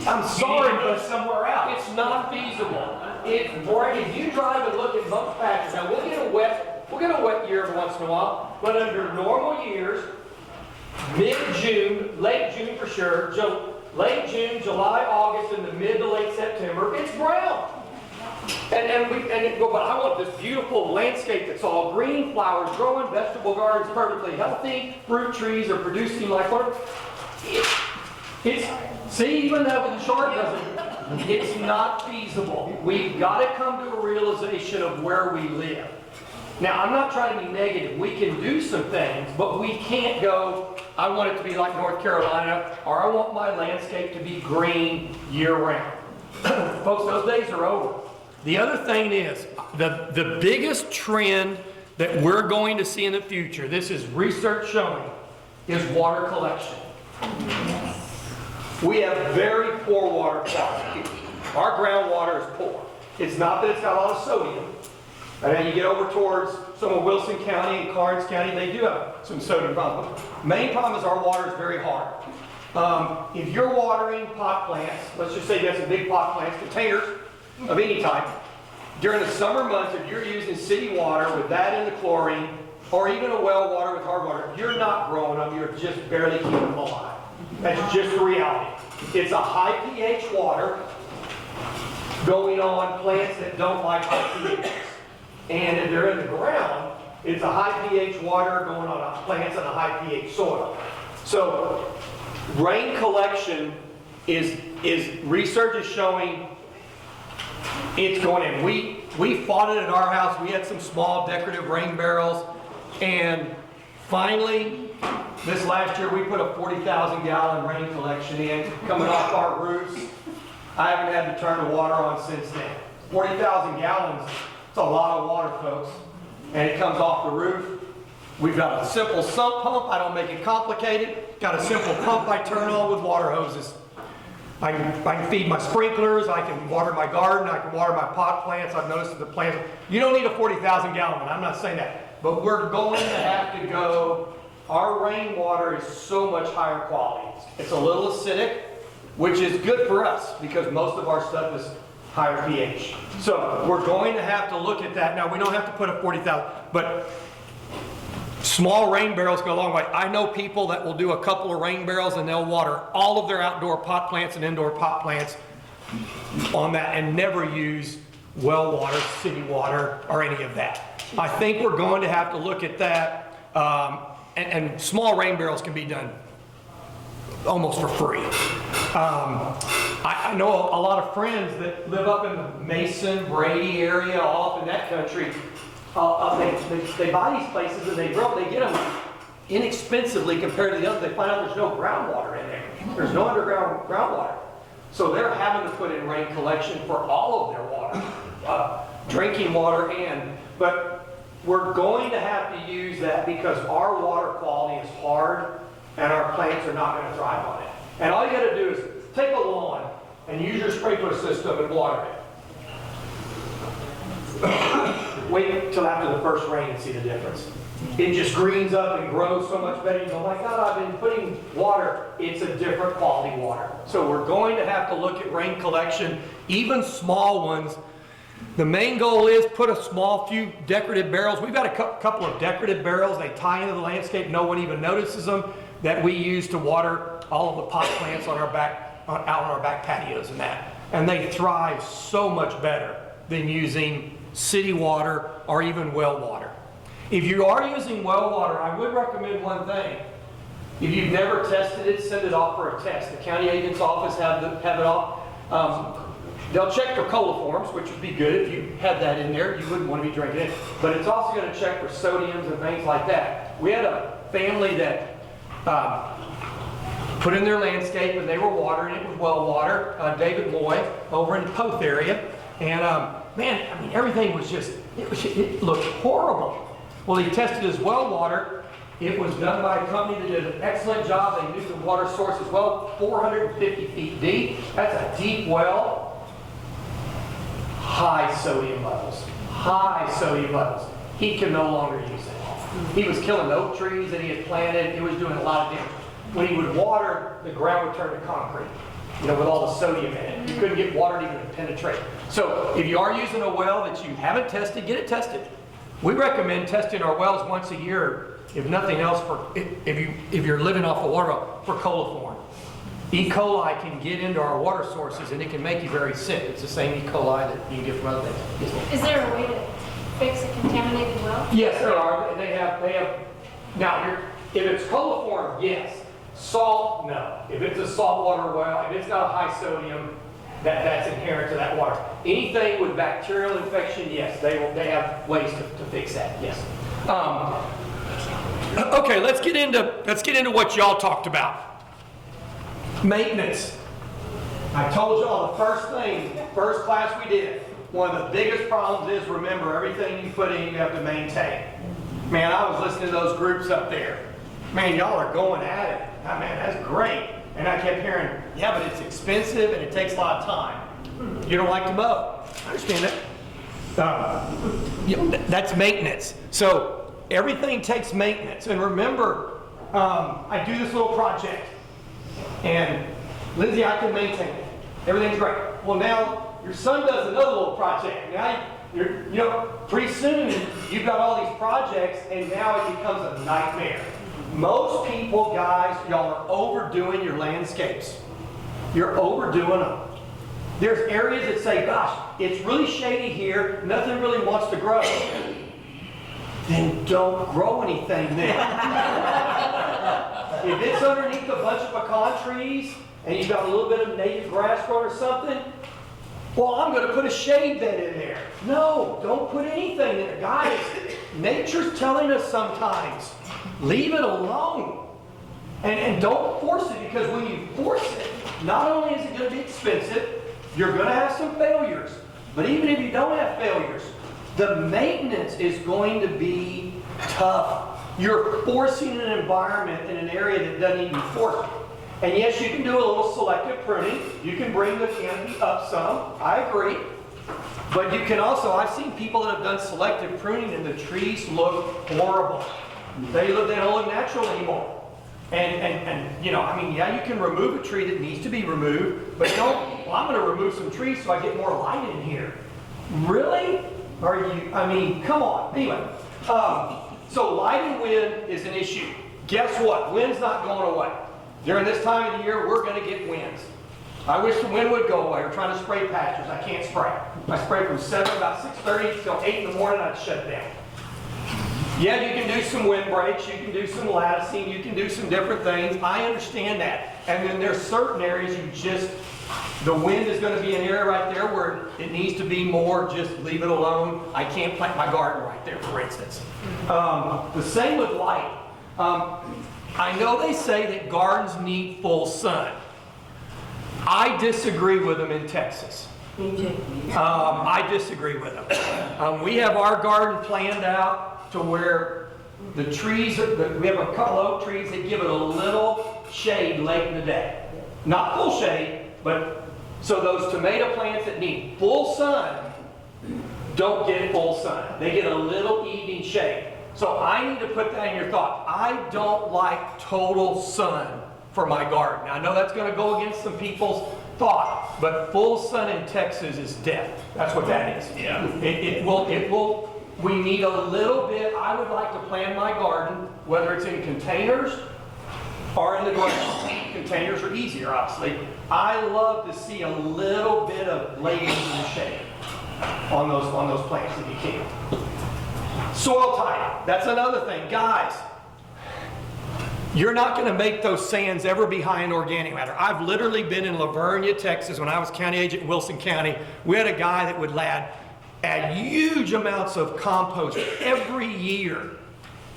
I'm sorry, but somewhere else. It's not feasible. If you drive and look at most patches, now we'll get a wet year every once in a while, but under normal years, mid-June, late June for sure, late June, July, August, and the mid to late September, it's brown. And But I want this beautiful landscape that's all green, flowers growing, vegetable gardens perfectly healthy, fruit trees are producing like what? See, even though the chart doesn't, it's not feasible. We've got to come to a realization of where we live. Now, I'm not trying to be negative. We can do some things, but we can't go, I want it to be like North Carolina, or I want my landscape to be green year-round. Folks, those days are over. The other thing is, the biggest trend that we're going to see in the future, this is research showing, is water collection. We have very poor water quality. Our groundwater is poor. It's not that it's got a lot of sodium. And then you get over towards some of Wilson County and Karnes County, they do have some sodium problems. Main problem is our water is very hard. If you're watering pot plants, let's just say you have some big pot plants, containers of any type, during the summer months, if you're using city water with that and the chlorine, or even a well water with hard water, you're not growing them, you're just barely keeping them alive. That's just the reality. It's a high pH water going on plants that don't like high pH. And if they're in the ground, it's a high pH water going on plants in a high pH soil. So rain collection is research is showing it's going in. We fought it at our house. We had some small decorative rain barrels, and finally, this last year we put a 40,000 gallon rain collection in coming off our roofs. I haven't had to turn the water on since then. 40,000 gallons, it's a lot of water, folks. And it comes off the roof. We've got a simple sump pump. I don't make it complicated. Got a simple pump I turn on with water hoses. I can feed my sprinklers, I can water my garden, I can water my pot plants. I've noticed that the plants, you don't need a 40,000 gallon one, I'm not saying that. But we're going to have to go, our rainwater is so much higher quality. It's a little acidic, which is good for us because most of our stuff is higher pH. So we're going to have to look at that. Now we don't have to put a 40,000, but small rain barrels go a long way. I know people that will do a couple of rain barrels and they'll water all of their outdoor pot plants and indoor pot plants on that and never use well water, city water, or any of that. I think we're going to have to look at that, and small rain barrels can be done almost for free. I know a lot of friends that live up in the Mason, Brady area, all up in that country. They buy these places and they get them inexpensively compared to the others. They find out there's no groundwater in there. There's no underground groundwater. So they're having to put in rain collection for all of their water, drinking water but we're going to have to use that because our water quality is hard and our plants are not going to thrive on it. And all you got to do is take a lawn and use your sprinkler system and water it. Wait till after the first rain and see the difference. It just greens up and grows so much better. You go, my God, I've been putting water. It's a different quality water. So we're going to have to look at rain collection, even small ones. The main goal is put a small few decorative barrels. We've got a couple of decorative barrels. They tie into the landscape. No one even notices them, that we use to water all of the pot plants on our back, out on our back patios and that. And they thrive so much better than using city water or even well water. If you are using well water, I would recommend one thing. If you've never tested it, send it off for a test. The county agent's office have it off. They'll check for coliforms, which would be good. If you had that in there, you wouldn't want to be drinking it. But it's also going to check for sodiums and things like that. We had a family that put in their landscape and they were watering it with well water, David Moy, over in the Poth area. And man, I mean, everything was just, it looked horrible. Well, he tested his well water. It was done by a company that did an excellent job. They knew the water source as well, 450 feet deep. That's a deep well. High sodium levels. High sodium levels. He can no longer use it. He was killing oak trees that he had planted. It was doing a lot of damage. When he would water, the ground would turn to concrete, with all the sodium in it. You couldn't get water to even penetrate. So if you are using a well that you haven't tested, get it tested. We recommend testing our wells once a year, if nothing else, if you're living off a water well, for coliform. E. coli can get into our water sources and it can make you very sick. It's the same E. coli that you can get from other things. Yes, ma'am. Is there a way to fix a contaminated well? Yes, there are. They have, now, if it's coliform, yes. Salt, no. If it's a saltwater well, if it's got a high sodium, that's inherent to that water. Anything with bacterial infection, yes, they have ways to fix that, yes. Okay, let's get into what y'all talked about. Maintenance. I told y'all the first class we did, one of the biggest problems is, remember, everything you put in, you have to maintain. Man, I was listening to those groups up there. Man, y'all are going at it. Man, that's great. And I kept hearing, yeah, but it's expensive and it takes a lot of time. You don't like to mow. I understand that. That's maintenance. So everything takes maintenance. And remember, I do this little project. And Lindsay, I can maintain it. Everything's great. Well, now your son does another little project. Now pretty soon you've got all these projects and now it becomes a nightmare. Most people, guys, y'all are overdoing your landscapes. You're overdoing them. There's areas that say, gosh, it's really shady here, nothing really wants to grow. Then don't grow anything then. If it's underneath a bunch of pecan trees and you've got a little bit of native grass growing or something, well, I'm going to put a shade bed in there. No, don't put anything in there. Guys, nature's telling us sometimes, leave it alone. And don't force it, because when you force it, not only is it going to be expensive, you're going to have some failures. But even if you don't have failures, the maintenance is going to be tough. You're forcing an environment in an area that doesn't need to be forced. And yes, you can do a little selective pruning. You can bring the canopy up some. I agree. But you can also, I've seen people that have done selective pruning and the trees look horrible. They don't look natural anymore. And yeah, you can remove a tree that needs to be removed, but don't, well, I'm going to remove some trees so I get more light in here. Really? Come on. Anyway, so light and wind is an issue. Guess what? Wind's not going away. During this time of the year, we're going to get winds. I wish the wind would go away. We're trying to spray pastures. I can't spray. I spray from about 6:30 till 8 in the morning, I'd shut it down. Yeah, you can do some wind breaks, you can do some latticing, you can do some different things. I understand that. And then there's certain areas the wind is going to be an area right there where it needs to be more, just leave it alone. I can't plant my garden right there, for instance. The same with light. I know they say that gardens need full sun. I disagree with them in Texas. I disagree with them. We have our garden planned out to where the trees, we have a couple of oak trees that give it a little shade late in the day. Not full shade, but so those tomato plants that need full sun don't get full sun. They get a little evening shade. So I need to put that in your thought. I don't like total sun for my garden. Now, I know that's going to go against some people's thought, but full sun in Texas is death. That's what that is. Yeah. It will, we need a little bit. I would like to plan my garden, whether it's in containers or in the ground. Containers are easier, obviously. I love to see a little bit of late evening shade on those plants if you can. Soil type, that's another thing. Guys, you're not going to make those sands ever be high in organic matter. I've literally been in Lavernia, Texas, when I was county agent in Wilson County. We had a guy that would add huge amounts of compost every year,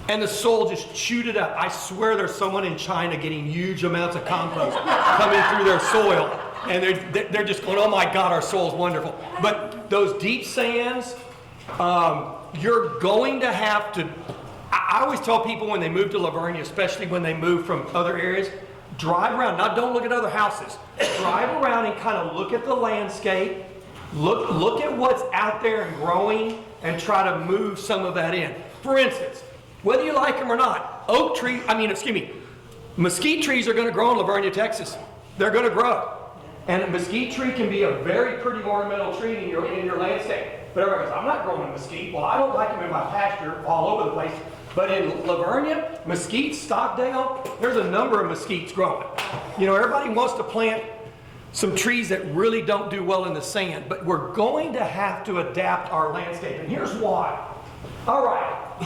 and the soil just chewed it up. I swear there's someone in China getting huge amounts of compost coming through their soil, and they're just going, oh my God, our soil's wonderful. But those deep sands, you're going to have to, I always tell people when they move to Lavernia, especially when they move from other areas, drive around, don't look at other houses. Drive around and kind of look at the landscape, look at what's out there and growing, and try to move some of that in. For instance, whether you like them or not, mesquite trees are going to grow in Lavernia, Texas. They're going to grow. And a mesquite tree can be a very pretty ornamental tree in your landscape. But everybody goes, I'm not growing a mesquite. Well, I don't like them in my pasture all over the place. But in Lavernia, Mesquite, Stockdale, there's a number of mesquites growing. You know, everybody wants to plant some trees that really don't do well in the sand, but we're going to have to adapt our landscape, and here's why. All right,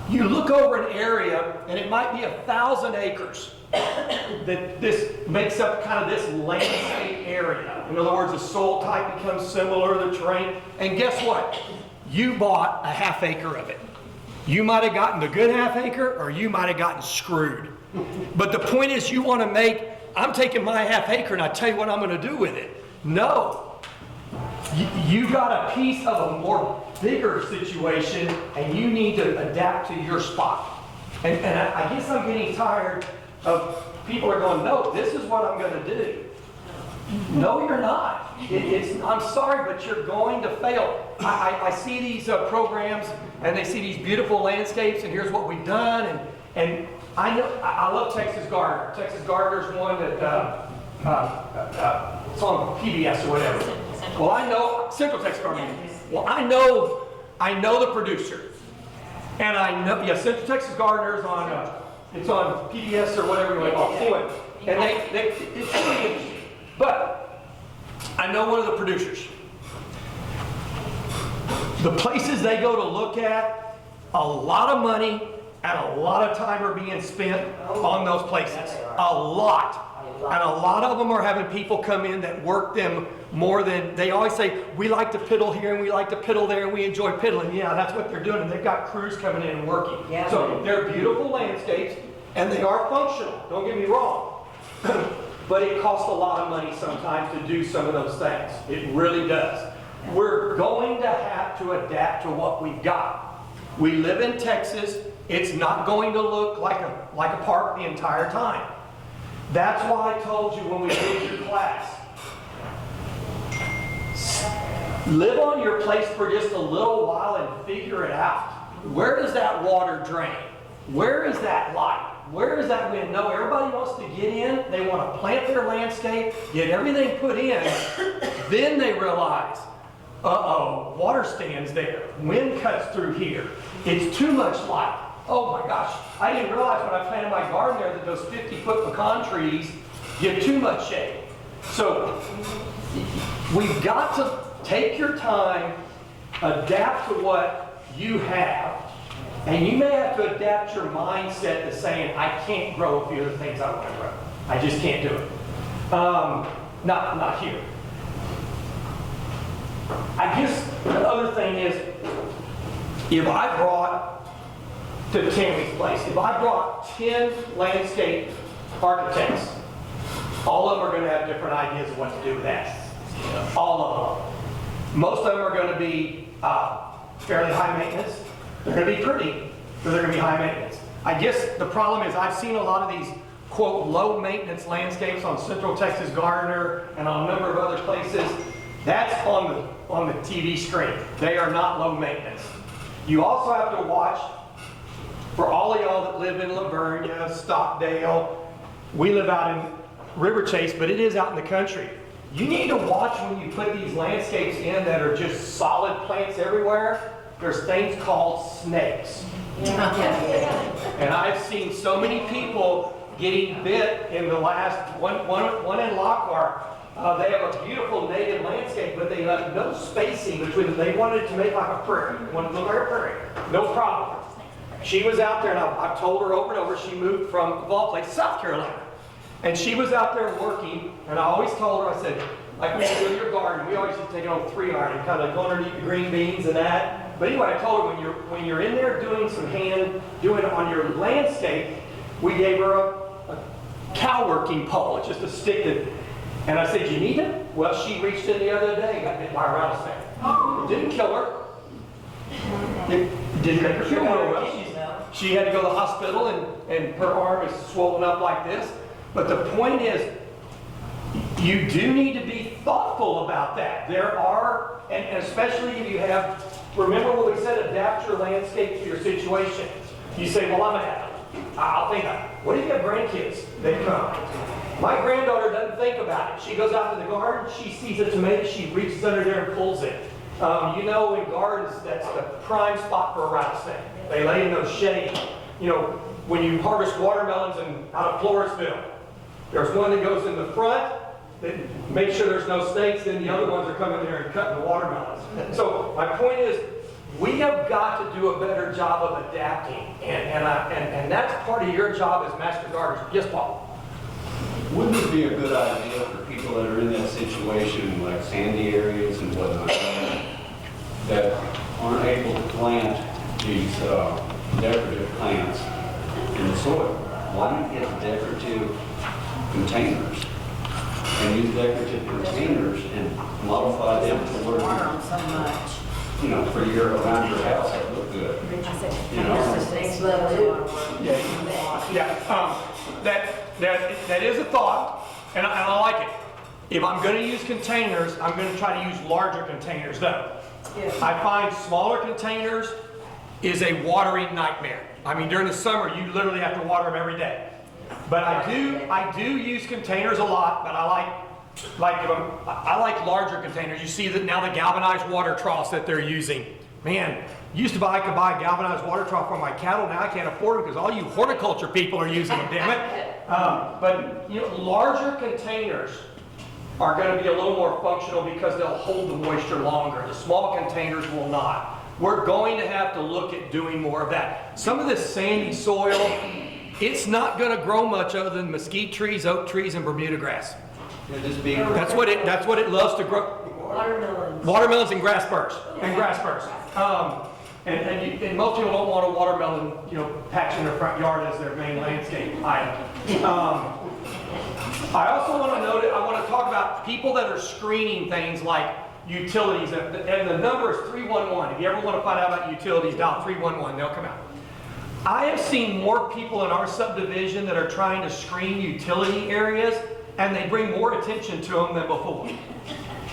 you look over an area, and it might be 1,000 acres that this makes up kind of this landscape area. In other words, the soil type becomes similar, the terrain, and guess what? You bought a half acre of it. You might have gotten the good half acre, or you might have gotten screwed. But the point is, you want to make, I'm taking my half acre and I tell you what I'm going to do with it. No. You got a piece of a more bigger situation, and you need to adapt to your spot. And I guess I'm getting tired of people are going, no, this is what I'm going to do. No, you're not. I'm sorry, but you're going to fail. I see these programs, and they see these beautiful landscapes, and here's what we've done. And I know I love Texas Gardener. Texas Gardener's one that it's on PBS or whatever. Well, I know Central Texas Gardener. Well, I know the producer, and I know Central Texas Gardener's on it's on PBS or whatever you want to call it. And it's really interesting. But I know one of the producers. The places they go to look at, a lot of money and a lot of time are being spent on those places. A lot. And a lot of them are having people come in that work them more than, they always say, we like to piddle here and we like to piddle there and we enjoy piddling. Yeah, that's what they're doing, and they've got crews coming in and working. Yeah. So they're beautiful landscapes and they are functional, don't get me wrong. But it costs a lot of money sometimes to do some of those things. It really does. We're going to have to adapt to what we've got. We live in Texas. It's not going to look like a park the entire time. That's why I told you when we did your class, live on your place for just a little while and figure it out. Where does that water drain? Where is that light? Where is that wind? No, everybody wants to get in. They want to plant their landscape, get everything put in. Then they realize, uh-oh, water stands there. Wind cuts through here. It's too much light. Oh my gosh, I didn't realize when I planted my garden there that those 50-foot pecan trees give too much shade. So we've got to take your time, adapt to what you have, and you may have to adapt your mindset to saying, I can't grow a few of the things I want to grow. I just can't do it. Not here. I guess the other thing is, if I brought to Tammy's place, if I brought 10 landscape architects, all of them are going to have different ideas of what to do with that. All of them. Most of them are going to be fairly high maintenance. They're going to be pretty, but they're going to be high maintenance. I guess the problem is I've seen a lot of these, quote, low maintenance landscapes on Central Texas Gardener and on a number of other places. That's on the TV screen. They are not low maintenance. You also have to watch, for all of y'all that live in Lavernia, Stockdale, we live out in River Chase, but it is out in the country. You need to watch when you put these landscapes in that are just solid plants everywhere. There's things called snakes. And I've seen so many people getting bit in the last, one in Lockhart. They have a beautiful native landscape, but they have no spacing between them. They wanted to make like a prairie. They wanted to look like a prairie. No problem. She was out there, and I've told her over and over, she moved from, of all places, South Carolina. And she was out there working, and I always told her, I said, like when you do your garden, we always used to take an old 3-iron and kind of go underneath the green beans and that. But anyway, I told her when you're in there doing some doing it on your landscape, we gave her a cow working pole. It's just a stick that, and I said, you need it? Well, she reached in the other day, got bit by a rattlesnake. It didn't kill her. It didn't make her feel very well. She had to go to the hospital, and her arm is swollen up like this. But the point is, you do need to be thoughtful about that. There are, and especially if you have, remember what we said, adapt your landscape to your situation. You say, well, I'll think, what if you have grandkids? They come. My granddaughter doesn't think about it. She goes out to the garden, she sees a tomato, she reaches under there and pulls it. You know, in gardens, that's the prime spot for a rattlesnake. They lay in those shades. You know, when you harvest watermelons out of Floresville, there's one that goes in the front that makes sure there's no snakes, then the other ones are coming there and cutting the watermelons. So my point is, we have got to do a better job of adapting, and that's part of your job as master gardeners. Yes, Paul? Wouldn't it be a good idea for people that are in that situation, like sandy areas and whatnot, that aren't able to plant these decorative plants in the soil? Why not get decorative containers and use decorative containers and modify them to where you know, for around your house that look good. You know? That is a thought, and I like it. If I'm going to use containers, I'm going to try to use larger containers though. I find smaller containers is a watering nightmare. I mean, during the summer, you literally have to water them every day. But I do use containers a lot, but I like larger containers. You see that now the galvanized water troughs that they're using. Man, I could buy a galvanized water trough for my cattle. Now I can't afford them because all you horticulture people are using them, damn it. But you know, larger containers are going to be a little more functional because they'll hold the moisture longer. The small containers will not. We're going to have to look at doing more of that. Some of this sandy soil, it's not going to grow much other than mesquite trees, oak trees, and Bermuda grass. That's what it loves to grow. Watermelons and grass burrs. And most people don't want a watermelon, you know, patch in their front yard as their main landscape item. I also want to talk about people that are screening things like utilities, and the number is 311. If you ever want to find out about utilities, dial 311, they'll come out. I have seen more people in our subdivision that are trying to screen utility areas, and they bring more attention to them than before.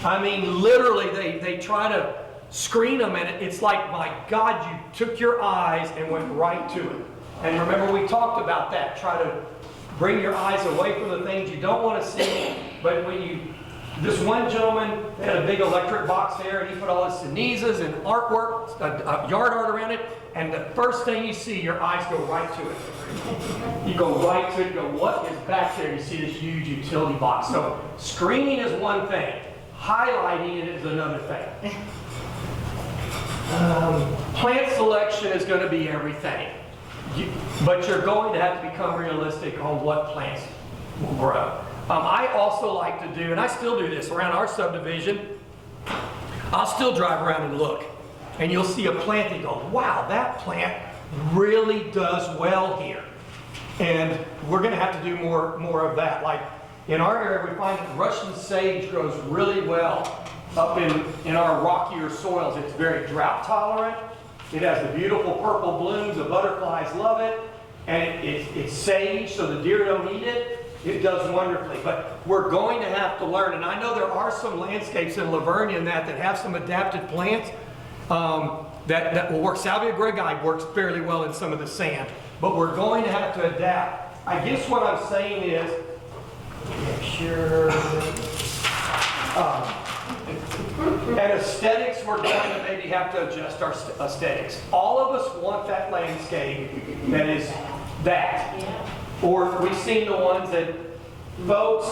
I mean, literally, they try to screen them, and it's like, my God, you took your eyes and went right to it. And remember, we talked about that. Try to bring your eyes away from the things you don't want to see. But this one gentleman had a big electric box there, and he put all his sinizas and artwork, yard art around it, and the first thing you see, your eyes go right to it. You go right to it, go, what is back there? You see this huge utility box. So screening is one thing. Highlighting it is another thing. Plant selection is going to be everything. But you're going to have to become realistic on what plants will grow. I also like to do, and I still do this around our subdivision, I'll still drive around and look. And you'll see a plant and go, wow, that plant really does well here. And we're going to have to do more of that. Like in our area, we find that Russian sage grows really well up in our rockier soils. It's very drought tolerant. It has the beautiful purple blooms. The butterflies love it. And it's sage, so the deer don't eat it. It does wonderfully. But we're going to have to learn. And I know there are some landscapes in Lavernia and that have some adapted plants that will work. Salvia gregae works fairly well in some of the sand. But we're going to have to adapt. I guess what I'm saying is, make sure. And aesthetics, we're going to maybe have to adjust our aesthetics. All of us want that landscape that is that. Or we've seen the ones that, folks,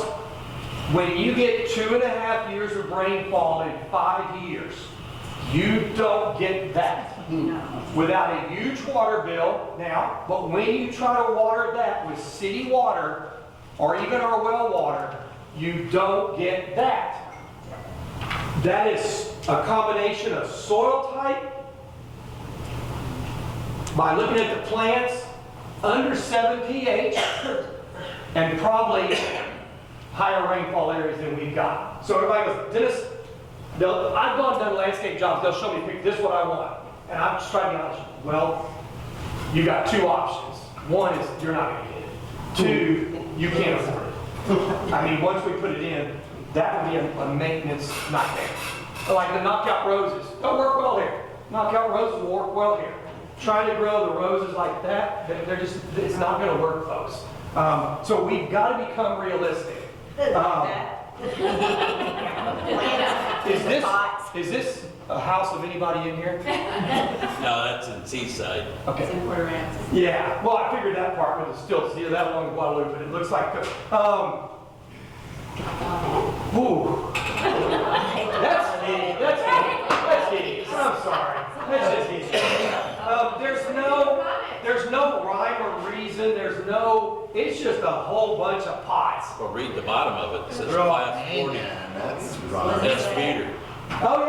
when you get 2.5 years of rainfall in 5 years, you don't get that. Without a huge water bill now, but when you try to water that with city water, or even our well water, you don't get that. That is a combination of soil type, by looking at the plants, under 7 pH, and probably higher rainfall areas than we've got. So everybody goes, Dennis, I've gone and done landscape jobs, they'll show me, this is what I want. And I'm just trying to be honest, well, you got two options. One is you're not going to get it. Two, you can't afford it. I mean, once we put it in, that would be a maintenance nightmare. Like the knockout roses, don't work well here. Knockout roses will work well here. Trying to grow the roses like that, it's not going to work, folks. So we've got to become realistic. Is is this a house of anybody in here? No, that's in Seaside. Okay. It's in Port Aransas. Yeah, well, I figured that part was still, see, that along the Guadalupe, but it looks like, ooh. That's hideous. I'm sorry. That's just hideous. There's no rhyme or reason, it's just a whole bunch of pots. Well, read the bottom of it. It says Bro, Class 40. That's right. That's meter. Oh,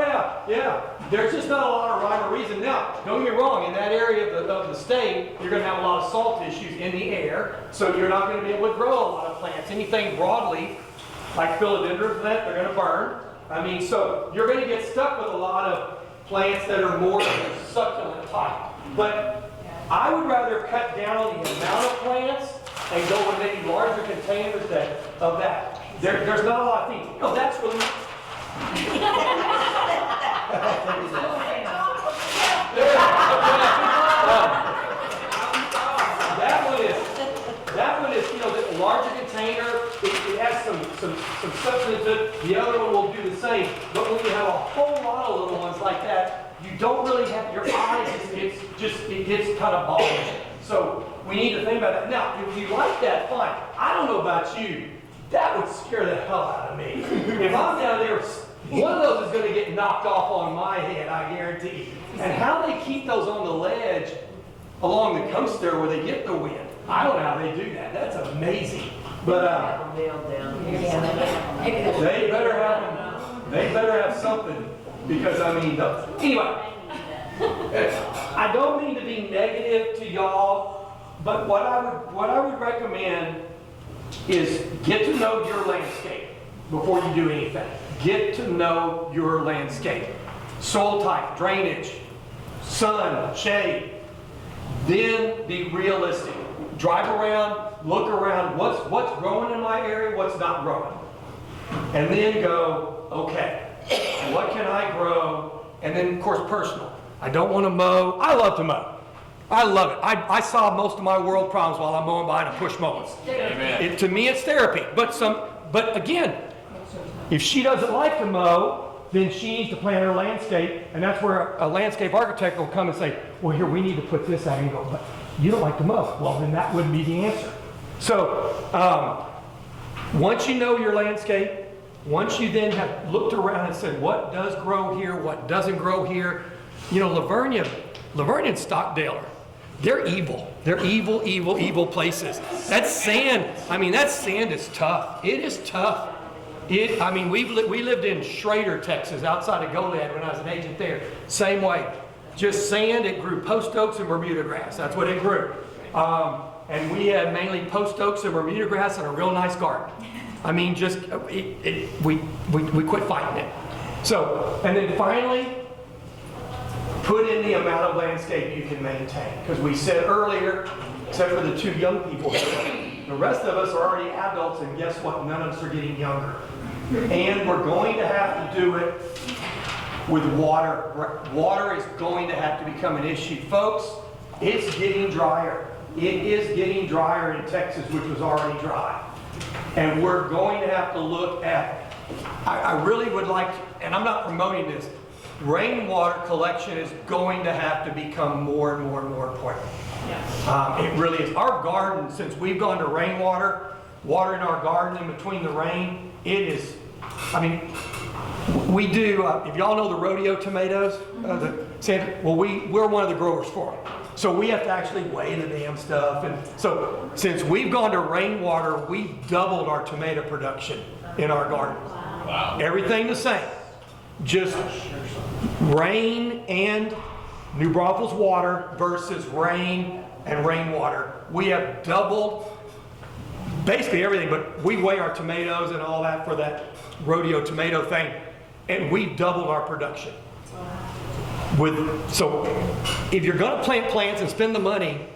yeah. There's just not a lot of rhyme or reason. Now, don't get me wrong, in that area of the state, you're gonna have a lot of salt issues in the air, so you're not gonna be able to grow a lot of plants. Anything broadleaf, like philodendron plant, they're gonna burn. I mean, so you're gonna get stuck with a lot of plants that are more succulent type. But I would rather cut down the amount of plants and go with maybe larger containers of that. There's not a lot of things. No, that's really. That one is, the larger container, it has some substance to it. The other one will do the same. But when you have a whole lot of little ones like that, you don't really have, your eyes, it gets kind of bald. So we need to think about that. Now, if you like that, fine. I don't know about you. That would scare the hell out of me. If I'm down there, one of those is going to get knocked off on my head, I guarantee. And how they keep those on the ledge along the coast there where they get the wind, I don't know how they do that. That's amazing. But they better have something, because I mean, anyway. I don't mean to be negative to y'all, but what I would recommend is get to know your landscape before you do anything. Get to know your landscape. Soil type, drainage, sun, shade. Then be realistic. Drive around, look around, what's growing in my area, what's not growing. And then go, okay, what can I grow? And then, of course, personal. I don't want to mow. I love to mow. I love it. I solve most of my world problems while I'm mowing behind a push mower. Amen. To me, it's therapy. But again, if she doesn't like to mow, then she needs to plan her landscape, and that's where a landscape architect will come and say, well, here, we need to put this angle, but you don't like to mow. Well, then that wouldn't be the answer. So once you know your landscape, once you then have looked around and said, what does grow here, what doesn't grow here, Lavernia and Stockdale, they're evil. They're evil places. That sand is tough. It is tough. We lived in Schrader, Texas, outside of Goliad when I was an agent there. Same way. Just sand, it grew post oaks and Bermuda grass. That's what it grew. And we had mainly post oaks and Bermuda grass and a real nice garden. We quit fighting it. So, and then finally, put in the amount of landscape you can maintain. Because we said earlier, except for the two young people here, the rest of us are already adults, and guess what? None of us are getting younger. And we're going to have to do it with water. Water is going to have to become an issue. Folks, it's getting drier. It is getting drier in Texas, which was already dry. And we're going to have to look at, I really would like, and I'm not promoting this, rainwater collection is going to have to become more and more and more important. It really is. Our garden, since we've gone to rainwater, watering our garden in between the rain, it is, we do, if y'all know the rodeo tomatoes, we're one of the growers for them. So we have to actually weigh the damn stuff. And so since we've gone to rainwater, we've doubled our tomato production in our garden. Wow. Everything the same. Just rain and New Braunfels water versus rain and rainwater. We have doubled basically everything, but we weigh our tomatoes and all that for that rodeo tomato thing, and we doubled our production. So if you're going to plant plants and spend the money,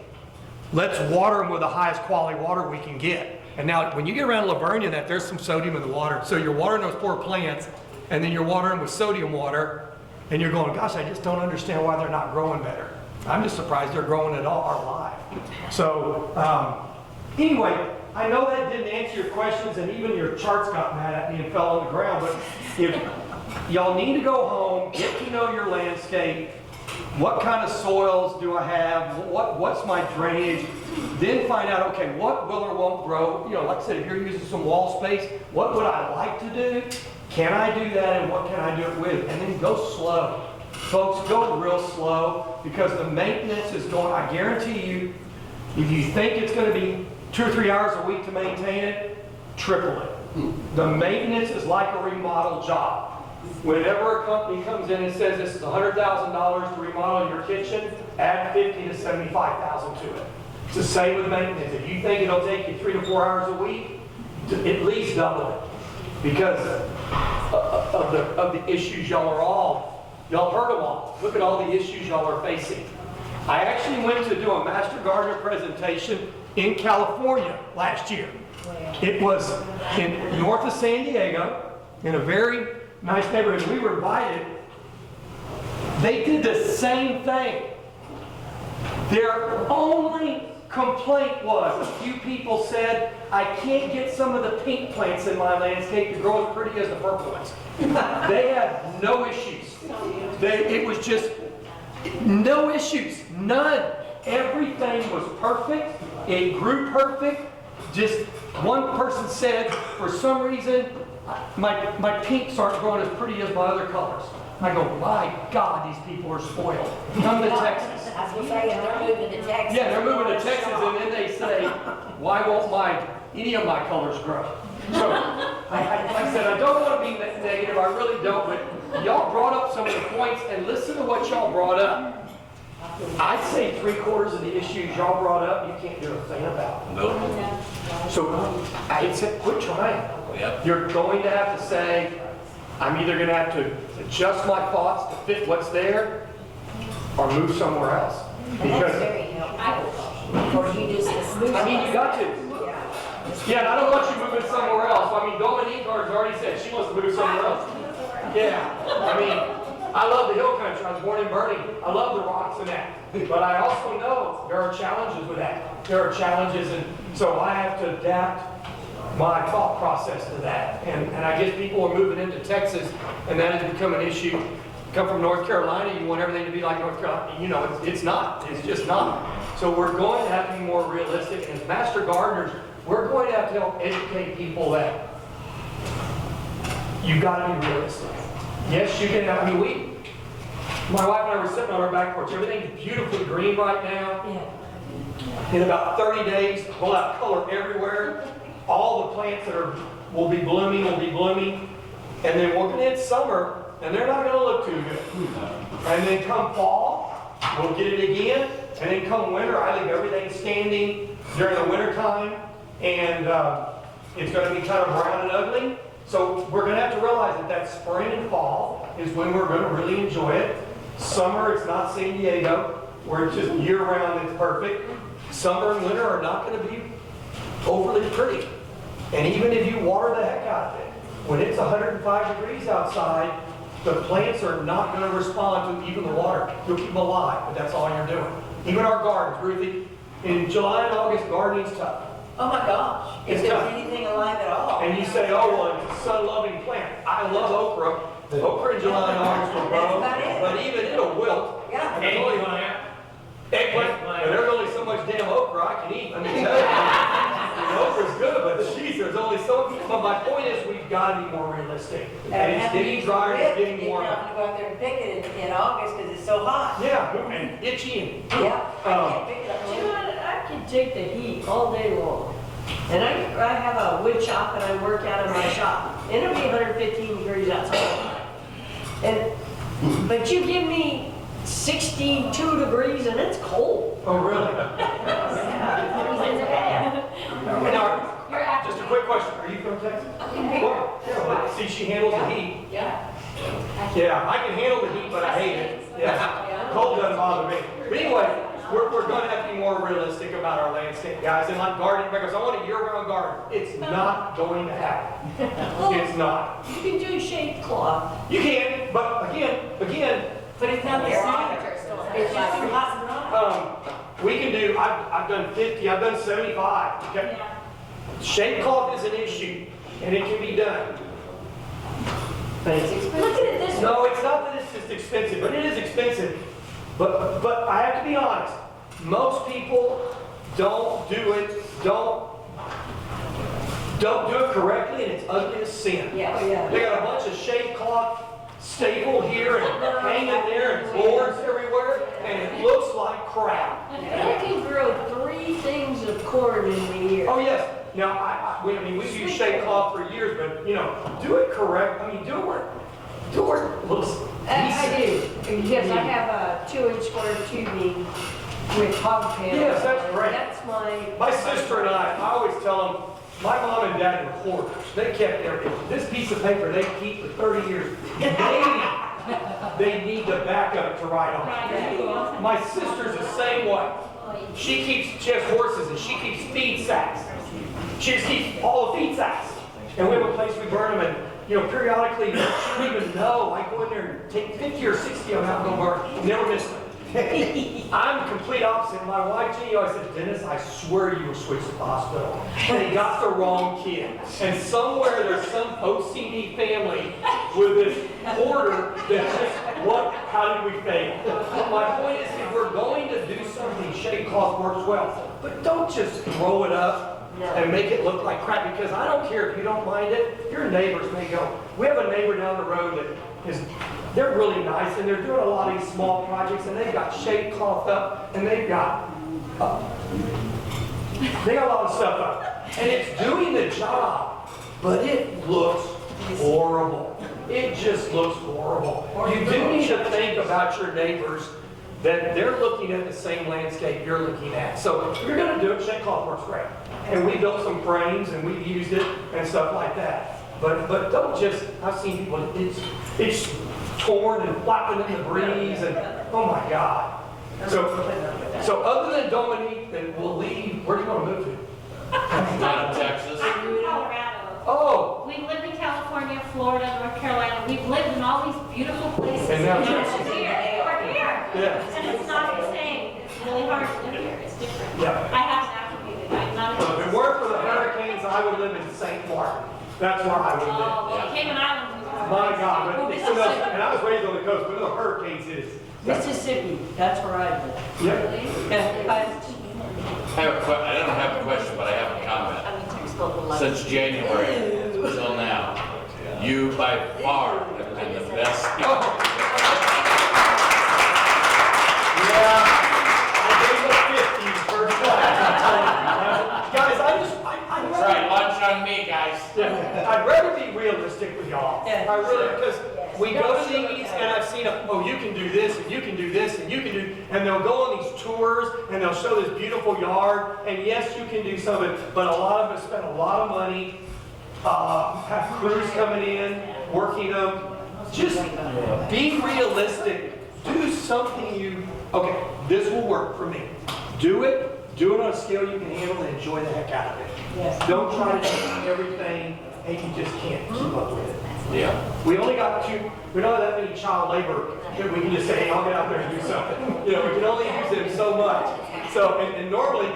let's water them with the highest quality water we can get. And now when you get around Lavernia, there's some sodium in the water. So you're watering those poor plants, and then you're watering with sodium water, and you're going, gosh, I just don't understand why they're not growing better. I'm just surprised they're growing at all are live. So anyway, I know that didn't answer your questions, and even your charts got mad at me and fell on the ground, but y'all need to go home, get to know your landscape. What kind of soils do I have? What's my drainage? Then find out, okay, what will or won't grow? You know, like I said, if you're using some wall space, what would I like to do? Can I do that, and what can I do it with? And then go slow. Folks, go real slow, because the maintenance is going, I guarantee you, if you think it's going to be 2 or 3 hours a week to maintain it, triple it. The maintenance is like a remodel job. Whenever a company comes in and says this is $100,000 to remodel your kitchen, add 50 to 75,000 to it. It's the same with maintenance. If you think it'll take you 3 to 4 hours a week, at least double it. Because of the issues y'all heard them all. Look at all the issues y'all are facing. I actually went to do a Master Gardener presentation in California last year. It was in north of San Diego, in a very nice neighborhood. We were invited. They did the same thing. Their only complaint was, a few people said, I can't get some of the pink plants in my landscape to grow as pretty as the purple ones. They had no issues. It was just no issues, none. Everything was perfect. It grew perfect. Just one person said, for some reason, my pinks aren't growing as pretty as my other colors. I go, my God, these people are spoiled. Come to Texas. I was going to say, they're moving to Texas. Yeah, they're moving to Texas, and then they say, why won't any of my colors grow? So, like I said, I don't want to be negative, I really don't, but y'all brought up some of the points, and listen to what y'all brought up. I'd say 3/4 of the issues y'all brought up, you can't do a thing about. Nope. So I'd say quit trying. Yep. You're going to have to say, I'm either going to have to adjust my thoughts to fit what's there, or move somewhere else. Because very helpful. Or you just I mean, you got to. Yeah, and I don't want you moving somewhere else. I mean, Dominique has already said she wants to move somewhere else. Yeah, I mean, I love the hill country. I was born in Bernie. I love the rocks and that. But I also know there are challenges with that. There are challenges, and so I have to adapt my thought process to that. And I guess people are moving into Texas, and that has become an issue. You come from North Carolina, you want everything to be like North Carolina. You know, it's not. It's just not. So we're going to have to be more realistic. And as master gardeners, we're going to have to help educate people that you've got to be realistic. Yes, you can. I mean, my wife and I were sitting on our back porch. Everything's beautifully green right now. Yeah. In about 30 days, we'll have color everywhere. All the plants that will be blooming. And then we're going to hit summer, and they're not going to look too good. And then come fall, we'll get it again. And then come winter, I leave everything standing during the winter time. And it's going to be kind of brown and ugly. So we're going to have to realize that spring and fall is when we're going to really enjoy it. Summer, it's not San Diego, where it's just year-round, it's perfect. Summer and winter are not going to be overly pretty. And even if you water the heck out of it, when it's 105 degrees outside, the plants are not going to respond to even the water. You'll keep them alive, but that's all you're doing. Even our gardens, Ruthie, in July and August, gardening's tough. Oh my gosh, if It's there's tough. anything alive at all. And you say, oh, well, it's a sun-loving plant. I love okra. Okra in July and August will grow, but even it'll wilt. Yeah. And there's only eggplant, and there's only so much damn okra I can eat. Let me tell you. Okra's good, but geez, there's only so much. But my point is, we've got to be more realistic. And it's getting drier, it's getting warmer. You go out there and pick it in August because it's so hot. Yeah, and itchy. Yeah, I can't pick it up. You know what, I can take the heat all day long. And I have a wood shop and I work out of my shop. And it'll be 115 degrees outside. But you give me 62 degrees and it's cold. Oh, really? Now, just a quick question. Are you from Texas? Well, yeah, see, she handles the heat. Yeah. Yeah, I can handle the heat, but I hate it. Yeah, cold doesn't bother me. But anyway, we're going to have to be more realistic about our landscape, guys. And like gardening, because I want a year-round garden. It's not going to happen. It's not. You can do shade cloth. You can, but again, But it's not the same. It's just too hot and dry. we can do. I've done 50. I've done 75. Okay. Shade cloth is an issue, and it can be done. fancy. Look at it this way. No, it's not that it's just expensive, but it is expensive. But I have to be honest, most people don't do it, don't do it correctly, and it's ugly as sin. Yeah. Yeah. They got a bunch of shaved cloth stapled here and hanging there and boards everywhere, and it looks like crap. They can grow 3 things of corn in a year. Oh, yes. Now, we've used shaved cloth for years, but, do it correct. Do it where it looks I decent. do, because I have a 2-inch square tubing with hog panels. Yes, that's great. That's My sister and I always tell them, my mom and dad were hoarders. They kept everything. This piece of paper they keep for 30 years. They need the back of it to write on. My sister's the same way. She has horses and she keeps feed sacks. She just keeps all the feed sacks. And we have a place we burn them, and periodically, she don't even know. I go in there and take 50 or 60 of them out and go burn. Never miss them. I'm complete opposite. My wife, Jenny, always said, Dennis, I swear you were switched to the hospital. They got the wrong kid. And somewhere there's some OCD family with this hoarder that just, how did we fail? But my point is, if we're going to do something, shaved cloth works well. But don't just throw it up and make it look like crap, because I don't care if you don't mind it, your neighbors may go. We have a neighbor down the road that they're really nice, and they're doing a lot of these small projects, and they've got shaved cloth up, and they've got a lot of stuff up. And it's doing the job, but it looks horrible. It just looks horrible. You do need to think about your neighbors, that they're looking at the same landscape you're looking at. So if you're going to do it, shaved cloth works great. And we built some frames, and we used it, and stuff like that. But don't just, I've seen people, it's torn and flapping in the breeze, and oh my God. So other than Dominique, then we'll leave. Where do you want to move to? Down in Texas. I'm from Colorado. Oh. We've lived in California, Florida, North Carolina. We've lived in all these beautiful places. And now we're Texas. here. We're here. Yeah. And it's not the same. It's really hard to live here. It's different. Yeah. I haven't acclimated. I'm not. So if it weren't for the hurricanes, I would live in St. Martin. That's where I would live. Oh, well, Cayman Islands. My God, Well, but Mississippi. and I was raised on the coast, but the hurricanes hit us. Mississippi, that's where I live. Yep. I don't have a question, but I have a comment. Since January till now, you by far have been the best speaker. Yeah, I gave the 50 first class. Guys, That's right, lunch on me, guys. I'd rather be realistic with y'all. I really, because we go to these and I've seen them, oh, you can do this, and you can do this, and you can do, and they'll go on these tours and they'll show this beautiful yard, and yes, you can do some of it, but a lot of us spend a lot of money, have crews coming in, working them. Just be realistic. Do something okay, this will work for me. Do it on a scale you can handle and enjoy the heck out of it. Yes. Don't try to do everything and you just can't keep up with it. Yeah. We only got we don't have that many child labor that we can just say, hey, I'll get out there and do something. We can only use them so much. So, and normally,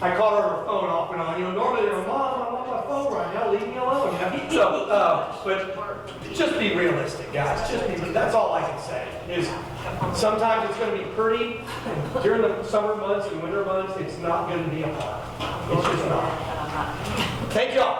I call her phone off and on. Normally they're like, Mom, I'm on my phone right now, leave me alone. So, but just be realistic, guys. That's all I can say. Is sometimes it's going to be pretty, and during the summer months and winter months, it's not going to be a park. It's just not. Thank y'all.